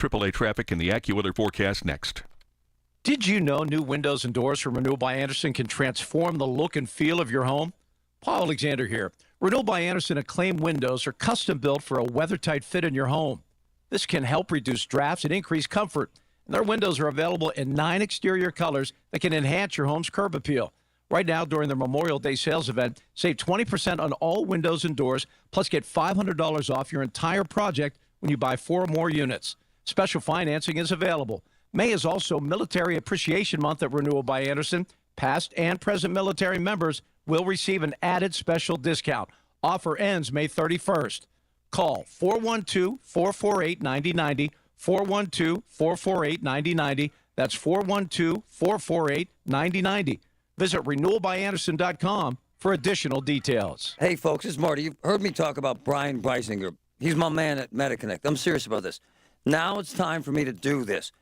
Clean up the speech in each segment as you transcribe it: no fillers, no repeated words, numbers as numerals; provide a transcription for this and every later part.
AAA traffic and the AccuWeather forecast next. Did you know new windows and doors from Renewal by Anderson can transform the look and feel of your home? Paul Alexander here. Renewal by Anderson acclaimed windows are custom built for a weather-tight fit in your home. This can help reduce drafts and increase comfort. And their windows are available in 9 exterior colors that can enhance your home's curb appeal. Right now, during the Memorial Day sales event, save 20% on all windows and doors, plus get $500 off your entire project when you buy 4 or more units. Special financing is available. May is also Military Appreciation Month at Renewal by Anderson. Past and present military members will receive an added special discount. Offer ends May 31st. Call 412-448-9090, 412-448-9090. That's 412-448-9090. Visit renewalbyanderson.com for additional details. Hey, folks, it's Marty. You've heard me talk about Brian Breisinger. He's my man at MediConnect. I'm serious about this. Now it's time for me to do this.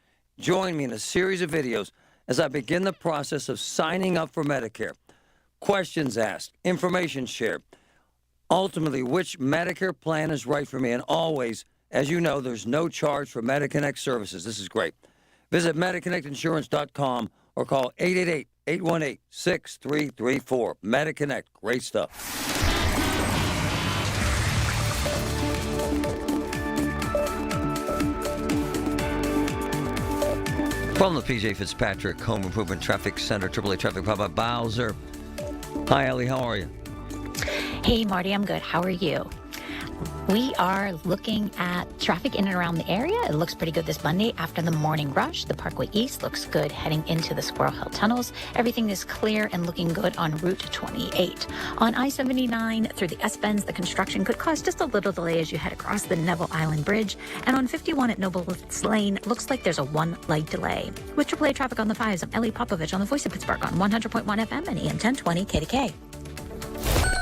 Join me in a series of videos as I begin the process of signing up for Medicare. Questions asked, information shared. Ultimately, which Medicare plan is right for me. And always, as you know, there's no charge for MediConnect services. This is great. Visit MediConnectInsurance.com or call 888-818-6334. MediConnect. Great stuff. From the P.J. Fitzpatrick Home Improvement Traffic Center, AAA Traffic, Papa Bowser. Hi, Ellie. How are you? Hey, Marty. I'm good. How are you? We are looking at traffic in and around the area. It looks pretty good this Monday after the morning rush. The Parkway East looks good heading into the Squirrel Hill tunnels. Everything is clear and looking good on Route 28. On I-79 through the S-Bends, the construction could cause just a little delay as you head across the Neville Island Bridge. And on 51 at Nobles Lane, looks like there's a 1-light delay. With AAA traffic on the 5s, I'm Ellie Popovich on the Voice of Pittsburgh on 100.1 FM and AM 1020 KDKA.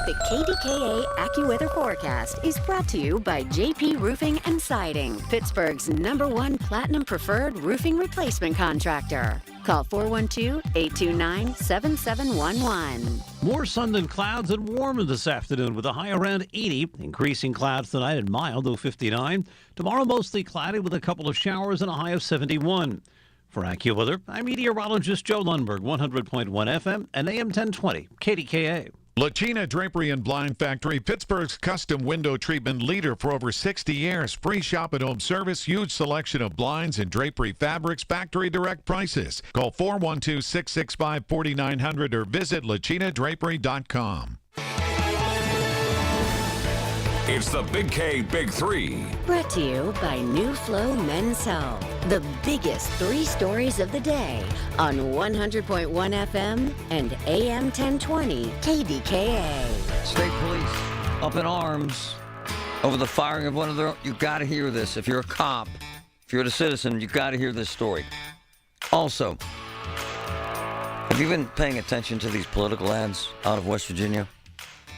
The KDKA AccuWeather forecast is brought to you by JP Roofing and Siding, Pittsburgh's #1 Platinum Preferred Roofing Replacement Contractor. Call 412-829-7711. More sun than clouds and warmer this afternoon with a high around 80. Increasing clouds tonight and mild, though 59. Tomorrow mostly cloudy with a couple of showers and a high of 71. For AccuWeather, I'm meteorologist Joe Lundberg, 100.1 FM and AM 1020 KDKA. Lachina Drapery and Blind Factory, Pittsburgh's custom window treatment leader for over 60 years. Free shop at home service, huge selection of blinds and drapery fabrics, factory direct prices. Call 412-665-4900 or visit lachinadrapery.com. It's the Big K Big Three. Brought to you by New Flow Men's Health. The biggest 3 stories of the day on 100.1 FM and AM 1020 KDKA. State police up in arms over the firing of one of their own. You got to hear this. If you're a cop, if you're a citizen, you got to hear this story. Also, have you been paying attention to these political ads out of West Virginia?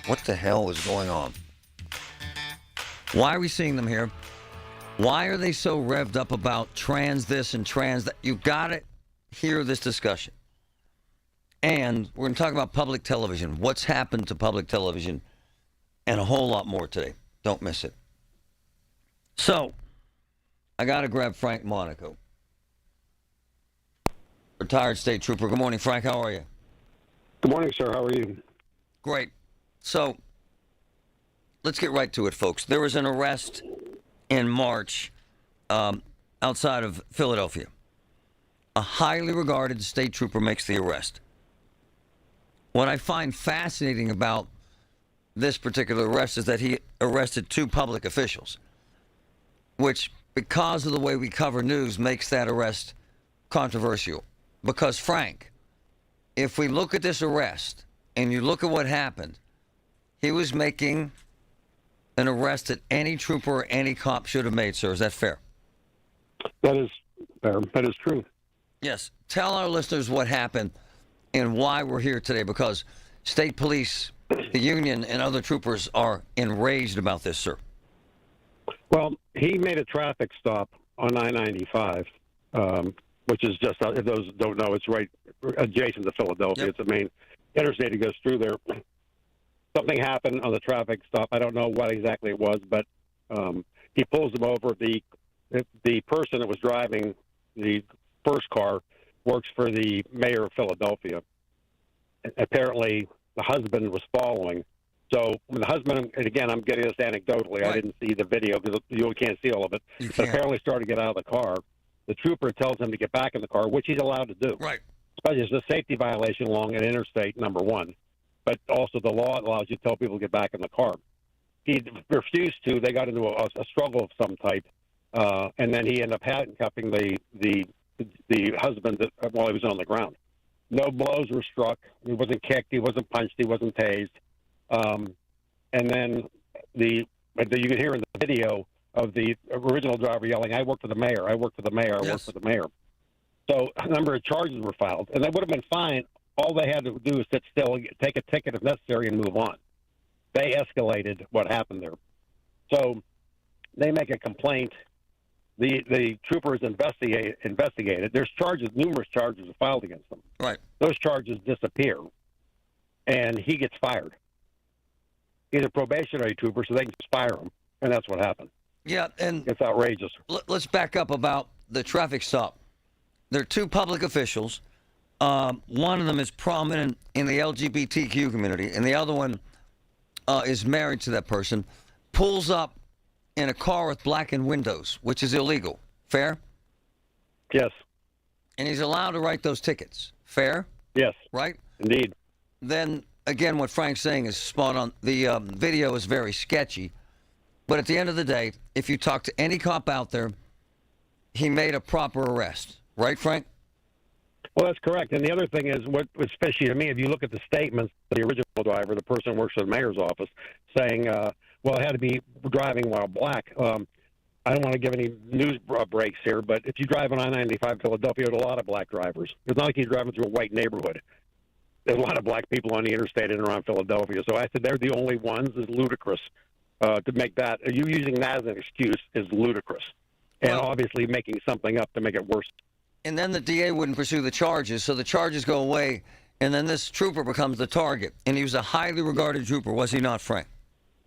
What the hell is going on? Why are we seeing them here? Why are they so revved up about trans this and trans that? You've got to hear this discussion. And we're going to talk about public television, what's happened to public television, and a whole lot more today. Don't miss it. So, I got to grab Frank Monaco, retired state trooper. Good morning, Frank. How are you? Good morning, sir. How are you? Great. So, let's get right to it, folks. There was an arrest in March outside of Philadelphia. A highly regarded state trooper makes the arrest. What I find fascinating about this particular arrest is that he arrested 2 public officials, which, because of the way we cover news, makes that arrest controversial. Because, Frank, if we look at this arrest and you look at what happened, he was making an arrest that any trooper or any cop should have made, sir. Is that fair? That is fair. That is true. Yes. Tell our listeners what happened and why we're here today, because state police, the union, and other troopers are enraged about this, sir. Well, he made a traffic stop on I-95, which is just, if those don't know, it's right adjacent to Philadelphia. Yep. It's the main interstate that goes through there. Something happened on the traffic stop. I don't know what exactly it was, but he pulls him over. The the person that was driving the first car works for the mayor of Philadelphia. Apparently, the husband was following. So when the husband, and again, I'm getting this anecdotally. Right. I didn't see the video because you can't see all of it. You But can't. apparently started to get out of the car. The trooper tells him to get back in the car, which he's allowed to do. Right. Especially it's a safety violation along an interstate, number one. But also the law allows you to tell people to get back in the car. He refused to. They got into a struggle of some type. And then he ended up handcuffing the husband while he was on the ground. No blows were struck. He wasn't kicked. He wasn't punched. He wasn't tased. And then you can hear in the video of the original driver yelling, "I work for the mayor. I work for the mayor. I work Yes. for the mayor." So a number of charges were filed, and they would have been fine. All they had to do was sit still, take a ticket if necessary, and move on. They escalated what happened there. So they make a complaint. The troopers investigated. There's charges, numerous charges are filed against them. Right. Those charges disappear, and he gets fired. He's a probationary trooper, so they can just fire him, and that's what happened. Yeah, and It's outrageous. let's back up about the traffic stop. There are two public officials. One of them is prominent in the LGBTQ community, and the other one is married to that person. Pulls up in a car with blackened windows, which is illegal. Fair? Yes, And he's allowed to write those tickets. Fair? yes, Right? indeed. Then, again, what Frank's saying is spot on. The video is very sketchy. But at the end of the day, if you talk to any cop out there, he made a proper arrest. Right, Frank? Well, that's correct. And the other thing is, what was fishy to me, if you look at the statements, the original driver, the person who works for the mayor's office, saying, well, I had to be driving while black. I don't want to give any news breaks here, but if you drive on I-95 Philadelphia, there's a lot of black drivers. It's not like he's driving through a white neighborhood. There's a lot of black people on the interstate in and around Philadelphia. So I said they're the only ones is ludicrous. To make that, you using that as an excuse is ludicrous. And Well- obviously making something up to make it worse. And then the DA wouldn't pursue the charges, so the charges go away, and then this trooper becomes the target. And he was a highly regarded trooper, was he not, Frank?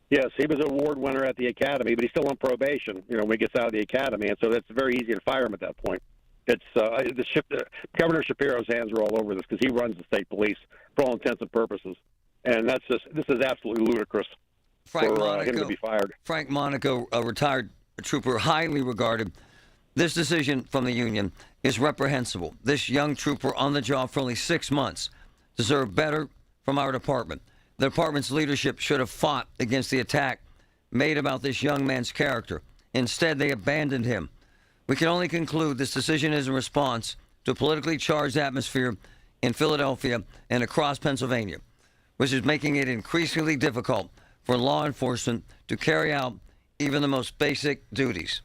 Yes, he was an award winner at the academy, but he's still on probation, when he gets out of the academy, and so that's very easy to fire him at that point. It's Governor Shapiro's hands are all over this because he runs the state police for all intents and purposes, and this is absolutely ludicrous Frank for him to be fired. Frank Monaco, a retired trooper, highly regarded. This decision from the union is reprehensible. This young trooper on the job for only 6 months deserved better from our department. The department's leadership should have fought against the attack made about this young man's character. Instead, they abandoned him. We can only conclude this decision is in response to a politically charged atmosphere in Philadelphia and across Pennsylvania, which is making it increasingly difficult for law enforcement to carry out even the most basic duties.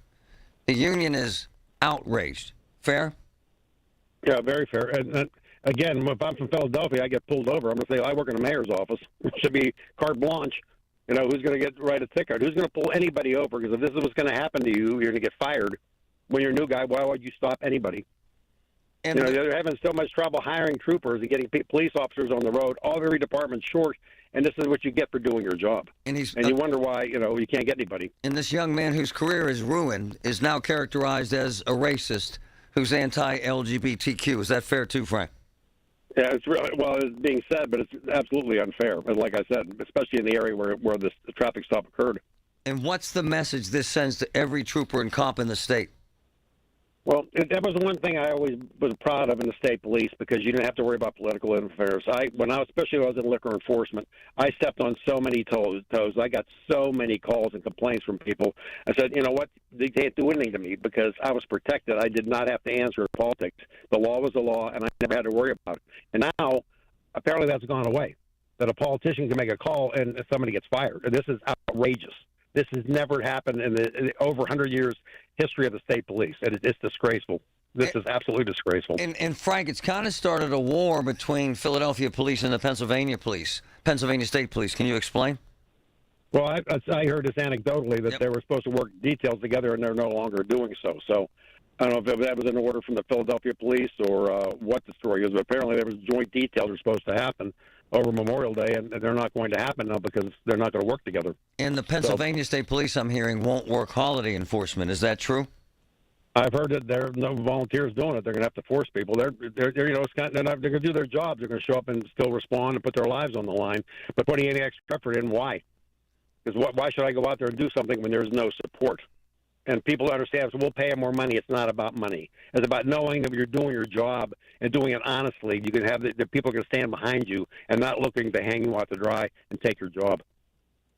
The union is outraged. Fair? Yeah, very fair. And again, if I'm from Philadelphia, I get pulled over. I'm going to say, I work in the mayor's office. It should be carte blanche. Who's going to write a ticket? Who's going to pull anybody over? Because if this is what's going to happen to you, you're going to get fired. When you're a new guy, why would you stop anybody? And They're having so much trouble hiring troopers and getting police officers on the road. Every department's short, and this is what you get for doing your job. and And you wonder why, you can't get anybody. and this young man whose career is ruined is now characterized as a racist who's anti-LGBTQ. Is that fair too, Frank? Yeah, it's really, well, it's being said, but it's absolutely unfair. And like I said, especially in the area where the traffic stop occurred. And what's the message this sends to every trooper and cop in the state? Well, that was the one thing I always was proud of in the state police because you didn't have to worry about political interference. Especially when I was in liquor enforcement, I stepped on so many toes. I got so many calls and complaints from people. I said, you know what? They can't do anything to me because I was protected. I did not have to answer politics. The law was the law, and I never had to worry about it. And now, apparently, that's gone away. That a politician can make a call and somebody gets fired. This is outrageous. This has never happened in the over 100 years history of the state police. It's disgraceful. This is absolutely disgraceful. And Frank, it's kind of started a war between Philadelphia police and the Pennsylvania State Police. Can you explain? Well, I heard this anecdotally that they were supposed to work details together, and they're no longer doing so. So I don't know if that was an order from the Philadelphia police or what the story is, but apparently there was joint details were supposed to happen over Memorial Day, and they're not going to happen now because they're not going to work together. And the Pennsylvania State Police, I'm hearing, won't work holiday enforcement. Is that true? I've heard that there are no volunteers doing it. They're going to have to force people. They're you know, they're going to do their jobs. They're going to show up and still respond and put their lives on the line. But putting any extra effort in, why? Because why should I go out there and do something when there's no support? And people understand, so we'll pay them more money. It's not about money. It's about knowing that you're doing your job and doing it honestly. You can have the people can stand behind you and not looking to hang you out to dry and take your job.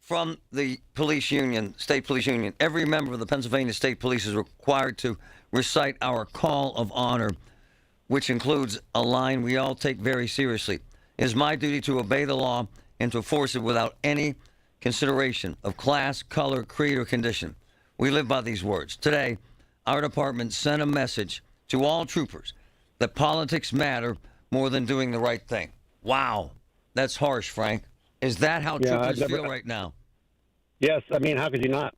From the police union, state police union, every member of the Pennsylvania State Police is required to recite our call of honor, which includes a line we all take very seriously. It is my duty to obey the law and to enforce it without any consideration of class, color, creed, or condition. We live by these words. Today, our department sent a message to all troopers that politics matter more than doing the right thing. Wow. That's harsh, Frank. Is that how troopers feel right now? Yes. I mean, how could you not?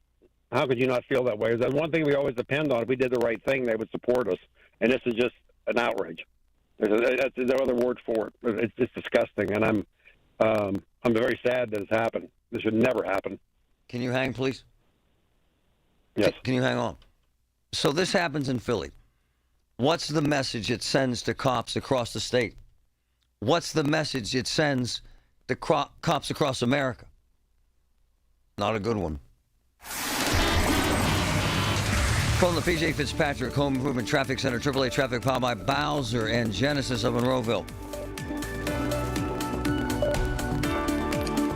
How could you not feel that way? That's one thing we always depend on. If we did the right thing, they would support us. And this is just an outrage. That's no other word for it. It's disgusting. And I'm very sad that it's happened. This should never happen. Can you hang, please? Yes. Can you hang on? So this happens in Philly. What's the message it sends to cops across the state? What's the message it sends to cops across America? Not a good one. From the P.J. Fitzpatrick Home Improvement Traffic Center, AAA Traffic powered by Bowser and Genesis of Monroeville.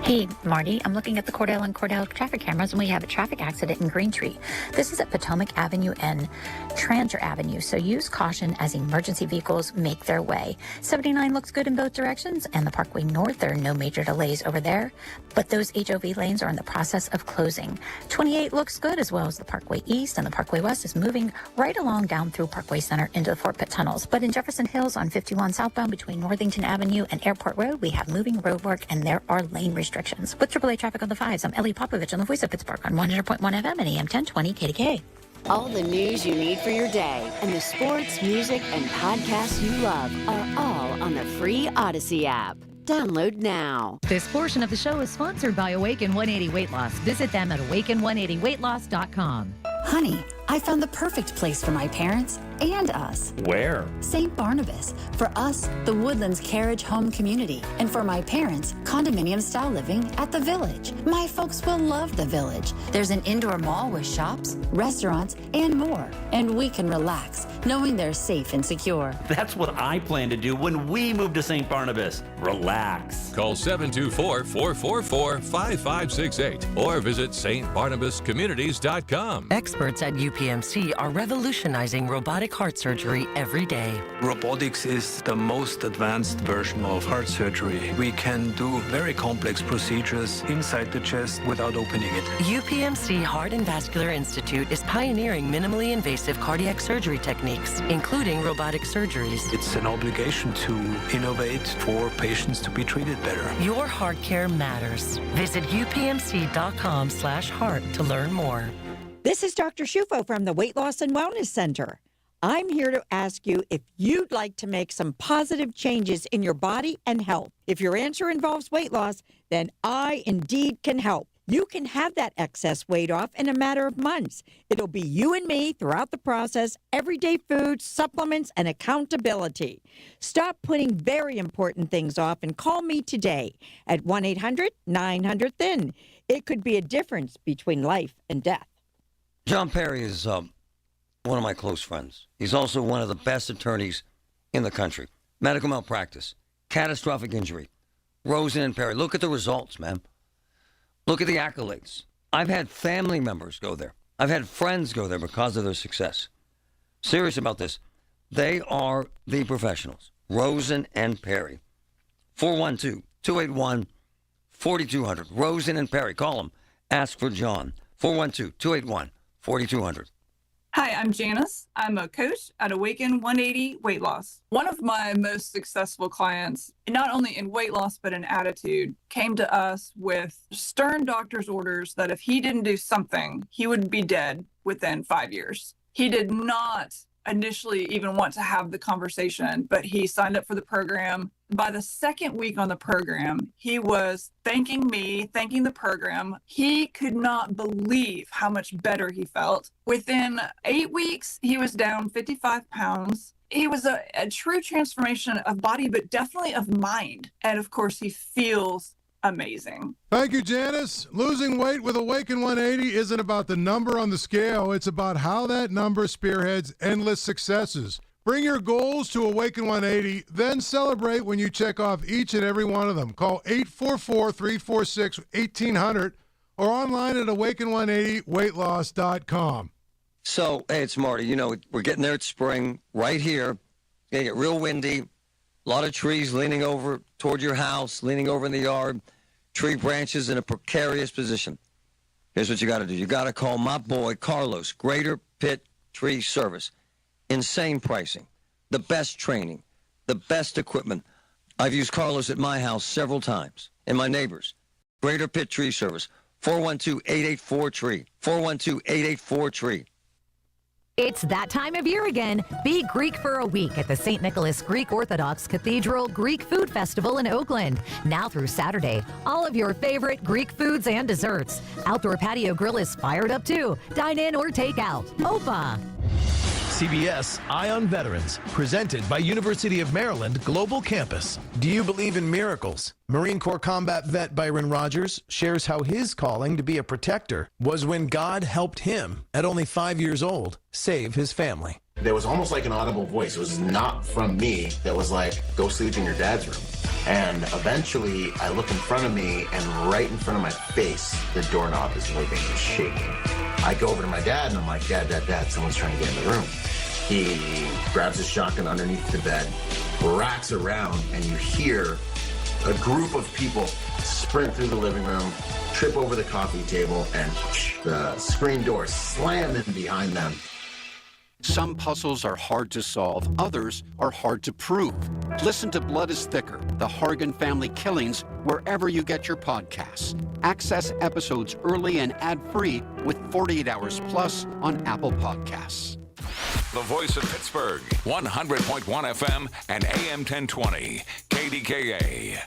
Hey, Marty, I'm looking at the Cordell and Cordell traffic cameras, and we have a traffic accident in Green Tree. This is at Potomac Avenue and Tranter Avenue, so use caution as emergency vehicles make their way. 79 looks good in both directions, and the Parkway North, there are no major delays over there, but those HOV lanes are in the process of closing. 28 looks good, as well as the Parkway East, and the Parkway West is moving right along down through Parkway Center into the Fort Pitt tunnels. But in Jefferson Hills on 51 southbound between Northington Avenue and Airport Road, we have moving road work, and there are lane restrictions. With AAA Traffic on the 5s, I'm Ellie Popovich on the Voice of Pittsburgh on 100.1 FM and AM 1020 KDKA. All the news you need for your day and the sports, music, and podcasts you love are all on the free Odyssey app. Download now. This portion of the show is sponsored by Awaken 180 Weight Loss. Visit them at awaken180weightloss.com. Honey, I found the perfect place for my parents and us. Where? St. Barnabas. For us, the Woodlands Carriage Home Community. And for my parents, condominium-style living at the Village. My folks will love the Village. There's an indoor mall with shops, restaurants, and more. And we can relax, knowing they're safe and secure. That's what I plan to do when we move to St. Barnabas. Relax. Call 724-444-5568 or visit stbarnabascommunities.com. Experts at UPMC are revolutionizing robotic heart surgery every day. Robotics is the most advanced version of heart surgery. We can do very complex procedures inside the chest without opening it. UPMC Heart and Vascular Institute is pioneering minimally invasive cardiac surgery techniques, including robotic surgeries. It's an obligation to innovate for patients to be treated better. Your heart care matters. Visit upmc.com/heart to learn more. This is Dr. Shufo from the Weight Loss and Wellness Center. I'm here to ask you if you'd like to make some positive changes in your body and health. If your answer involves weight loss, then I indeed can help. You can have that excess weight off in a matter of months. It'll be you and me throughout the process, everyday food, supplements, and accountability. Stop putting very important things off and call me today at 1-800-900-THIN. It could be a difference between life and death. John Perry is one of my close friends. He's also one of the best attorneys in the country. Medical malpractice, catastrophic injury, Rosen and Perry. Look at the results, man. Look at the accolades. I've had family members go there. I've had friends go there because of their success. Serious about this. They are the professionals. Rosen and Perry. 412-281-4200. Rosen and Perry. Call them. Ask for John. 412-281-4200. Hi, I'm Janice. I'm a coach at Awaken 180 Weight Loss. One of my most successful clients, not only in weight loss, but in attitude, came to us with stern doctor's orders that if he didn't do something, he would be dead within 5 years. He did not initially even want to have the conversation, but he signed up for the program, By the second week on the program, he was thanking me, thanking the program. He could not believe how much better he felt. Within 8 weeks, he was down 55 pounds. He was a true transformation of body, but definitely of mind. And of course, he feels amazing. Thank you, Janice. Losing weight with Awaken 180 isn't about the number on the scale. It's about how that number spearheads endless successes. Bring your goals to Awaken 180, then celebrate when you check off each and every one of them. Call 844-346-1800 or online at awaken180weightloss.com. So, hey, it's Marty. You know, we're getting there. It's spring right here. It's going to get real windy. A lot of trees leaning over toward your house, leaning over in the yard. Tree branches in a precarious position. Here's what you got to do. You got to call my boy, Carlos, Greater Pitt Tree Service. Insane pricing, the best training, the best equipment. I've used Carlos at my house several times, and my neighbors. Greater Pitt Tree Service, 412-884-TREE, 412-884-TREE. It's that time of year again. Be Greek for a week at the St. Nicholas Greek Orthodox Cathedral Greek Food Festival in Oakland. Now through Saturday, all of your favorite Greek foods and desserts. Outdoor patio grill is fired up too. Dine in or take out. Opa! CBS Eye on Veterans, presented by University of Maryland Global Campus. Do you believe in miracles? Marine Corps combat vet Byron Rogers shares how his calling to be a protector was when God helped him, at only 5 years old, save his family. There was almost like an audible voice. It was not from me that was like, go sleep in your dad's room. And eventually I look in front of me, and right in front of my face, the doorknob is moving and shaking. I go over to my dad and I'm like, Dad, someone's trying to get in the room. He grabs his shotgun underneath the bed, racks around, and you hear a group of people sprint through the living room, trip over the coffee table, and the screen door slam in behind them. Some puzzles are hard to solve, others are hard to prove. Listen to Blood is Thicker, the Hargan Family Killings, wherever you get your podcasts. Access episodes early and ad-free with 48 Hours Plus on Apple Podcasts. The voice of Pittsburgh, 100.1 FM and AM 1020, KDKA.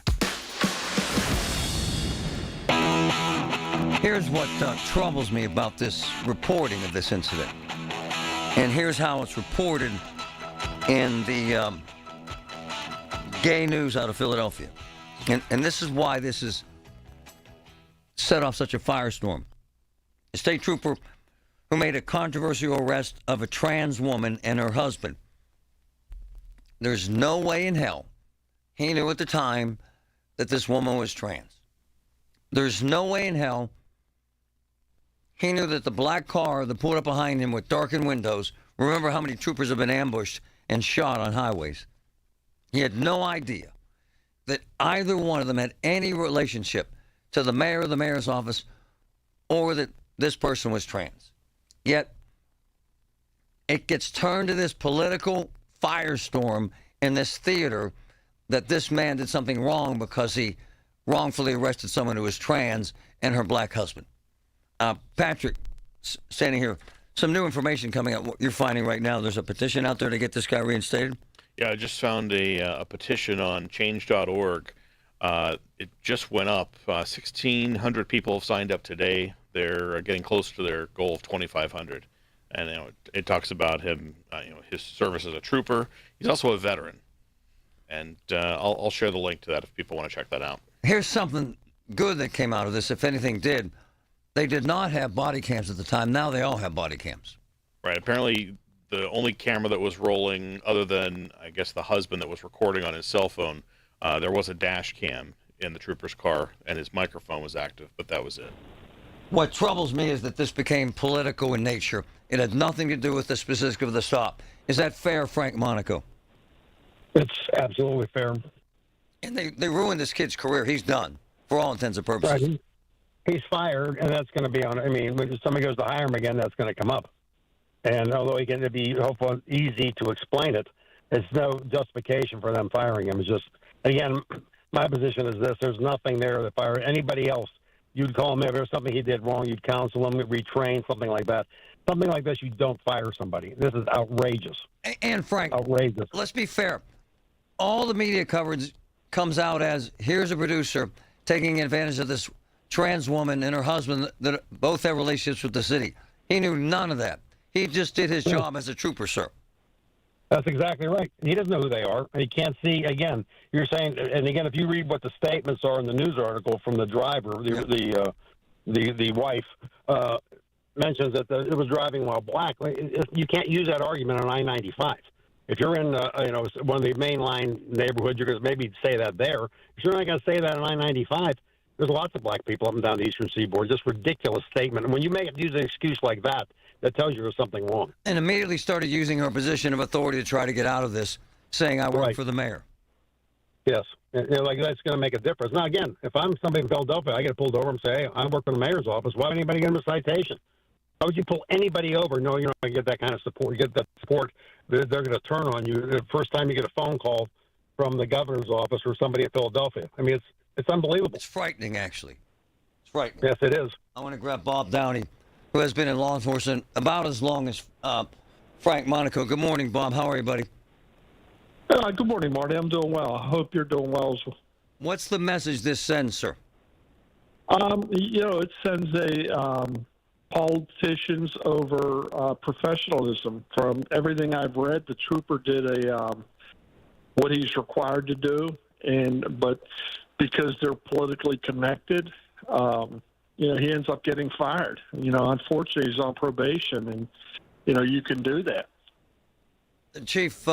Here's what troubles me about this reporting of this incident. And here's how it's reported in the gay news out of Philadelphia. And this is why this is set off such a firestorm. A state trooper who made a controversial arrest of a trans woman and her husband. There's no way in hell he knew at the time that this woman was trans. There's no way in hell he knew that the black car that pulled up behind him with darkened windows, remember how many troopers have been ambushed and shot on highways? He had no idea that either one of them had any relationship to the mayor or the mayor's office, or that this person was trans. Yet, it gets turned to this political firestorm in this theater that this man did something wrong because he wrongfully arrested someone who was trans and her black husband. Patrick, standing here, some new information coming up. What you're finding right now, there's a petition out there to get this guy reinstated? Yeah, I just found a petition on change.org. It just went up. 1,600 people have signed up today. They're getting close to their goal of 2,500. And it talks about him, his service as a trooper. He's also a veteran. And I'll share the link to that if people want to check that out. Here's something good that came out of this, if anything did. They did not have body cams at the time. Now they all have body cams. Right. Apparently, the only camera that was rolling, other than, I guess, the husband that was recording on his cell phone, there was a dash cam in the trooper's car, and his microphone was active, but that was it. What troubles me is that this became political in nature. It had nothing to do with the specifics of the stop. Is that fair, Frank Monaco? It's absolutely fair. And they ruined this kid's career. He's done, for all intents and purposes. Right. He's fired, and that's going to be on. I mean, when somebody goes to hire him again, that's going to come up. And although it can be hopefully easy to explain it, it's no justification for them firing him. It's just, again, my position is this: there's nothing there to fire anybody else. You'd call him if there's something he did wrong. You'd counsel him, retrain, something like that. Something like this, you don't fire somebody. This is outrageous. And Frank, outrageous. Let's be fair. All the media coverage comes out as, here's a producer taking advantage of this trans woman and her husband that both have relationships with the city. He knew none of that. He just did his job as a trooper, sir. That's exactly right. He doesn't know who they are. He can't see. Again, you're saying, and again, if you read what the statements are in the news article from the driver, the wife mentions that it was driving while black. You can't use that argument on I-95. If you're in one of the mainline neighborhoods, you're going to maybe say that there. If you're not going to say that on I-95, there's lots of black people up and down the Eastern Seaboard. Just ridiculous statement. And when you use an excuse like that, that tells you there's something wrong. And immediately started using her position of authority to try to get out of this, saying, I work for the mayor. Yes. And, like that's going to make a difference. Now, again, if I'm somebody in Philadelphia, I get pulled over and say, hey, I work for the mayor's office. Why would anybody get him a citation? Why would you pull anybody over? No, you're not going to get that kind of support. You get that support, they're going to turn on you the first time you get a phone call from the governor's office or somebody in Philadelphia. I mean, it's unbelievable. It's frightening, actually. It's frightening. Yes, it is. I want to grab Bob Downey, who has been in law enforcement about as long as Frank Monaco. Good morning, Bob. How are you, buddy? Good morning, Marty. I'm doing well. I hope you're doing well as well. What's the message this sends, sir? It sends politicians over professionalism. From everything I've read, the trooper did what he's required to do, but because they're politically connected, he ends up getting fired. Unfortunately, he's on probation, and you can do that. Chief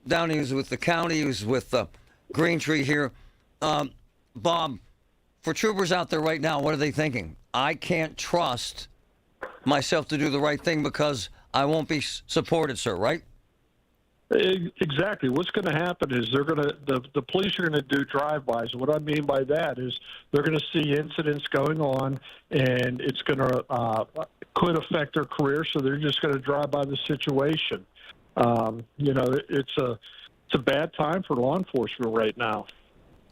Downey was with the county. He was with Green Tree here. Bob, for troopers out there right now, what are they thinking? I can't trust myself to do the right thing because I won't be supported, sir, right? Exactly. What's going to happen is the police are going to do drive-bys. What I mean by that is they're going to see incidents going on, and it's going to could affect their career. So they're just going to drive by the situation. It's a bad time for law enforcement right now.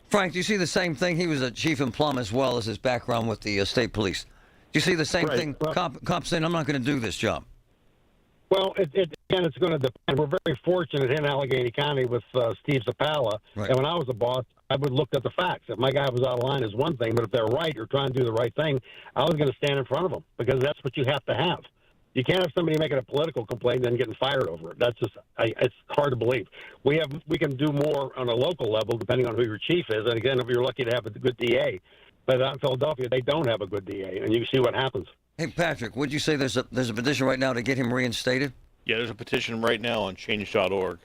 Frank, do you see the same thing? He was a chief in Plum as well as his background with the state police. Do you see the same thing? Cops saying, I'm not going to do this job. Well, again, it's going to depend. We're very fortunate in Allegheny County with Steve Zapala. Right. And when I was a boss, I would look at the facts. If my guy was out of line is one thing, but if they're right or trying to do the right thing, I was going to stand in front of them because that's what you have to have. You can't have somebody making a political complaint and then getting fired over it. That's just it's hard to believe. We can do more on a local level depending on who your chief is. And again, if you're lucky to have a good DA, but out in Philadelphia they don't have a good DA, and you see what happens. Hey Patrick, would you say there's a petition right now to get him reinstated? Yeah, there's a petition right now on change.org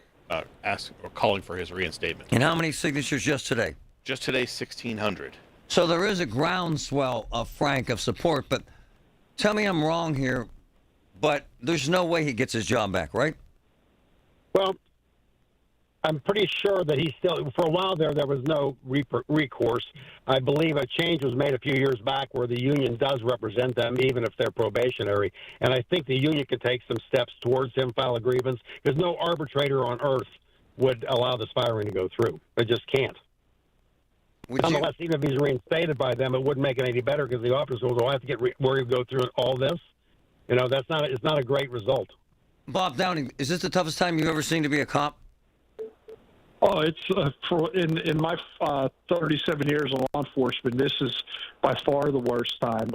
asking or calling for his reinstatement. And how many signatures just today? Just today, 1,600. So there is a groundswell of Frank of support, but tell me I'm wrong here. But there's no way he gets his job back, right? Well, I'm pretty sure that he still, for a while there was no recourse. I believe a change was made a few years back where the union does represent them, even if they're probationary. And I think the union could take some steps towards him, file a grievance, because no arbitrator on earth would allow this firing to go through. They just can't. Nonetheless, even if he's reinstated by them, it wouldn't make it any better because the officers will have to get worried to go through all this. It's not a great result. Bob Downey, is this the toughest time you've ever seen to be a cop? Oh, it's in my 37 years of law enforcement, this is by far the worst time.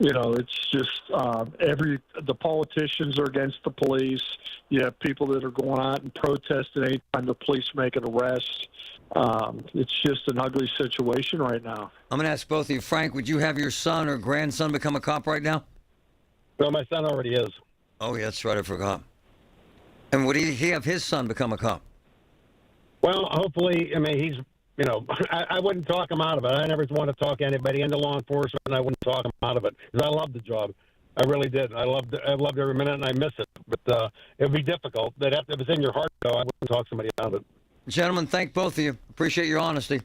It's just the politicians are against the police. You have people that are going out and protesting anytime the police make an arrest. It's just an ugly situation right now. I'm going to ask both of you. Frank, would you have your son or grandson become a cop right now? Well, my son already is. Oh, yeah, that's right. I forgot. And would he have his son become a cop? Well, hopefully. I mean, he's, I wouldn't talk him out of it. I never want to talk anybody into law enforcement, and I wouldn't talk him out of it because I love the job. I really did. I loved every minute, and I miss it. But it would be difficult. If it's in your heart, though, I wouldn't talk somebody out of it. Gentlemen, thank both of you. Appreciate your honesty.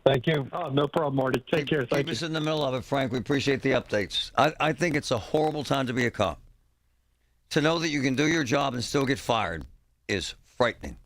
Thank you. Oh, no problem, Marty. Take care. Keep us in the middle of it, Frank. We appreciate the updates. I think it's a horrible time to be a cop. To know that you can do your job and still get fired is frightening.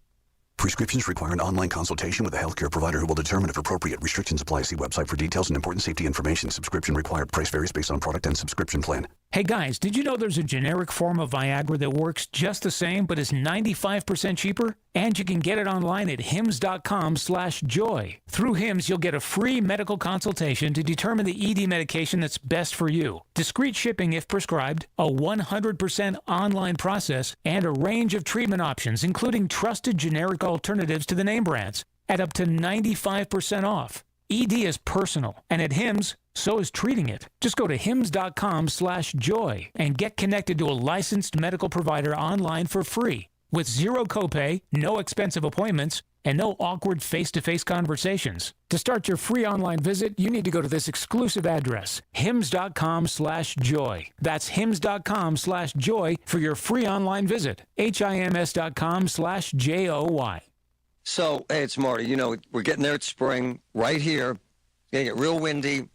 Prescriptions require an online consultation with a healthcare provider who will determine if appropriate. Restrictions apply. See website for details and important safety information. Subscription required. Price varies based on product and subscription plan. Hey guys, did you know there's a generic form of Viagra that works just the same but is 95% cheaper? And you can get it online at hims.com/joy. Through Hims, you'll get a free medical consultation to determine the ED medication that's best for you, discreet shipping if prescribed, a 100% online process, and a range of treatment options, including trusted generic alternatives to the name brands, at up to 95% off. ED is personal, and at Hims, so is treating it. Just go to hims.com/joy and get connected to a licensed medical provider online for free, with zero copay, no expensive appointments, and no awkward face-to-face conversations. To start your free online visit, you need to go to this exclusive address, hims.com/joy. That's hims.com/joy for your free online visit. hims.com/joy. So, hey, it's Marty. You know, we're getting there. It's spring right here. It's going to get real windy.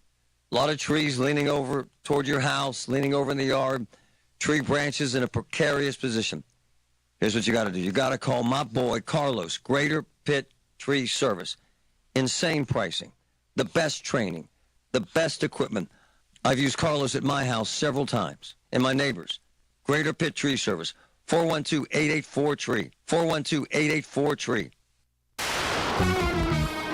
A lot of trees leaning over toward your house, leaning over in the yard. Tree branches in a precarious position. Here's what you got to do. You got to call my boy, Carlos, Greater Pitt Tree Service. Insane pricing. The best training. The best equipment. I've used Carlos at my house several times. And my neighbors. Greater Pitt Tree Service. 412-884-TREE. 412-884-TREE.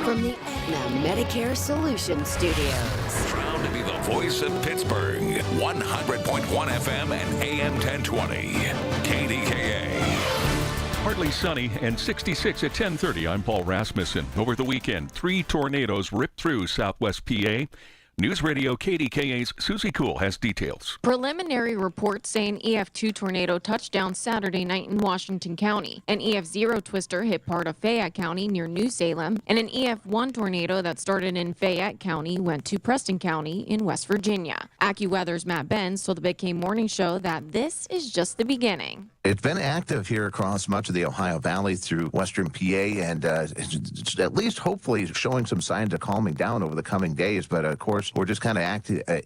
From the Aetna Medicare Solutions Studios. Proud to be the voice of Pittsburgh. 100.1 FM and AM 1020. KDKA. Partly sunny and 66 at 10:30. I'm Paul Rasmussen. Over the weekend, 3 tornadoes ripped through southwest PA. News Radio KDKA's Susie Cool has details. Preliminary reports say an EF2 tornado touched down Saturday night in Washington County. An EF0 twister hit part of Fayette County near New Salem, and an EF1 tornado that started in Fayette County went to Preston County in West Virginia. AccuWeather's Matt Benz told the Big K Morning Show that this is just the beginning. It's been active here across much of the Ohio Valley through western PA, and it's at least hopefully showing some signs of calming down over the coming days. But of course, we're just kind of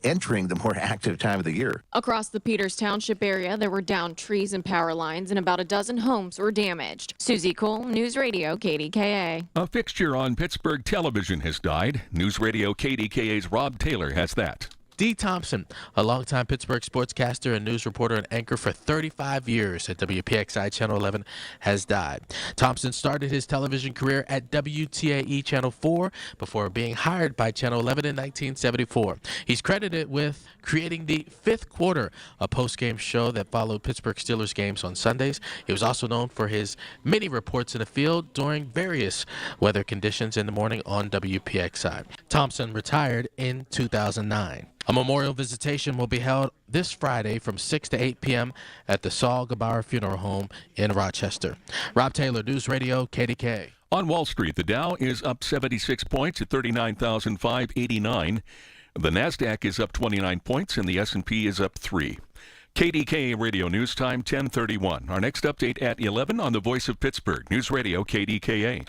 entering the more active time of the year. Across the Peters Township area, there were downed trees and power lines, and about a dozen homes were damaged. Susie Cole, News Radio KDKA. A fixture on Pittsburgh television has died. News Radio KDKA's Rob Taylor has that. Dee Thompson, a longtime Pittsburgh sportscaster and news reporter and anchor for 35 years at WPXI Channel 11, has died. Thompson started his television career at WTAE Channel 4 before being hired by Channel 11 in 1974. He's credited with creating the Fifth Quarter, a post-game show that followed Pittsburgh Steelers games on Sundays. He was also known for his many reports in the field during various weather conditions in the morning on WPXI. Thompson retired in 2009. A memorial visitation will be held this Friday from 6 to 8 p.m. at the Saul Gabar Funeral Home in Rochester. Rob Taylor, News Radio, KDK. On Wall Street, the Dow is up 76 points at 39,589. The NASDAQ is up 29 points, and the S&P is up 3. KDKA Radio News Time, 10:31. Our next update at 11 on the Voice of Pittsburgh, News Radio, KDKA.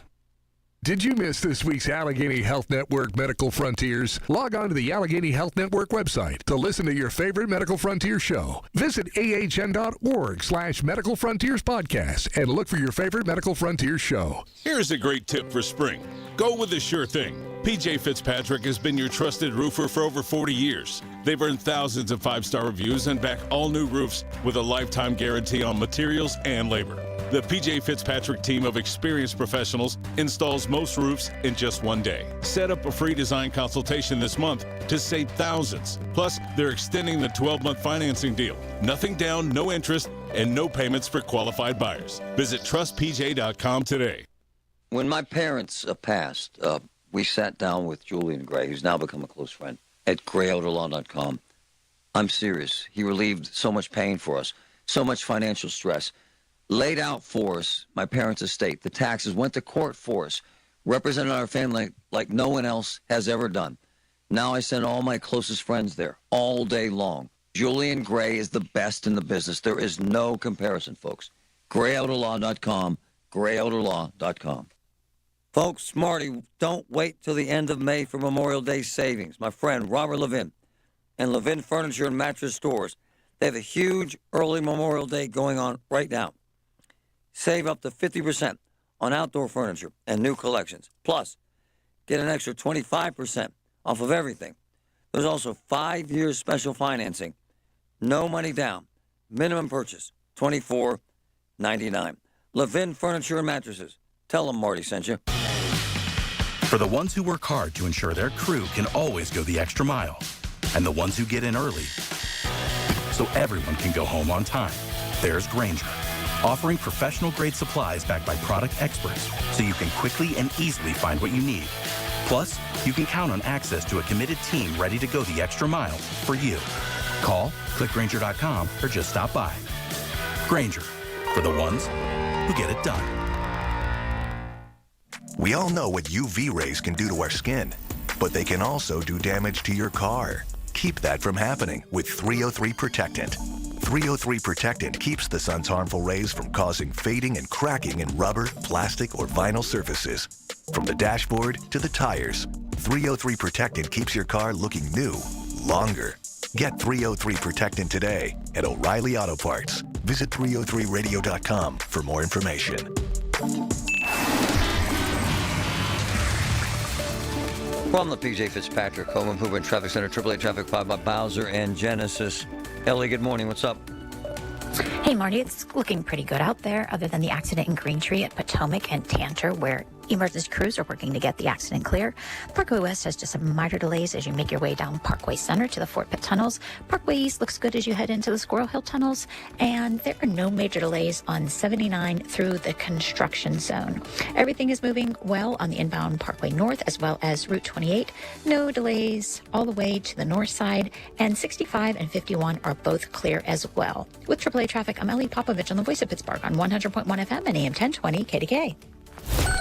Did you miss this week's Allegheny Health Network Medical Frontiers? Log on to the Allegheny Health Network website to listen to your favorite Medical Frontier show. Visit ahn.org/Medical Frontiers podcast and look for your favorite Medical Frontiers show. Here's a great tip for spring. Go with the sure thing. PJ Fitzpatrick has been your trusted roofer for over 40 years. They've earned thousands of 5-star reviews and back all new roofs with a lifetime guarantee on materials and labor. The PJ Fitzpatrick team of experienced professionals installs most roofs in just one day. Set up a free design consultation this month to save thousands. Plus, they're extending the 12-month financing deal. Nothing down, no interest, and no payments for qualified buyers. Visit trustpj.com today. When my parents passed, we sat down with Julian Gray, who's now become a close friend, at grayouterlaw.com. I'm serious. He relieved so much pain for us, so much financial stress. Laid out for us, my parents' estate, the taxes, went to court for us, represented our family like no one else has ever done. Now I send all my closest friends there all day long. Julian Gray is the best in the business. There is no comparison, folks. grayouterlaw.com, grayouterlaw.com. Folks, Marty, don't wait till the end of May for Memorial Day savings. My friend Robert Levin and Levin Furniture and Mattress Stores, they have a huge early Memorial Day going on right now. Save up to 50% on outdoor furniture and new collections. Plus, get an extra 25% off of everything. There's also 5 years special financing. No money down. Minimum purchase, $24.99. Levin Furniture and Mattresses. Tell them Marty sent you. For the ones who work hard to ensure their crew can always go the extra mile. And the ones who get in early so everyone can go home on time. There's Grainger, offering professional-grade supplies backed by product experts so you can quickly and easily find what you need. Plus, you can count on access to a committed team ready to go the extra mile for you. Call, click Grainger.com, or just stop by. Grainger, for the ones who get it done. We all know what UV rays can do to our skin, but they can also do damage to your car. Keep that from happening with 303 Protectant. 303 Protectant keeps the sun's harmful rays from causing fading and cracking in rubber, plastic, or vinyl surfaces. From the dashboard to the tires, 303 Protectant keeps your car looking new longer. Get 303 Protectant today at O'Reilly Auto Parts. Visit 303radio.com for more information. From the PJ Fitzpatrick Home Improvement Traffic Center, AAA Traffic 5 by Bowser and Genesis. Ellie, good morning. What's up? Hey, Marty, it's looking pretty good out there, other than the accident in Green Tree at Potomac and Tanter, where emergency crews are working to get the accident clear. Parkway West has just some minor delays as you make your way down Parkway Center to the Fort Pitt tunnels. Parkway East looks good as you head into the Squirrel Hill tunnels, and there are no major delays on 79 through the construction zone. Everything is moving well on the inbound Parkway North as well as Route 28. No delays all the way to the north side, and 65 and 51 are both clear as well. With AAA Traffic, I'm Ellie Popovich on the Voice of Pittsburgh on 100.1 FM and AM 1020 KDKA.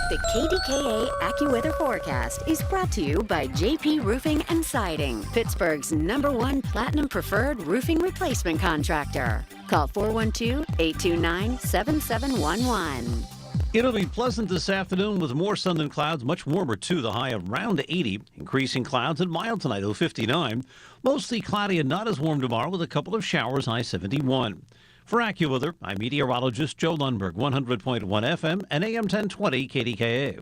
The KDKA AccuWeather forecast is brought to you by JP Roofing and Siding, Pittsburgh's #1 Platinum Preferred Roofing Replacement Contractor. Call 412-829-7711. It'll be pleasant this afternoon with more sun than clouds, much warmer too, the high around 80. Increasing clouds and mild tonight, 59. Mostly cloudy and not as warm tomorrow with a couple of showers, high 71. For AccuWeather, I'm meteorologist Joe Lundberg, 100.1 FM and AM 1020 KDKA.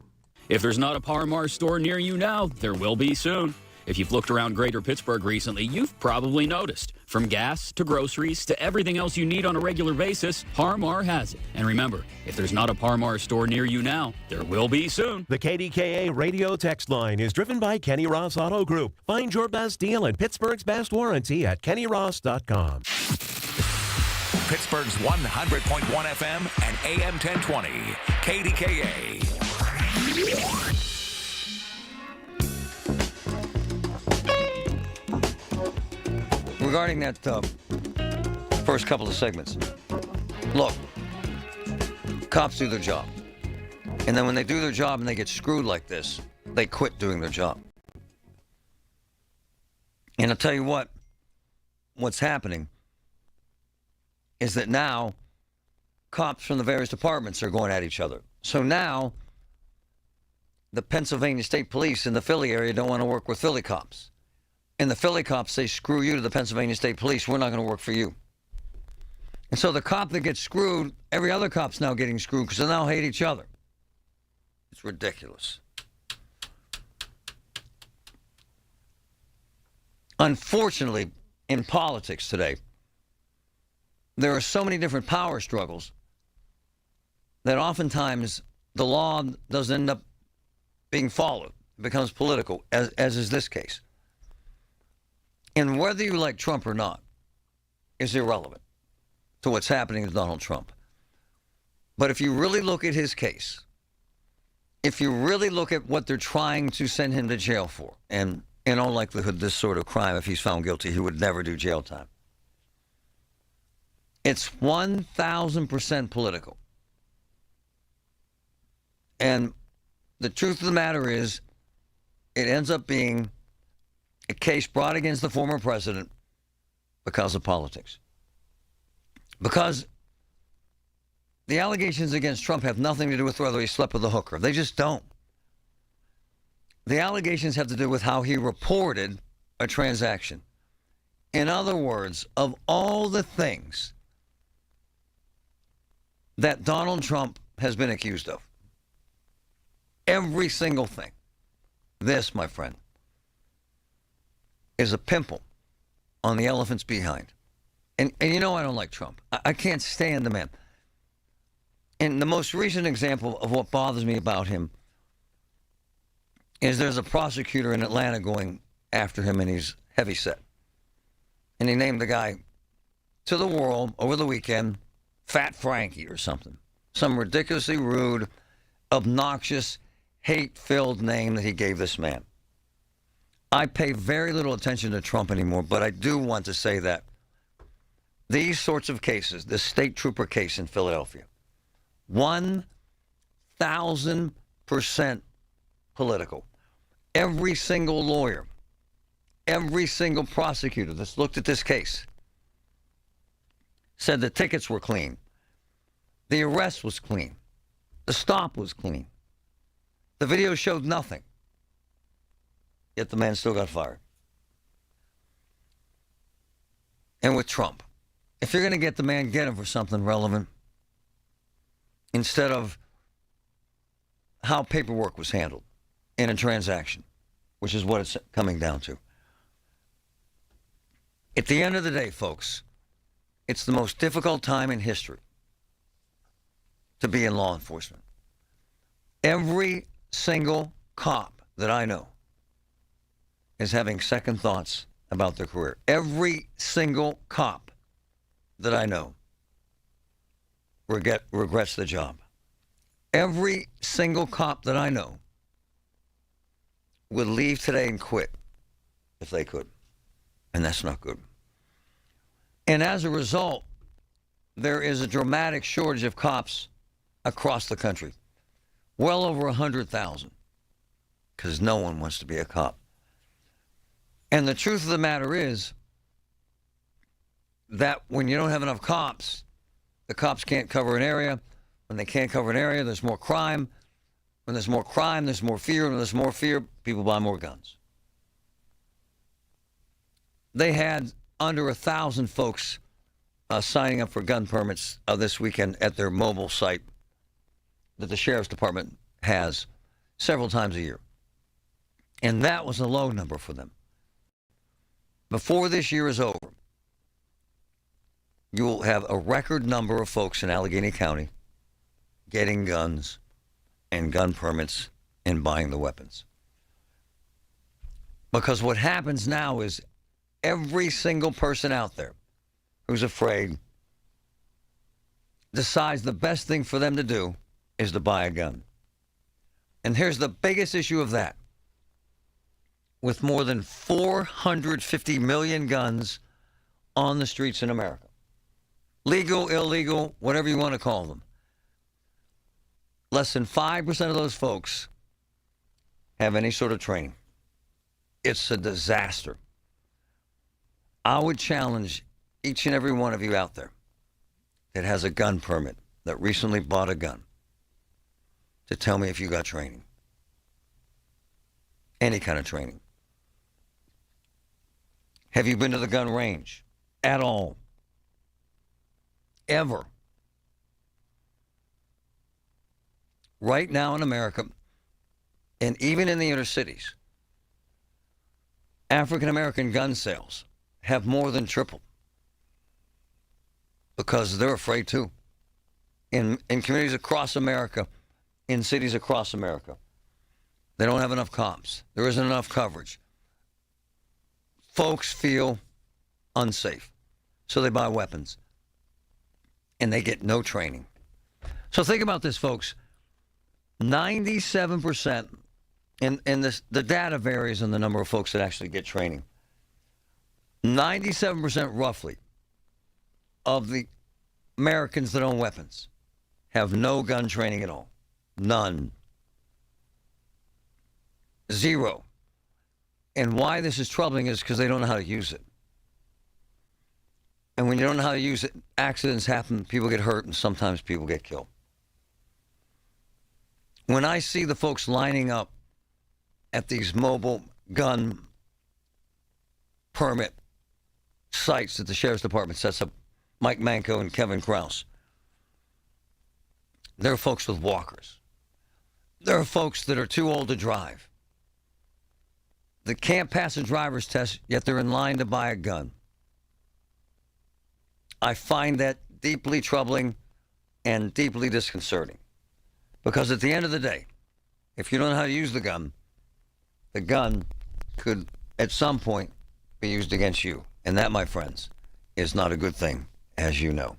If there's not a Par Mar store near you now, there will be soon. If you've looked around Greater Pittsburgh recently, you've probably noticed. From gas to groceries to everything else you need on a regular basis, Par Mar has it. And remember, if there's not a Par Mar store near you now, there will be soon. The KDKA radio text line is driven by Kenny Ross Auto Group. Find your best deal and Pittsburgh's best warranty at kennyross.com. Pittsburgh's 100.1 FM and AM 1020, KDKA. Regarding that first couple of segments, look, cops do their job. And then when they do their job and they get screwed like this, they quit doing their job. And I'll tell you what's happening is that now cops from the various departments are going at each other. So now the Pennsylvania State Police in the Philly area don't want to work with Philly cops. And the Philly cops say, screw you to the Pennsylvania State Police. We're not going to work for you. And so the cop that gets screwed, every other cop's now getting screwed because they now hate each other. It's ridiculous. Unfortunately, in politics today, there are so many different power struggles that oftentimes the law doesn't end up being followed. It becomes political, as is this case. And whether you like Trump or not is irrelevant to what's happening with Donald Trump. But if you really look at his case, if you really look at what they're trying to send him to jail for, and in all likelihood this sort of crime, if he's found guilty, he would never do jail time. It's 1,000% political. And the truth of the matter is, it ends up being a case brought against the former president because of politics. Because the allegations against Trump have nothing to do with whether he slept with a hooker. They just don't. The allegations have to do with how he reported a transaction. In other words, of all the things that Donald Trump has been accused of, every single thing, this, my friend, is a pimple on the elephant's behind. And you know I don't like Trump. I can't stand the man. And And the most recent example of what bothers me about him is there's a prosecutor in Atlanta going after him, and he's heavy set. And he named the guy to the world over the weekend Fat Frankie or something. Some ridiculously rude, obnoxious, hate-filled name that he gave this man. I pay very little attention to Trump anymore, but I do want to say that these sorts of cases, the state trooper case in Philadelphia, 1,000% political. Every single lawyer, every single prosecutor that's looked at this case said the tickets were clean. The arrest was clean. The stop was clean. The video showed nothing. Yet the man still got fired. And with Trump, if you're going to get the man, get him for something relevant instead of how paperwork was handled in a transaction, which is what it's coming down to. At the end of the day, folks, it's the most difficult time in history to be in law enforcement. Every single cop that I know is having second thoughts about their career. Every single cop that I know regrets the job. Every single cop that I know would leave today and quit if they could. And that's not good. And as a result, there is a dramatic shortage of cops across the country. Well over 100,000. Because no one wants to be a cop. And the truth of the matter is that when you don't have enough cops, the cops can't cover an area. When they can't cover an area, there's more crime. When there's more crime, there's more fear. When there's more fear, people buy more guns. They had under 1,000 folks signing up for gun permits this weekend at their mobile site that the Sheriff's Department has several times a year. And that was a low number for them. Before this year is over, you will have a record number of folks in Allegheny County getting guns and gun permits and buying the weapons. Because what happens now is every single person out there who's afraid decides the best thing for them to do is to buy a gun. And here's the biggest issue of that. With more than 450 million guns on the streets in America. Legal, illegal, whatever you want to call them. Less than 5% of those folks have any sort of training. It's a disaster. I would challenge each and every one of you out there that has a gun permit, that recently bought a gun, to tell me if you got training. Any kind of training. Have you been to the gun range at all? Ever? Right now in America, and even in the inner cities, African American gun sales have more than tripled because they're afraid too. In communities across America, in cities across America, they don't have enough cops. There isn't enough coverage. Folks feel unsafe, so they buy weapons, and they get no training. So think about this, folks. 97%, and the data varies on the number of folks that actually get training. 97% roughly of the Americans that own weapons have no gun training at all. None. Zero. And why this is troubling is because they don't know how to use it. And when you don't know how to use it, accidents happen, people get hurt, and sometimes people get killed. When I see the folks lining up at these mobile gun permit sites that the Sheriff's Department sets up, Mike Manco and Kevin Krause, there are folks with walkers. There are folks that are too old to drive. That can't pass a driver's test, yet they're in line to buy a gun. I find that deeply troubling, and deeply disconcerting. Because at the end of the day, if you don't know how to use the gun could at some point be used against you. And that, my friends, is not a good thing, as you know.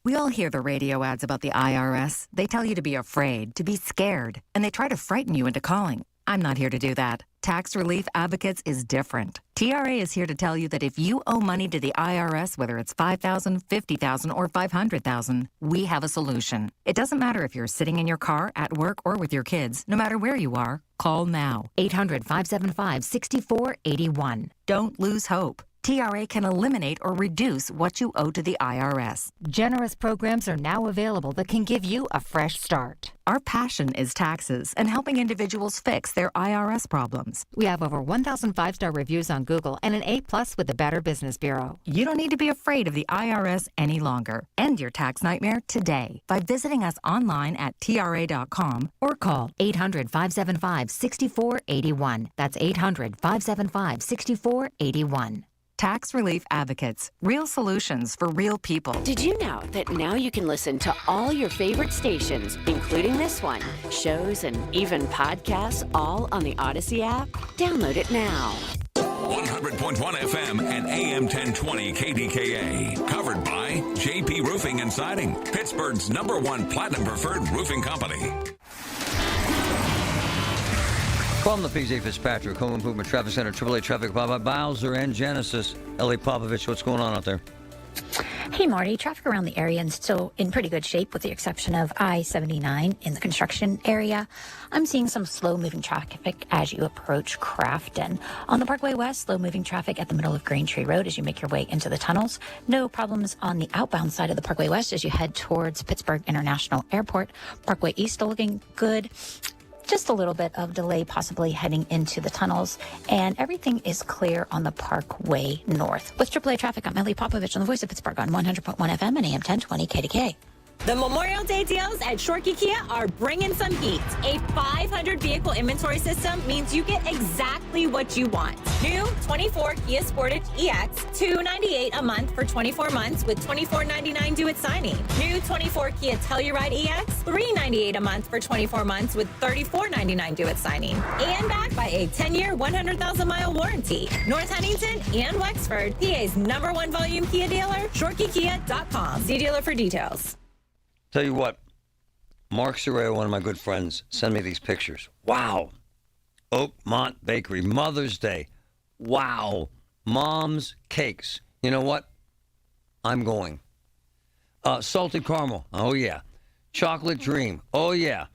We all hear the radio ads about the IRS. They tell you to be afraid, to be scared, and they try to frighten you into calling. I'm not here to do that. Tax Relief Advocates is different. TRA is here to tell you that if you owe money to the IRS, whether it's $5,000, $50,000, or $500,000, we have a solution. It doesn't matter if you're sitting in your car, at work, or with your kids. No matter where you are, call now. 800-575-6481. Don't lose hope. TRA can eliminate or reduce what you owe to the IRS. Generous programs are now available that can give you a fresh start. Our passion is taxes and helping individuals fix their IRS problems. We have over 1,000 5-star reviews on Google and an A+ with the Better Business Bureau. You don't need to be afraid of the IRS any longer. End your tax nightmare today by visiting us online at TRA.com or call 800-575-6481. That's 800-575-6481. Tax Relief Advocates. Real solutions for real people. Did you know that now you can listen to all your favorite stations, including this one, shows, and even podcasts, all on the Odyssey app? Download it now. 100.1 FM and AM 1020 KDKA. Covered by JP Roofing and Siding, Pittsburgh's #1 Platinum Preferred Roofing Company. From the PJ Fitzpatrick Home Improvement Traffic Center, AAA Traffic by Bowser and Genesis. Ellie Popovich, what's going on out there? Hey, Marty. Traffic around the area is still in pretty good shape with the exception of I-79 in the construction area. I'm seeing some slow-moving traffic as you approach Crafton. On the Parkway West, slow-moving traffic at the middle of Green Tree Road as you make your way into the tunnels. No problems on the outbound side of the Parkway West as you head towards Pittsburgh International Airport. Parkway East still looking good. Just a little bit of delay possibly heading into the tunnels, and everything is clear on the Parkway North. With AAA Traffic, I'm Ellie Popovich on the Voice of Pittsburgh on 100.1 FM and AM 1020 KDKA. The Memorial Day deals at Shorkey Kia are bringing some heat. A 500 vehicle inventory system means you get exactly what you want. New 24 Kia Sportage EX, $298 a month for 24 months with $24.99 due at signing. New 24 Kia Telluride EX, $398 a month for 24 months with $34.99 due at signing. And backed by a 10-year, 100,000-mile warranty. North Huntington and Wexford, PA's #1 volume Kia dealer, ShorkeyKia.com. See dealer for details. Tell you what, Mark Serrao, one of my good friends, sent me these pictures. Wow. Oakmont Bakery, Mother's Day. Wow. Mom's Cakes. You know what? I'm going. Salted caramel. Oh, yeah. Chocolate Dream. Oh, yeah.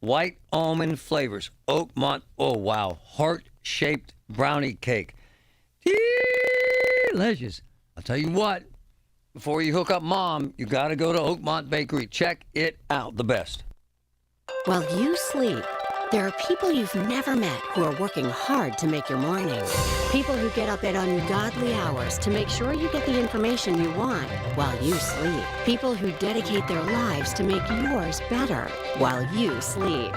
White almond flavors. Oakmont. Oh, wow. Heart-shaped brownie cake. Delicious. I'll tell you what. Before you hook up Mom, you got to go to Oakmont Bakery. Check it out. The best. While you sleep, there are people you've never met who are working hard to make your morning. People who get up at ungodly hours to make sure you get the information you want while you sleep. People who dedicate their lives to make yours better while you sleep.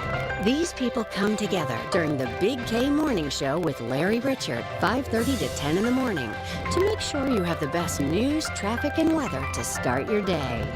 These people come together during the Big K Morning Show with Larry Richard, 5:30 to 10 in the morning, to make sure you have the best news, traffic, and weather to start your day.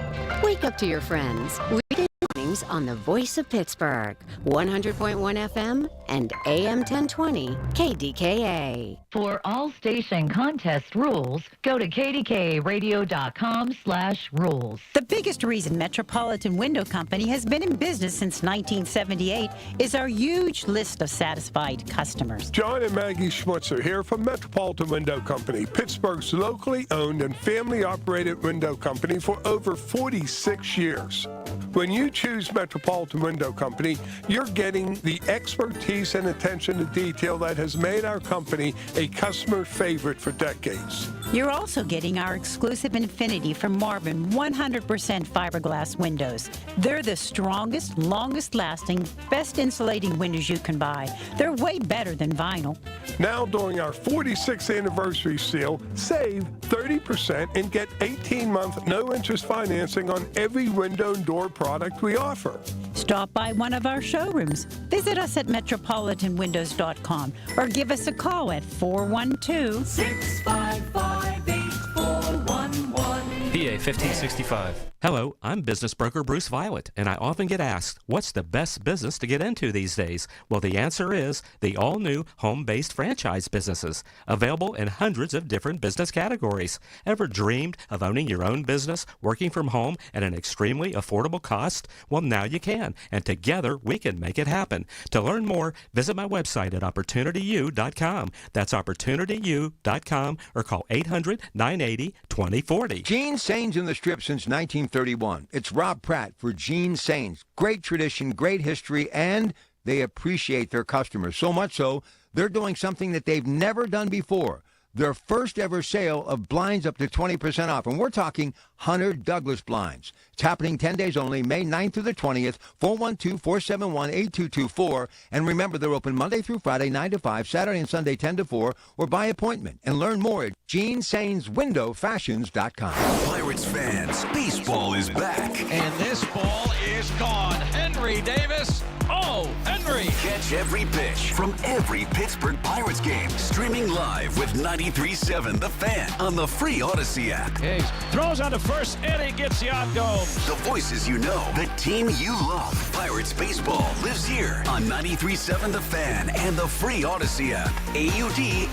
Wake up to your friends. Weekday mornings on the Voice of Pittsburgh, 100.1 FM and AM 1020 KDKA. For all station contest rules, go to kdkaradio.com/rules. The biggest reason Metropolitan Window Company has been in business since 1978 is our huge list of satisfied customers. John and Maggie Schmutzer here from Metropolitan Window Company, Pittsburgh's locally owned and family-operated window company for over 46 years. When you choose Metropolitan Window Company, you're getting the expertise and attention to detail that has made our company a customer favorite for decades. You're also getting our exclusive Infinity from Marvin 100% fiberglass windows. They're the strongest, longest-lasting, best insulating windows you can buy. They're way better than vinyl. Now, during our 46th anniversary sale, save 30% and get 18-month no-interest financing on every window and door product we offer. Stop by one of our showrooms. Visit us at metropolitanwindows.com or give us a call at 412-655-8411. 1565. Hello, I'm business broker Bruce Violet, and I often get asked, what's the best business to get into these days? Well, the answer is the all-new home-based franchise businesses, available in hundreds of different business categories. Ever dreamed of owning your own business, working from home at an extremely affordable cost? Well, now you can, and together we can make it happen. To learn more, visit my website at OpportunityU.com. That's OpportunityU.com, or call 800-980-2040. Gene Sains in the Strip since 1931. It's Rob Pratt for Gene Sains. Great tradition, great history, and they appreciate their customers. So much so, they're doing something that they've never done before. Their first ever sale of blinds up to 20% off. And we're talking Hunter Douglas blinds. It's happening 10 days only, May 9th through the 20th, 412-471-8224. And remember, they're open Monday through Friday, 9 to 5, Saturday and Sunday, 10 to 4, or by appointment. And learn more at GeneSainsWindowFashions.com. Pirates fans, baseball is back. And this ball is gone. Henry Davis. Oh, Henry. Catch every pitch from every Pittsburgh Pirates game. Streaming live with 93.7 The Fan on the free Odyssey app. Hayes throws on the first, and he gets the odd dome. The voices you know, the team you love. Pirates baseball lives here on 93.7 The Fan and the free Odyssey app. AUDACY.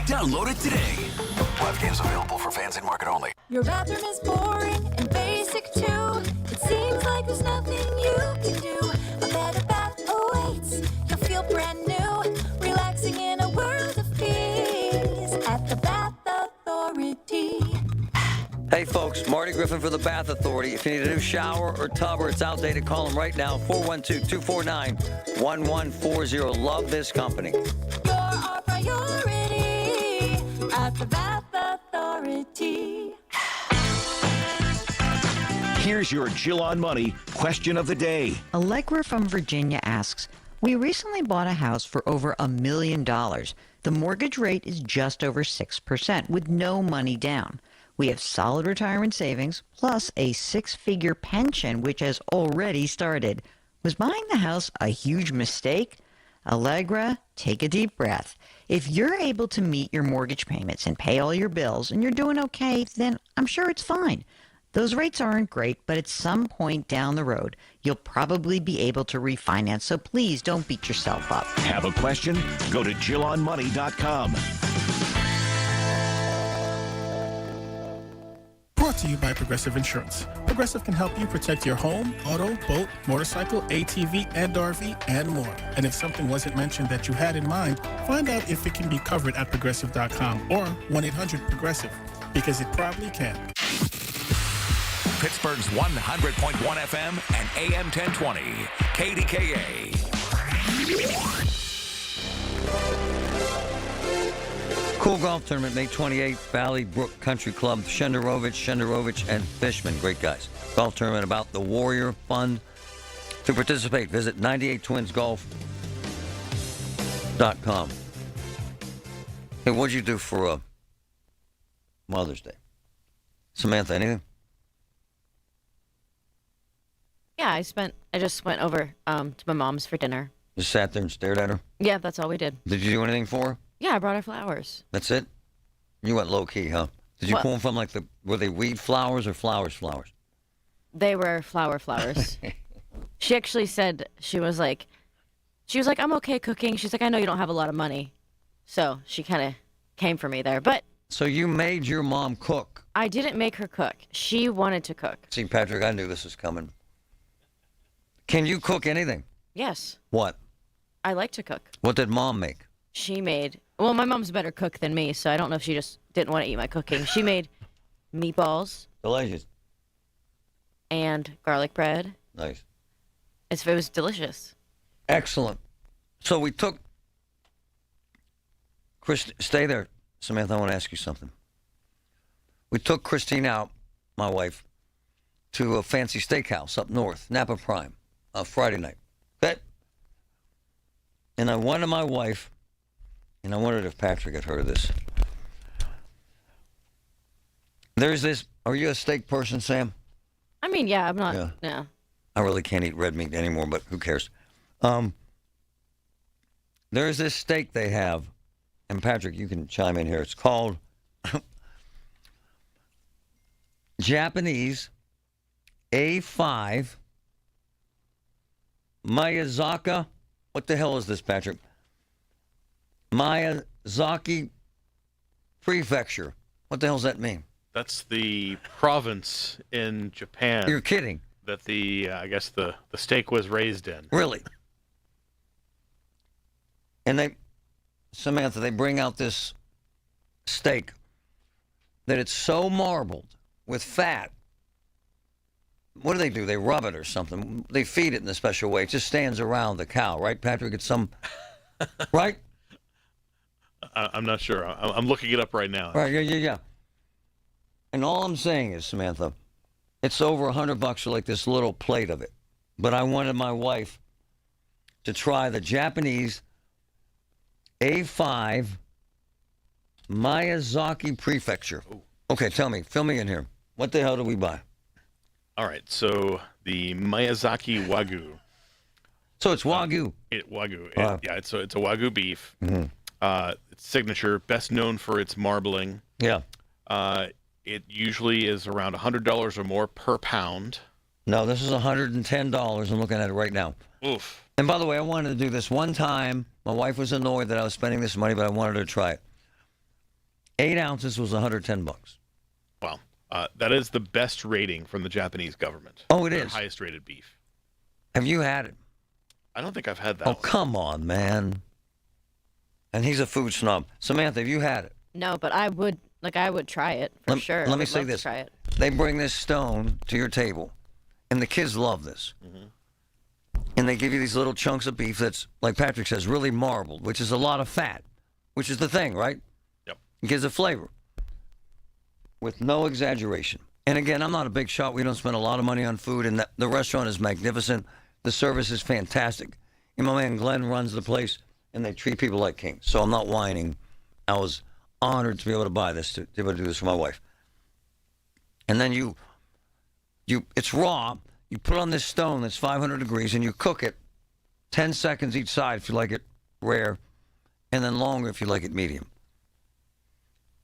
Download it today. 12 games available for fans in market only. Your bathroom is boring and basic too. It seems like there's nothing you can do. A better bath awaits. You'll feel brand new, relaxing in a world of peace at the Bath Authority. Hey folks, Marty Griffin for the Bath Authority. If you need a new shower or tub or it's outdated, call them right now, 412-249-1140. Love this company. You're our priority at the Bath Authority. Here's your Jill on Money question of the day. Allegra from Virginia asks, we recently bought a house for over $1 million. The mortgage rate is just over 6% with no money down. We have solid retirement savings plus a 6-figure pension which has already started. Was buying the house a huge mistake? Allegra, take a deep breath. If you're able to meet your mortgage payments and pay all your bills and you're doing okay, then I'm sure it's fine. Those rates aren't great, but at some point down the road, you'll probably be able to refinance, so please don't beat yourself up. Have a question? Go to JillOnMoney.com. Brought to you by Progressive Insurance. Progressive can help you protect your home, auto, boat, motorcycle, ATV, and RV, and more. And if something wasn't mentioned that you had in mind, find out if it can be covered at Progressive.com or 1-800-PROGRESSIVE, because it probably can. Pittsburgh's 100.1 FM and AM 1020. KDKA. Cool golf tournament, May 28th, Valley Brook Country Club, Shenderovich, and Fishman. Great guys. Golf tournament about the Warrior Fund. To participate, visit 98twinsgolf.com. Hey, what'd you do for Mother's Day? Samantha, anything? Yeah, I just went over to my mom's for dinner. Just sat there and stared at her? Yeah, that's all we did. Did you do anything for her? Yeah, I brought her flowers. That's it? You went low-key, huh? Did you pull them from were they weed flowers or flowers? They were flowers. She actually said, she was like, I'm okay cooking. She's like, I know you don't have a lot of money. So she kind of came for me there. But so you made your mom cook? I didn't make her cook. She wanted to cook. See, Patrick, I knew this was coming. Can you cook anything? Yes. What? I like to cook. What did Mom make? She made, well, my mom's a better cook than me, so I don't know if she just didn't want to eat my cooking. She made meatballs. Delicious. And garlic bread. Nice. It was delicious. Excellent. So we took, stay there, Samantha, I want to ask you something. We took Christine out, my wife, to a fancy steakhouse up north, Napa Prime, Friday night. Okay? And I went to my wife, and I wondered if Patrick had heard of this. There's this, are you a steak person, Sam? I mean, yeah, I'm not, yeah. I really can't eat red meat anymore, but who cares? There's this steak they have, and Patrick, you can chime in here. It's called Japanese A5 Miyazaki. What the hell is this, Patrick? Miyazaki Prefecture. What the hell does that mean? That's the province in Japan. You're kidding. That I guess the steak was raised in. Really? And Samantha, they bring out this steak that it's so marbled with fat. What do? They rub it or something. They feed it in a special way. It just stands around the cow, right, Patrick? It's some, right? I'm not sure. I'm looking it up right now. Right, yeah. And all I'm saying is, Samantha, it's over $100 for like this little plate of it. But I wanted my wife to try the Japanese A5 Miyazaki Prefecture. Okay, tell me, fill me in here. What the hell do we buy? All right, so the Miyazaki Wagyu. So it's Wagyu. Wagyu. It's a Wagyu beef. Mm-hmm. It's signature, best known for its marbling. Yeah. It usually is around $100 or more per pound. No, this is $110. I'm looking at it right now. Oof. And by the way, I wanted to do this one time. My wife was annoyed that I was spending this money, but I wanted her to try it. 8 ounces was $110. Wow. That is the best rating from the Japanese government. Oh, it Their is? highest rated beef. Have you had it? I don't think I've had that Oh, one. come on, man. And he's a food snob. Samantha, have you had it? No, but I would try it for sure. I Let me would say love to this. Try it. They bring this stone to your table, and the kids love this. Mm-hmm. And they give you these little chunks of beef that's, like Patrick says, really marbled, which is a lot of fat, which is the thing, right? Yep. It gives a flavor with no exaggeration. And again, I'm not a big shot. We don't spend a lot of money on food, and the restaurant is magnificent. The service is fantastic. And my man Glenn runs the place, and they treat people like kings. So I'm not whining. I was honored to be able to buy this, to be able to do this for my wife. And then it's raw. You put it on this stone that's 500 degrees, and you cook it 10 seconds each side if you like it rare, and then longer if you like it medium.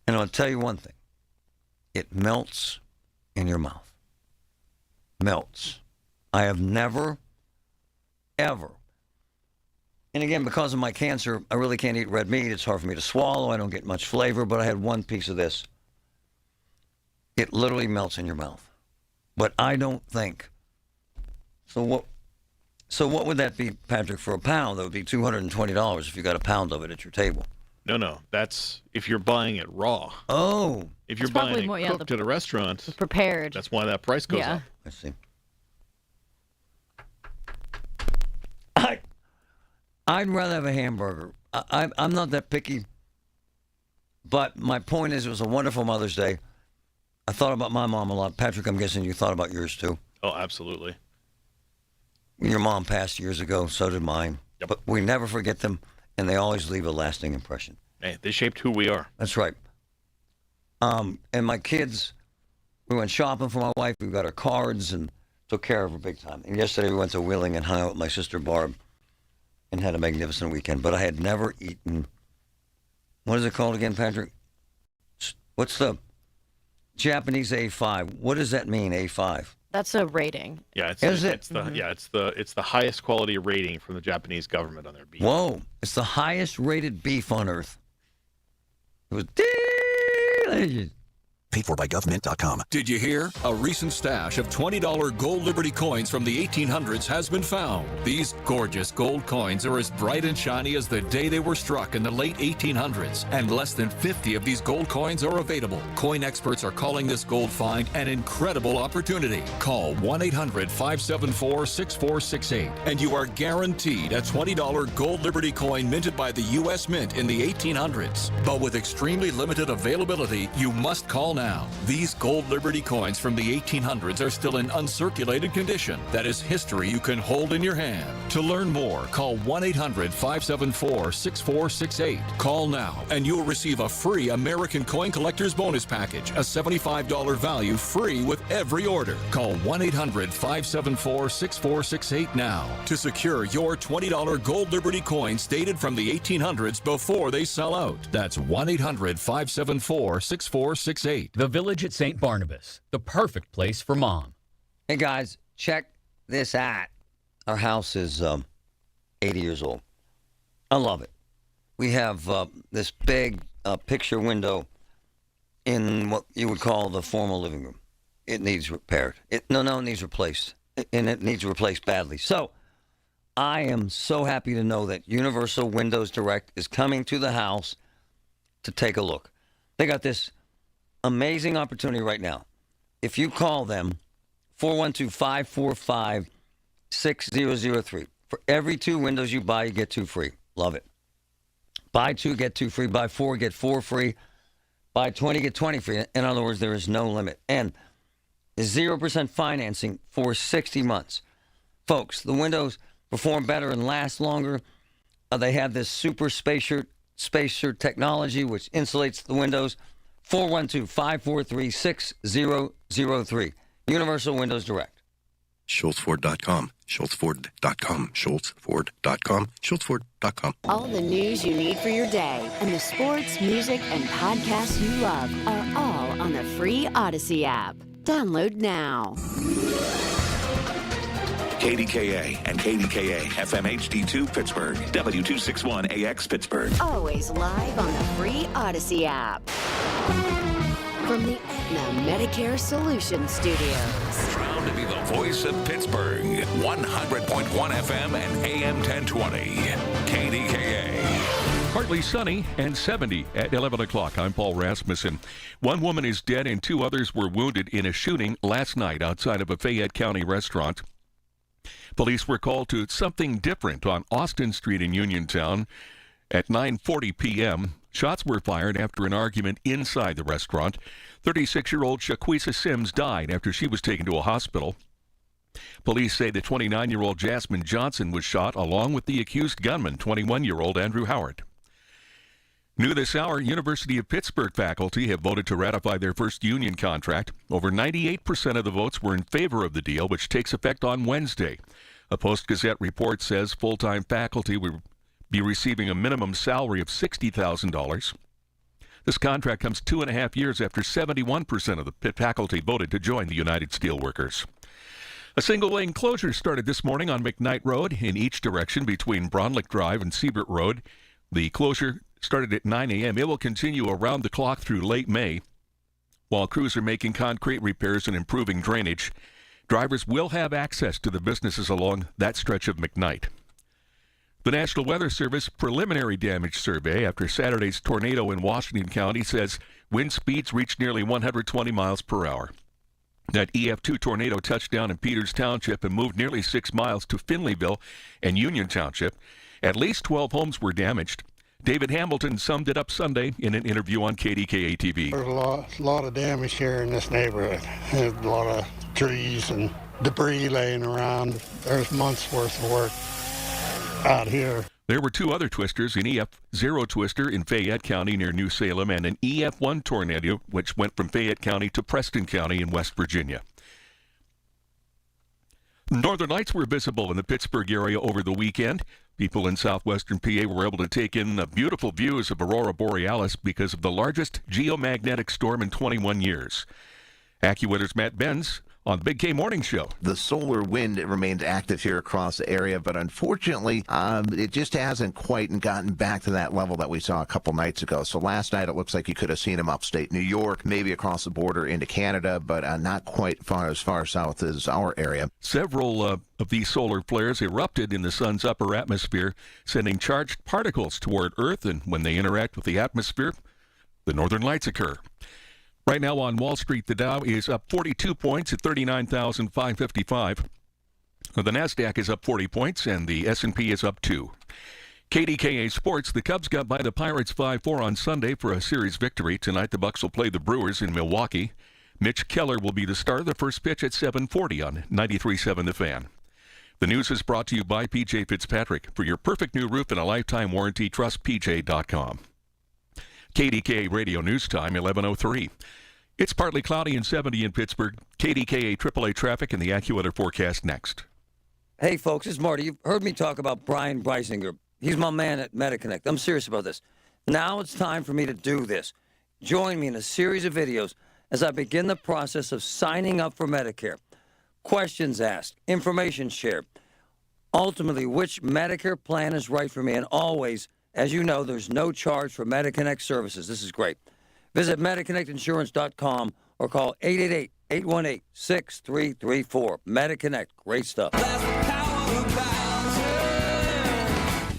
And I'll tell you one thing. It melts in your mouth. Melts. I have never, ever. And again, because of my cancer, I really can't eat red meat. It's hard for me to swallow. I don't get much flavor, but I had one piece of this. It literally melts in your mouth. But I don't think. So what would that be, Patrick, for a pound? That would be $220 if you got a pound of it at your table. No. That's if you're buying it raw. Oh. If you're It's probably buying it more, yeah, cooked at a restaurant, prepared. that's why that price goes Yeah. up. I see. I'd rather have a hamburger. I'm not that picky. But my point is, it was a wonderful Mother's Day. I thought about my mom a lot. Patrick, I'm guessing you thought about yours too. Oh, absolutely. Your mom passed years ago, so did mine. Yep. But we never forget them, and they always leave a lasting impression. Hey, they shaped who we are. That's right. And my kids, we went shopping for my wife. We got her cards and took care of her big time. And yesterday we went to Wheeling and hung out with my sister Barb and had a magnificent weekend. But I had never eaten, what is it called again, Patrick? What's the Japanese A5? What does that mean, A5? That's a rating. Yeah, it's the highest quality rating from the Japanese government on their beef. Whoa, it's the highest rated beef on earth. It was delicious. Paid for by government.com. Did you hear? A recent stash of $20 gold Liberty coins from the 1800s has been found. These gorgeous gold coins are as bright and shiny as the day they were struck in the late 1800s, and less than 50 of these gold coins are available. Coin experts are calling this gold find an incredible opportunity. Call 1-800-574-6468, and you are guaranteed a $20 gold Liberty coin minted by the U.S. Mint in the 1800s. But with extremely limited availability, you must call now. These gold Liberty coins from the 1800s are still in uncirculated condition. That is history you can hold in your hand. To learn more, call 1-800-574-6468. Call now, and you'll receive a free American Coin Collector's Bonus Package, a $75 value free with every order. Call 1-800-574-6468 now to secure your $20 gold Liberty coins dated from the 1800s before they sell out. That's 1-800-574-6468. The Village at St. Barnabas, the perfect place for mom. Hey, guys, check this out. Our house is 80 years old. I love it. We have this big picture window in what you would call the formal living room. It needs repaired. It needs replaced. And it needs replaced badly. So I am so happy to know that Universal Windows Direct is coming to the house to take a look. They got this amazing opportunity right now. If you call them, 412-545-6003. For every 2 windows you buy, you get 2 free. Love it. Buy 2, get 2 free. Buy 4, get 4 free. Buy 20, get 20 free. In other words, there is no limit. And 0% financing for 60 months. Folks, the windows perform better and last longer. They have this super spacer technology, which insulates the windows. 412-543-6003. Universal Windows Direct. SchultzFord.com. SchultzFord.com. SchultzFord.com. SchultzFord.com. All the news you need for your day and the sports, music, and podcasts you love are all on the free Odyssey app. Download now. KDKA and KDKA FM HD2 Pittsburgh, W261AX Pittsburgh. Always live on the free Odyssey app. From the Aetna Medicare Solutions Studios. Proud to be the voice of Pittsburgh. 100.1 FM and AM 1020. KDKA. Partly sunny and 70 at 11 o'clock. I'm Paul Rasmussen. One woman is dead and 2 others were wounded in a shooting last night outside of a Fayette County restaurant. Police were called to something different on Austin Street in Uniontown at 9:40 p.m. Shots were fired after an argument inside the restaurant. 36-year-old Shaquisa Sims died after she was taken to a hospital. Police say the 29-year-old Jasmine Johnson was shot along with the accused gunman, 21-year-old Andrew Howard. New this hour, University of Pittsburgh faculty have voted to ratify their first union contract. Over 98% of the votes were in favor of the deal, which takes effect on Wednesday. A Post-Gazette report says full-time faculty will be receiving a minimum salary of $60,000. This contract comes 2.5 years after 71% of the Pitt faculty voted to join the United Steelworkers. A single-lane closure started this morning on McKnight Road in each direction between Bronlick Drive and Siebert Road. The closure started at 9 a.m. It will continue around the clock through late May. While crews are making concrete repairs and improving drainage, drivers will have access to the businesses along that stretch of McKnight. The National Weather Service preliminary damage survey after Saturday's tornado in Washington County says wind speeds reached nearly 120 miles per hour. That EF2 tornado touched down in Peters Township and moved nearly 6 miles to Finleyville and Union Township. At least 12 homes were damaged. David Hamilton summed it up Sunday in an interview on KDKA TV. There's a lot of damage here in this neighborhood. There's a lot of trees and debris laying around. There's months worth of work out here. There were 2 other twisters, an EF0 twister in Fayette County near New Salem and an EF1 tornado which went from Fayette County to Preston County in West Virginia. Northern lights were visible in the Pittsburgh area over the weekend. People in southwestern PA were able to take in beautiful views of Aurora Borealis because of the largest geomagnetic storm in 21 years. AccuWeather's Matt Benz on the Big K Morning Show. The solar wind remains active here across the area, but unfortunately, it just hasn't quite gotten back to that level that we saw a couple nights ago. So last night, it looks like you could have seen them upstate New York, maybe across the border into Canada, but not quite as far south as our area. Several of these solar flares erupted in the sun's upper atmosphere, sending charged particles toward Earth, and when they interact with the atmosphere, the northern lights occur. Right now on Wall Street, the Dow is up 42 points at 39,555. The NASDAQ is up 40 points, and the S&P is up 2. KDKA Sports, the Cubs got by the Pirates 5-4 on Sunday for a series victory. Tonight, the Bucks will play the Brewers in Milwaukee. Mitch Keller will be the starter. The first pitch at 7:40 on 93.7 The Fan. The news is brought to you by PJ Fitzpatrick. For your perfect new roof and a lifetime warranty, trust PJ.com. KDKA Radio News Time, 11:03. It's partly cloudy and 70 in Pittsburgh. KDKA AAA traffic and the AccuWeather forecast next. Hey, folks, it's Marty. You've heard me talk about Brian Breisinger. He's my man at MetaConnect. I'm serious about this. Now it's time for me to do this. Join me in a series of videos as I begin the process of signing up for Medicare. Questions asked, information shared. Ultimately, which Medicare plan is right for me, and always, as you know, there's no charge for MediConnect services. This is great. Visit MediConnectInsurance.com or call 888-818-6334. MediConnect, great stuff.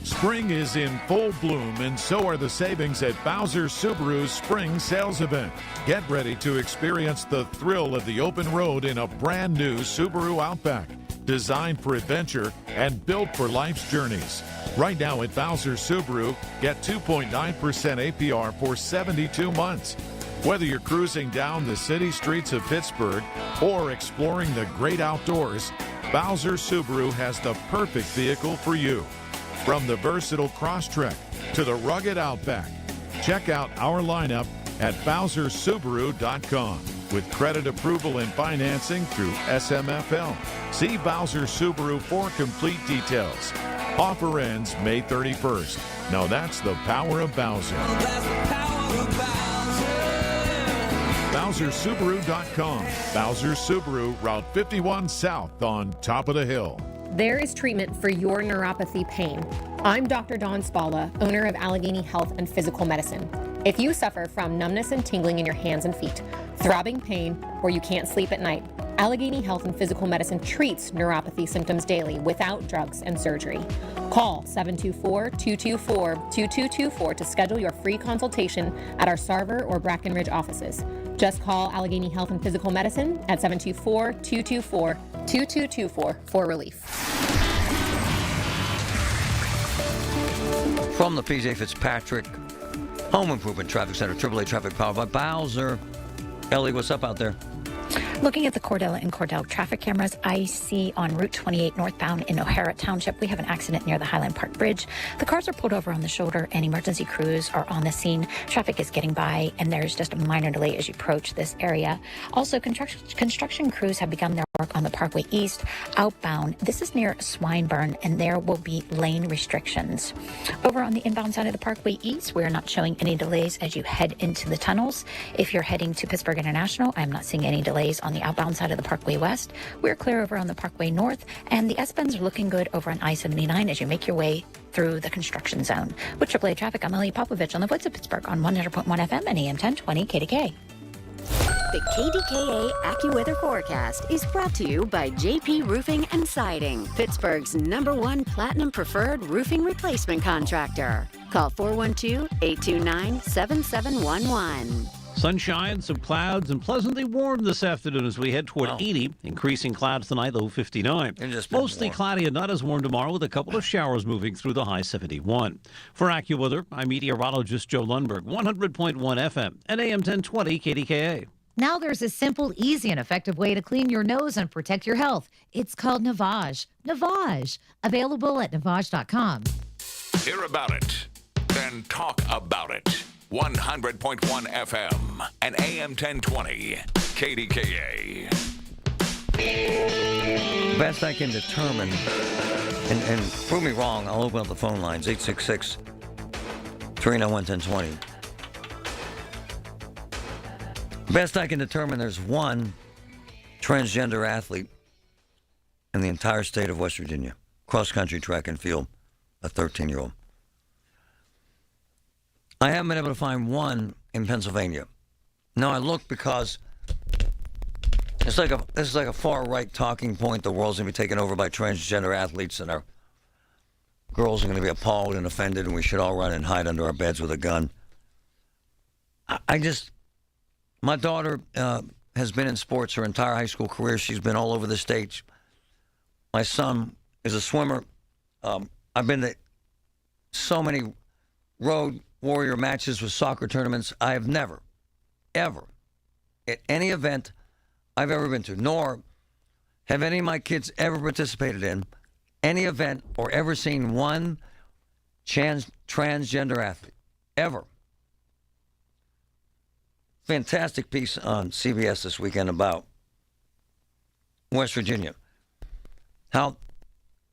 Spring is in full bloom, and so are the savings at Bowser Subaru's Spring Sales Event. Get ready to experience the thrill of the open road in a brand new Subaru Outback, designed for adventure and built for life's journeys. Right now at Bowser Subaru, get 2.9% APR for 72 months. Whether you're cruising down the city streets of Pittsburgh or exploring the great outdoors, Bowser Subaru has the perfect vehicle for you. From the versatile Crosstrek to the rugged Outback, check out our lineup at BowserSubaru.com with credit approval and financing through SMFL. See Bowser Subaru for complete details. Offer ends May 31st. Now that's the power of Bowser. BowserSubaru.com. Bowser Subaru, Route 51 South on top of the hill. There is treatment for your neuropathy pain. I'm Dr. Dawn Spalla, owner of Allegheny Health and Physical Medicine. If you suffer from numbness and tingling in your hands and feet, throbbing pain, or you can't sleep at night, Allegheny Health and Physical Medicine treats neuropathy symptoms daily without drugs and surgery. Call 724-224-2224 to schedule your free consultation at our Sarver or Brackenridge offices. Just call Allegheny Health and Physical Medicine at 724-224-2224 for relief. From the PJ Fitzpatrick Home Improvement Traffic Center, AAA Traffic powered by Bowser. Ellie, what's up out there? Looking at the Cordella and Cordell traffic cameras, I see on Route 28 northbound in O'Hara Township, we have an accident near the Highland Park Bridge. The cars are pulled over on the shoulder and emergency crews are on the scene. Traffic is getting by and there's just a minor delay as you approach this area. Also, construction crews have begun their work on the Parkway East outbound. This is near Swineburne and there will be lane restrictions. Over on the inbound side of the Parkway East, we are not showing any delays as you head into the tunnels. If you're heading to Pittsburgh International, I'm not seeing any delays on the outbound side of the Parkway West. We're clear over on the Parkway North, and the S-Bends are looking good over on I-79 as you make your way through the construction zone. With AAA Traffic, I'm Ellie Popovich on the voice of Pittsburgh on 100.1 FM and AM 1020 KDKA. The KDKA AccuWeather forecast is brought to you by JP Roofing and Siding, Pittsburgh's #1 Platinum Preferred Roofing Replacement Contractor. Call 412-829-7711. Sunshine, some clouds, and pleasantly warm this afternoon as we head toward 80. Increasing clouds tonight, low 59. Mostly cloudy and not as warm tomorrow with a couple of showers moving through the high 71. For AccuWeather, I'm meteorologist Joe Lundberg, 100.1 FM and AM 1020 KDKA. Now there's a simple, easy, and effective way to clean your nose and protect your health. It's called Navage. Navage. Available at Navage.com. Hear about it, then talk about it. 100.1 FM and AM 1020 KDKA. Best I can determine, and prove me wrong, I'll open up the phone lines, 866-391-1020. Best I can determine, there's one transgender athlete in the entire state of West Virginia, cross-country track and field, a 13-year-old. I haven't been able to find one in Pennsylvania. No, I looked because this is like a far-right talking point. The world's going to be taken over by transgender athletes, and our girls are going to be appalled and offended, and we should all run and hide under our beds with a gun. My daughter has been in sports her entire high school career. She's been all over the state. My son is a swimmer. I've been to so many road warrior matches with soccer tournaments. I have never, ever, at any event I've ever been to, nor have any of my kids ever participated in any event or ever seen one transgender athlete, ever. Fantastic piece on CBS this weekend about West Virginia. How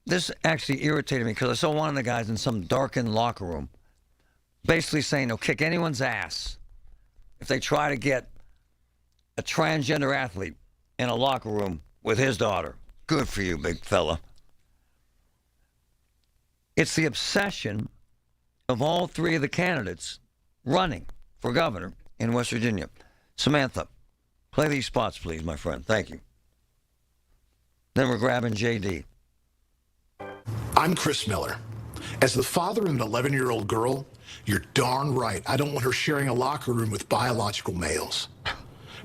this actually irritated me because I saw one of the guys in some darkened locker room basically saying they'll kick anyone's ass if they try to get a transgender athlete in a locker room with his daughter. Good for you, big fella. It's the obsession of all three of the candidates running for governor in West Virginia. Samantha, play these spots, please, my friend. Thank you. Then we're grabbing JD. I'm Chris Miller. As the father of an 11-year-old girl, you're darn right I don't want her sharing a locker room with biological males.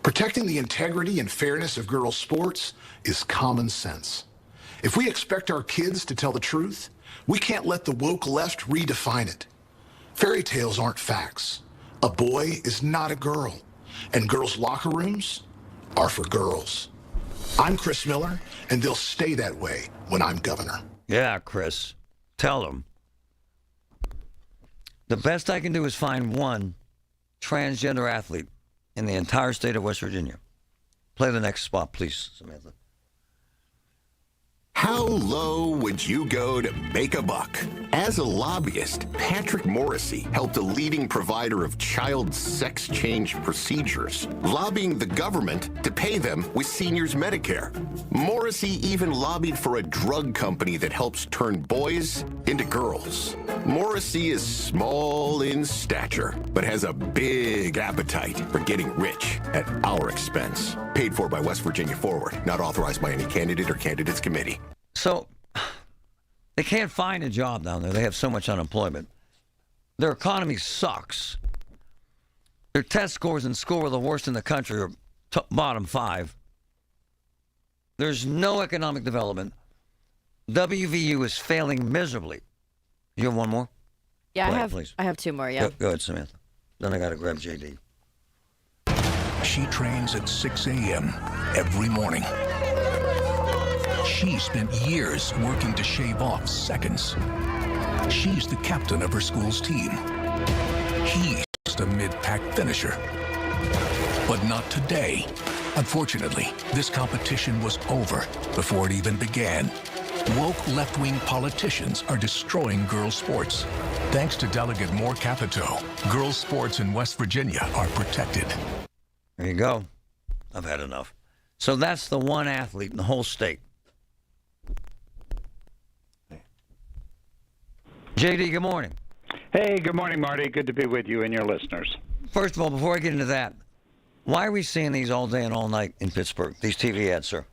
Protecting the integrity and fairness of girls' sports is common sense. If we expect our kids to tell the truth, we can't let the woke left redefine it. Fairy tales aren't facts. A boy is not a girl, and girls' locker rooms are for girls. I'm Chris Miller, and they'll stay that way when I'm governor. Yeah, Chris. Tell them. The best I can do is find one transgender athlete in the entire state of West Virginia. Play the next spot, please, Samantha. How low would you go to make a buck? As a lobbyist, Patrick Morrissey helped a leading provider of child sex change procedures, lobbying the government to pay them with seniors' Medicare. Morrissey even lobbied for a drug company that helps turn boys into girls. Morrissey is small in stature, but has a big appetite for getting rich at our expense. Paid for by West Virginia Forward, not authorized by any candidate or candidates committee. So, they can't find a job down there. They have so much unemployment. Their economy sucks. Their test scores in school are the worst in the country, or bottom 5. There's no economic development. WVU is failing miserably. You have one more? Yeah, Play I it, have. please. I have 2 more. Yeah. Go ahead, Samantha. Then I got to grab JD. She trains at 6 a.m. every morning. She spent years working to shave off seconds. She's the captain of her school's team. He's just a mid-pack finisher. But not today. Unfortunately, this competition was over before it even began. Woke left-wing politicians are destroying girls' sports. Thanks to Delegate Moore Capito, girls' sports in West Virginia are protected. There you go. I've had enough. So that's the one athlete in the whole state. JD, good morning. Hey, good morning, Marty. Good to be with you and your listeners. First of all, before I get into that, why are we seeing these all day and all night in Pittsburgh, these TV ads, sir?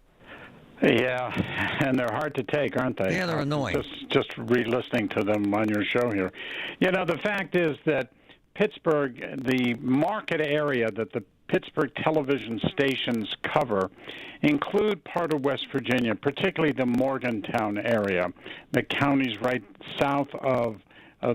Yeah, and they're hard to take, aren't they? Yeah, they're annoying. Just re-listening to them on your show here. You know, the fact is that Pittsburgh, the market area that the Pittsburgh television stations cover include part of West Virginia, particularly the Morgantown area, the counties right south of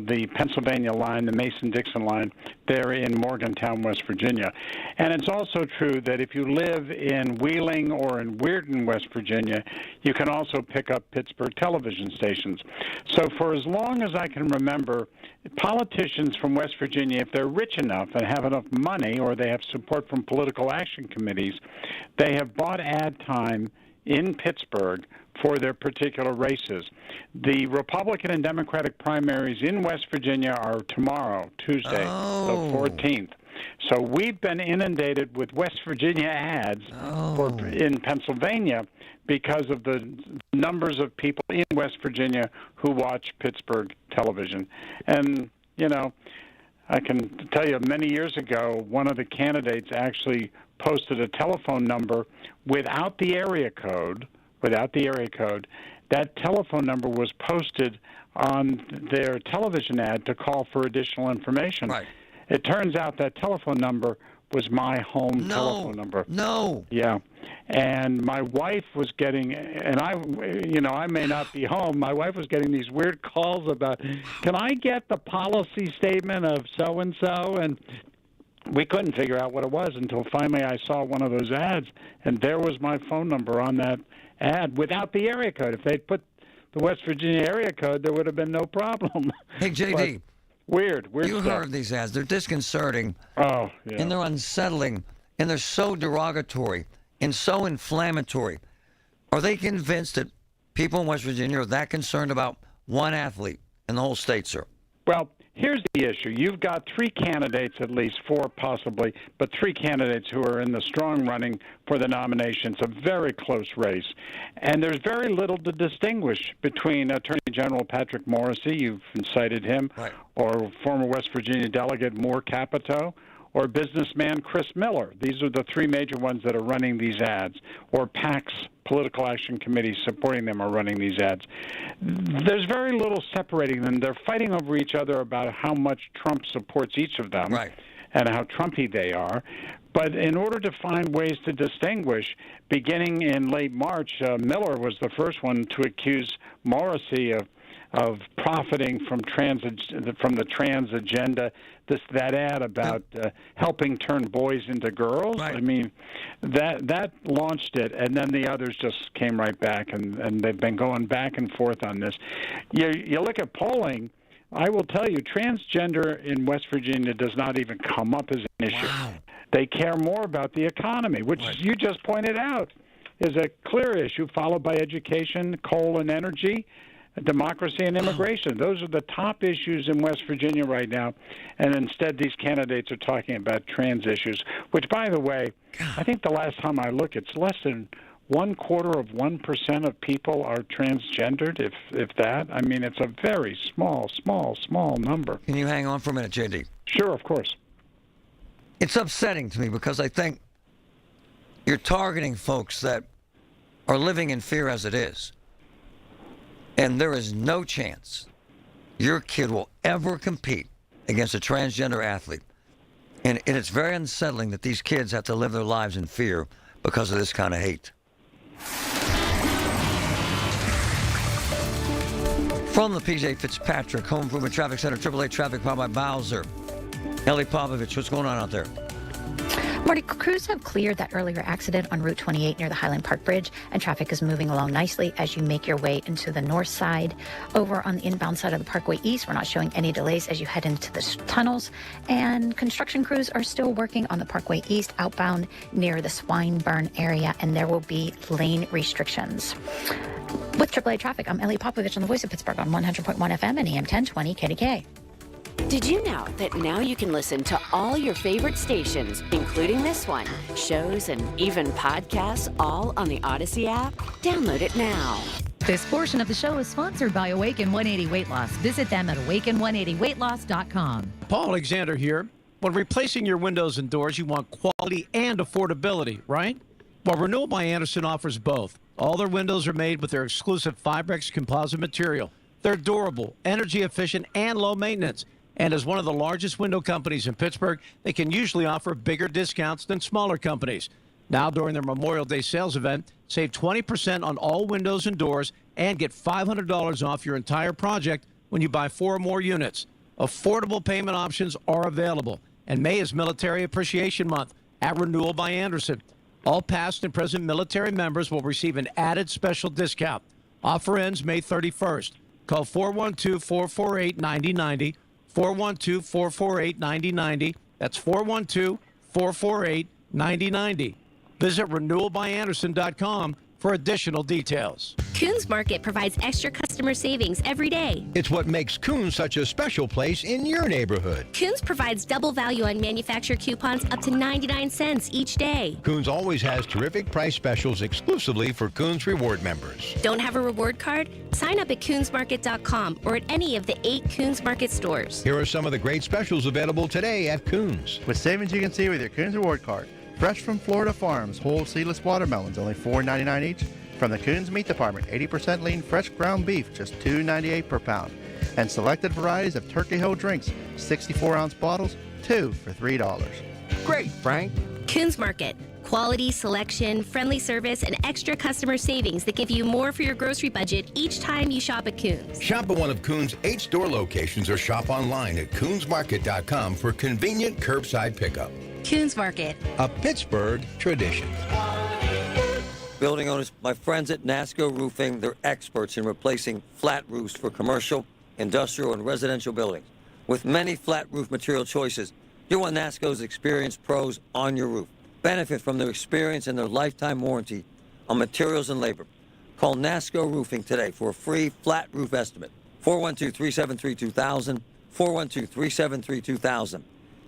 the Pennsylvania line, the Mason-Dixon line, there in Morgantown, West Virginia. And it's also true that if you live in Wheeling or in Weirton, West Virginia, you can also pick up Pittsburgh television stations. So for as long as I can remember, politicians from West Virginia, if they're rich enough and have enough money or they have support from political action committees, they have bought ad time in Pittsburgh for their particular races. The Republican and Democratic primaries in West Virginia are tomorrow, Tuesday, the 14th. So we've been inundated with West Virginia ads in Pennsylvania because of the numbers of people in West Virginia who watch Pittsburgh television. And, you know, I can tell you many years ago, one of the candidates actually posted a telephone number without the area code. That telephone number was posted on their television ad to call for additional information. Right. It turns out that telephone number was my home telephone number. No. Yeah. And my wife was getting, and I may not be home, my wife was getting these weird calls about, can I get the policy statement of so-and-so? And we couldn't figure out what it was until finally I saw one of those ads, and there was my phone number on that ad without the area code. If they'd put the West Virginia area code, there would have been no problem. Hey, JD. Weird You stuff. heard these ads. They're disconcerting. Oh, yeah. And they're unsettling. And they're so derogatory and so inflammatory. Are they convinced that people in West Virginia are that concerned about one athlete in the whole state, sir? Well, here's the issue. You've got three candidates, at least four possibly, but three candidates who are in the strong running for the nomination. It's a very close race. And there's very little to distinguish between Attorney General Patrick Morrisey, you've cited him, right, or former West Virginia Delegate Moore Capito, or businessman Chris Miller. These are the three major ones that are running these ads, or PACs, political action committees supporting them, are running these ads. There's very little separating them. They're fighting over each other about how much Trump supports each of them, right, and how Trumpy they are. But in order to find ways to distinguish, beginning in late March, Miller was the first one to accuse Morrisey of profiting from the trans agenda. That ad about helping turn boys into girls. Right. I mean, that launched it, and then the others just came right back, and they've been going back and forth on this. You look at polling. I will tell you, transgender in West Virginia does not even come up as an issue. Wow. They care more about the economy, which you just pointed out is a clear issue, followed by education, coal and energy, democracy, and immigration. Those are the top issues in West Virginia right now, and instead these candidates are talking about trans issues, which, by the way, I think the last time I looked, it's less than 0.25% of people are transgendered, if that. I mean, it's a very small number. Can you hang on for a minute, JD? Sure, of course. It's upsetting to me because I think you're targeting folks that are living in fear as it is. And there is no chance your kid will ever compete against a transgender athlete. And it's very unsettling that these kids have to live their lives in fear because of this kind of hate. From the PJ Fitzpatrick Home Improvement Traffic Center, AAA Traffic powered by Bowser. Ellie Popovich, what's going on out there? Marty, crews have cleared that earlier accident on Route 28 near the Highland Park Bridge, and traffic is moving along nicely as you make your way into the north side. Over on the inbound side of the Parkway East, we're not showing any delays as you head into the tunnels, and construction crews are still working on the Parkway East outbound near the Swineburn area, and there will be lane restrictions. With AAA Traffic, I'm Ellie Popovich on the Voice of Pittsburgh on 100.1 FM and AM 1020 KDKA. Did you know that now you can listen to all your favorite stations, including this one, shows, and even podcasts, all on the Odyssey app? Download it now. This portion of the show is sponsored by Awaken 180 Weight Loss. Visit them at awaken180weightloss.com. Paul Alexander here. When replacing your windows and doors, you want quality and affordability, right? Well, Renewal by Andersen offers both. All their windows are made with their exclusive Fibrex composite material. They're durable, energy efficient, and low maintenance. And as one of the largest window companies in Pittsburgh, they can usually offer bigger discounts than smaller companies. Now, during their Memorial Day sales event, save 20% on all windows and doors and get $500 off your entire project when you buy 4 or more units. Affordable payment options are available. And May is Military Appreciation Month at Renewal by Andersen. All past and present military members will receive an added special discount. Offer ends May 31st. Call 412-448-9090. 412-448-9090. That's 412-448-9090. Visit renewalbyandersen.com for additional details. Coons Market provides extra customer savings every day. It's what makes Coons such a special place in your neighborhood. Coons provides double value on manufacturer coupons up to 99 cents each day. Coons always has terrific price specials exclusively for Coons Reward members. Don't have a reward card? Sign up at coonsmarket.com or at any of the 8 Coons Market stores. Here are some of the great specials available today at Coons. With savings you can see with your Coons Reward card. Fresh from Florida Farms, whole seedless watermelons, only $4.99 each. From the Coons Meat Department, 80% lean fresh ground beef, just $2.98 per pound. And selected varieties of Turkey Hill drinks, 64-ounce bottles, 2 for $3. Great, Frank. Coons Market. Quality, selection, friendly service, and extra customer savings that give you more for your grocery budget each time you shop at Coons. Shop at one of Coons' 8 store locations or shop online at coonsmarket.com for convenient curbside pickup. Coons Market. A Pittsburgh tradition. Building owners, my friends at NASCO Roofing, they're experts in replacing flat roofs for commercial, industrial, and residential buildings. With many flat roof material choices, you want NASCO's experienced pros on your roof. Benefit from their experience and their lifetime warranty on materials and labor. Call NASCO Roofing today for a free flat roof estimate. 412-373-2000, 412-373-2000.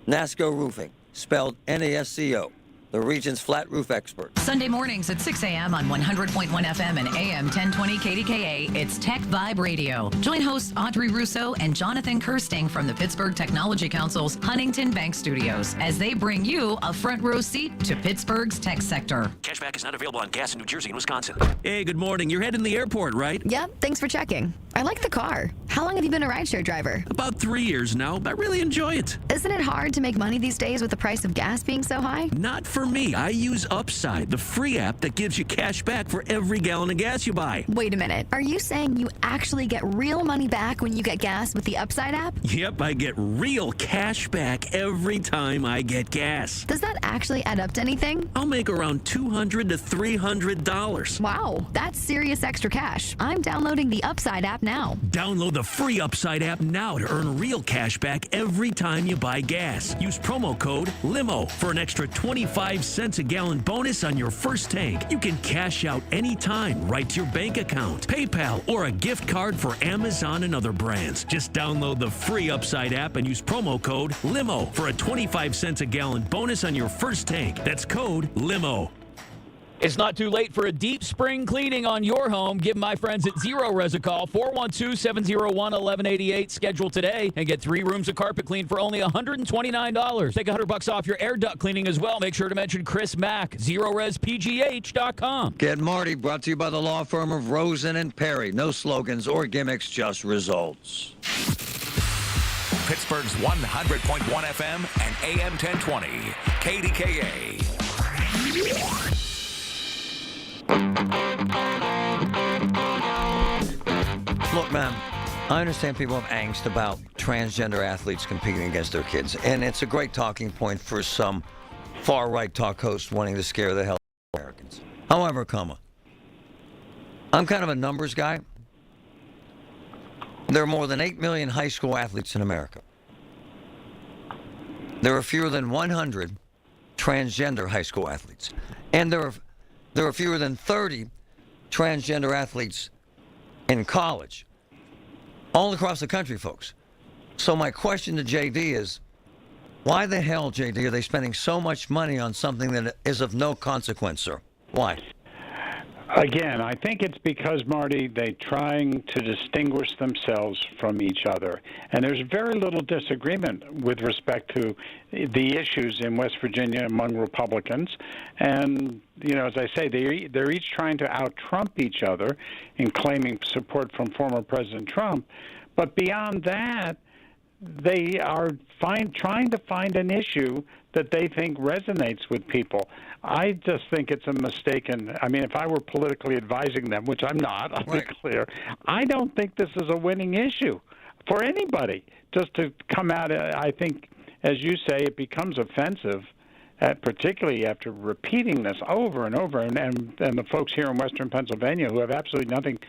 NASCO Roofing, spelled NASCO, the region's flat roof expert. Sunday mornings at 6 a.m. on 100.1 FM and AM 1020 KDKA, it's Tech Vibe Radio. Join hosts Audrey Russo and Jonathan Kirsting from the Pittsburgh Technology Council's Huntington Bank Studios as they bring you a front row seat to Pittsburgh's tech sector. Cashback is not available on gas in New Jersey and Wisconsin. Hey, good morning. You're heading to the airport, right? Yep, thanks for checking. I like the car. How long have you been a rideshare driver? About 3 years now, but I really enjoy it. Isn't it hard to make money these days with the price of gas being so high? Not for me. I use Upside, the free app that gives you cash back for every gallon of gas you buy. Wait a minute. Are you saying you actually get real money back when you get gas with the Upside app? Yep, I get real cash back every time I get gas. Does that actually add up to anything? I'll make around $200 to $300. Wow, that's serious extra cash. I'm downloading the Upside app now. Download the free Upside app now to earn real cash back every time you buy gas. Use promo code LIMO for an extra 25 cents a gallon bonus on your first tank. You can cash out anytime right to your bank account, PayPal, or a gift card for Amazon and other brands. Just download the free Upside app and use promo code LIMO for a 25 cents a gallon bonus on your first tank. That's code LIMO. It's not too late for a deep spring cleaning on your home. Give my friends at Zero Res a call, 412-701-1188. Schedule today and get 3 rooms of carpet clean for only $129. Take $100 off your air duct cleaning as well. Make sure to mention Chris Mack, ZeroResPGH.com. Get Marty, brought to you by the law firm of Rosen and Perry. No slogans or gimmicks, just results. Pittsburgh's 100.1 FM and AM 1020 KDKA. Look, man, I understand people have angst about transgender athletes competing against their kids, and it's a great talking point for some far-right talk hosts wanting to scare the hell out of Americans. However, I'm kind of a numbers guy. There are more than 8 million high school athletes in America. There are fewer than 100 transgender high school athletes, and there are fewer than 30 transgender athletes in college, all across the country, folks. So my question to JD is, why the hell, JD, are they spending so much money on something that is of no consequence, sir? Why? Again, I think it's because, Marty, they're trying to distinguish themselves from each other. And there's very little disagreement with respect to the issues in West Virginia among Republicans. And, you know, as I say, they're each trying to out-Trump each other in claiming support from former President Trump. But beyond that, they are trying to find an issue that they think resonates with people. I just think it's a mistaken. I mean, if I were politically advising them, which I'm not, I'll be clear, I don't think this is a winning issue for anybody. Just to come out, I think, as you say, it becomes offensive, particularly after repeating this over and over. And the folks here in Western Pennsylvania who have absolutely nothing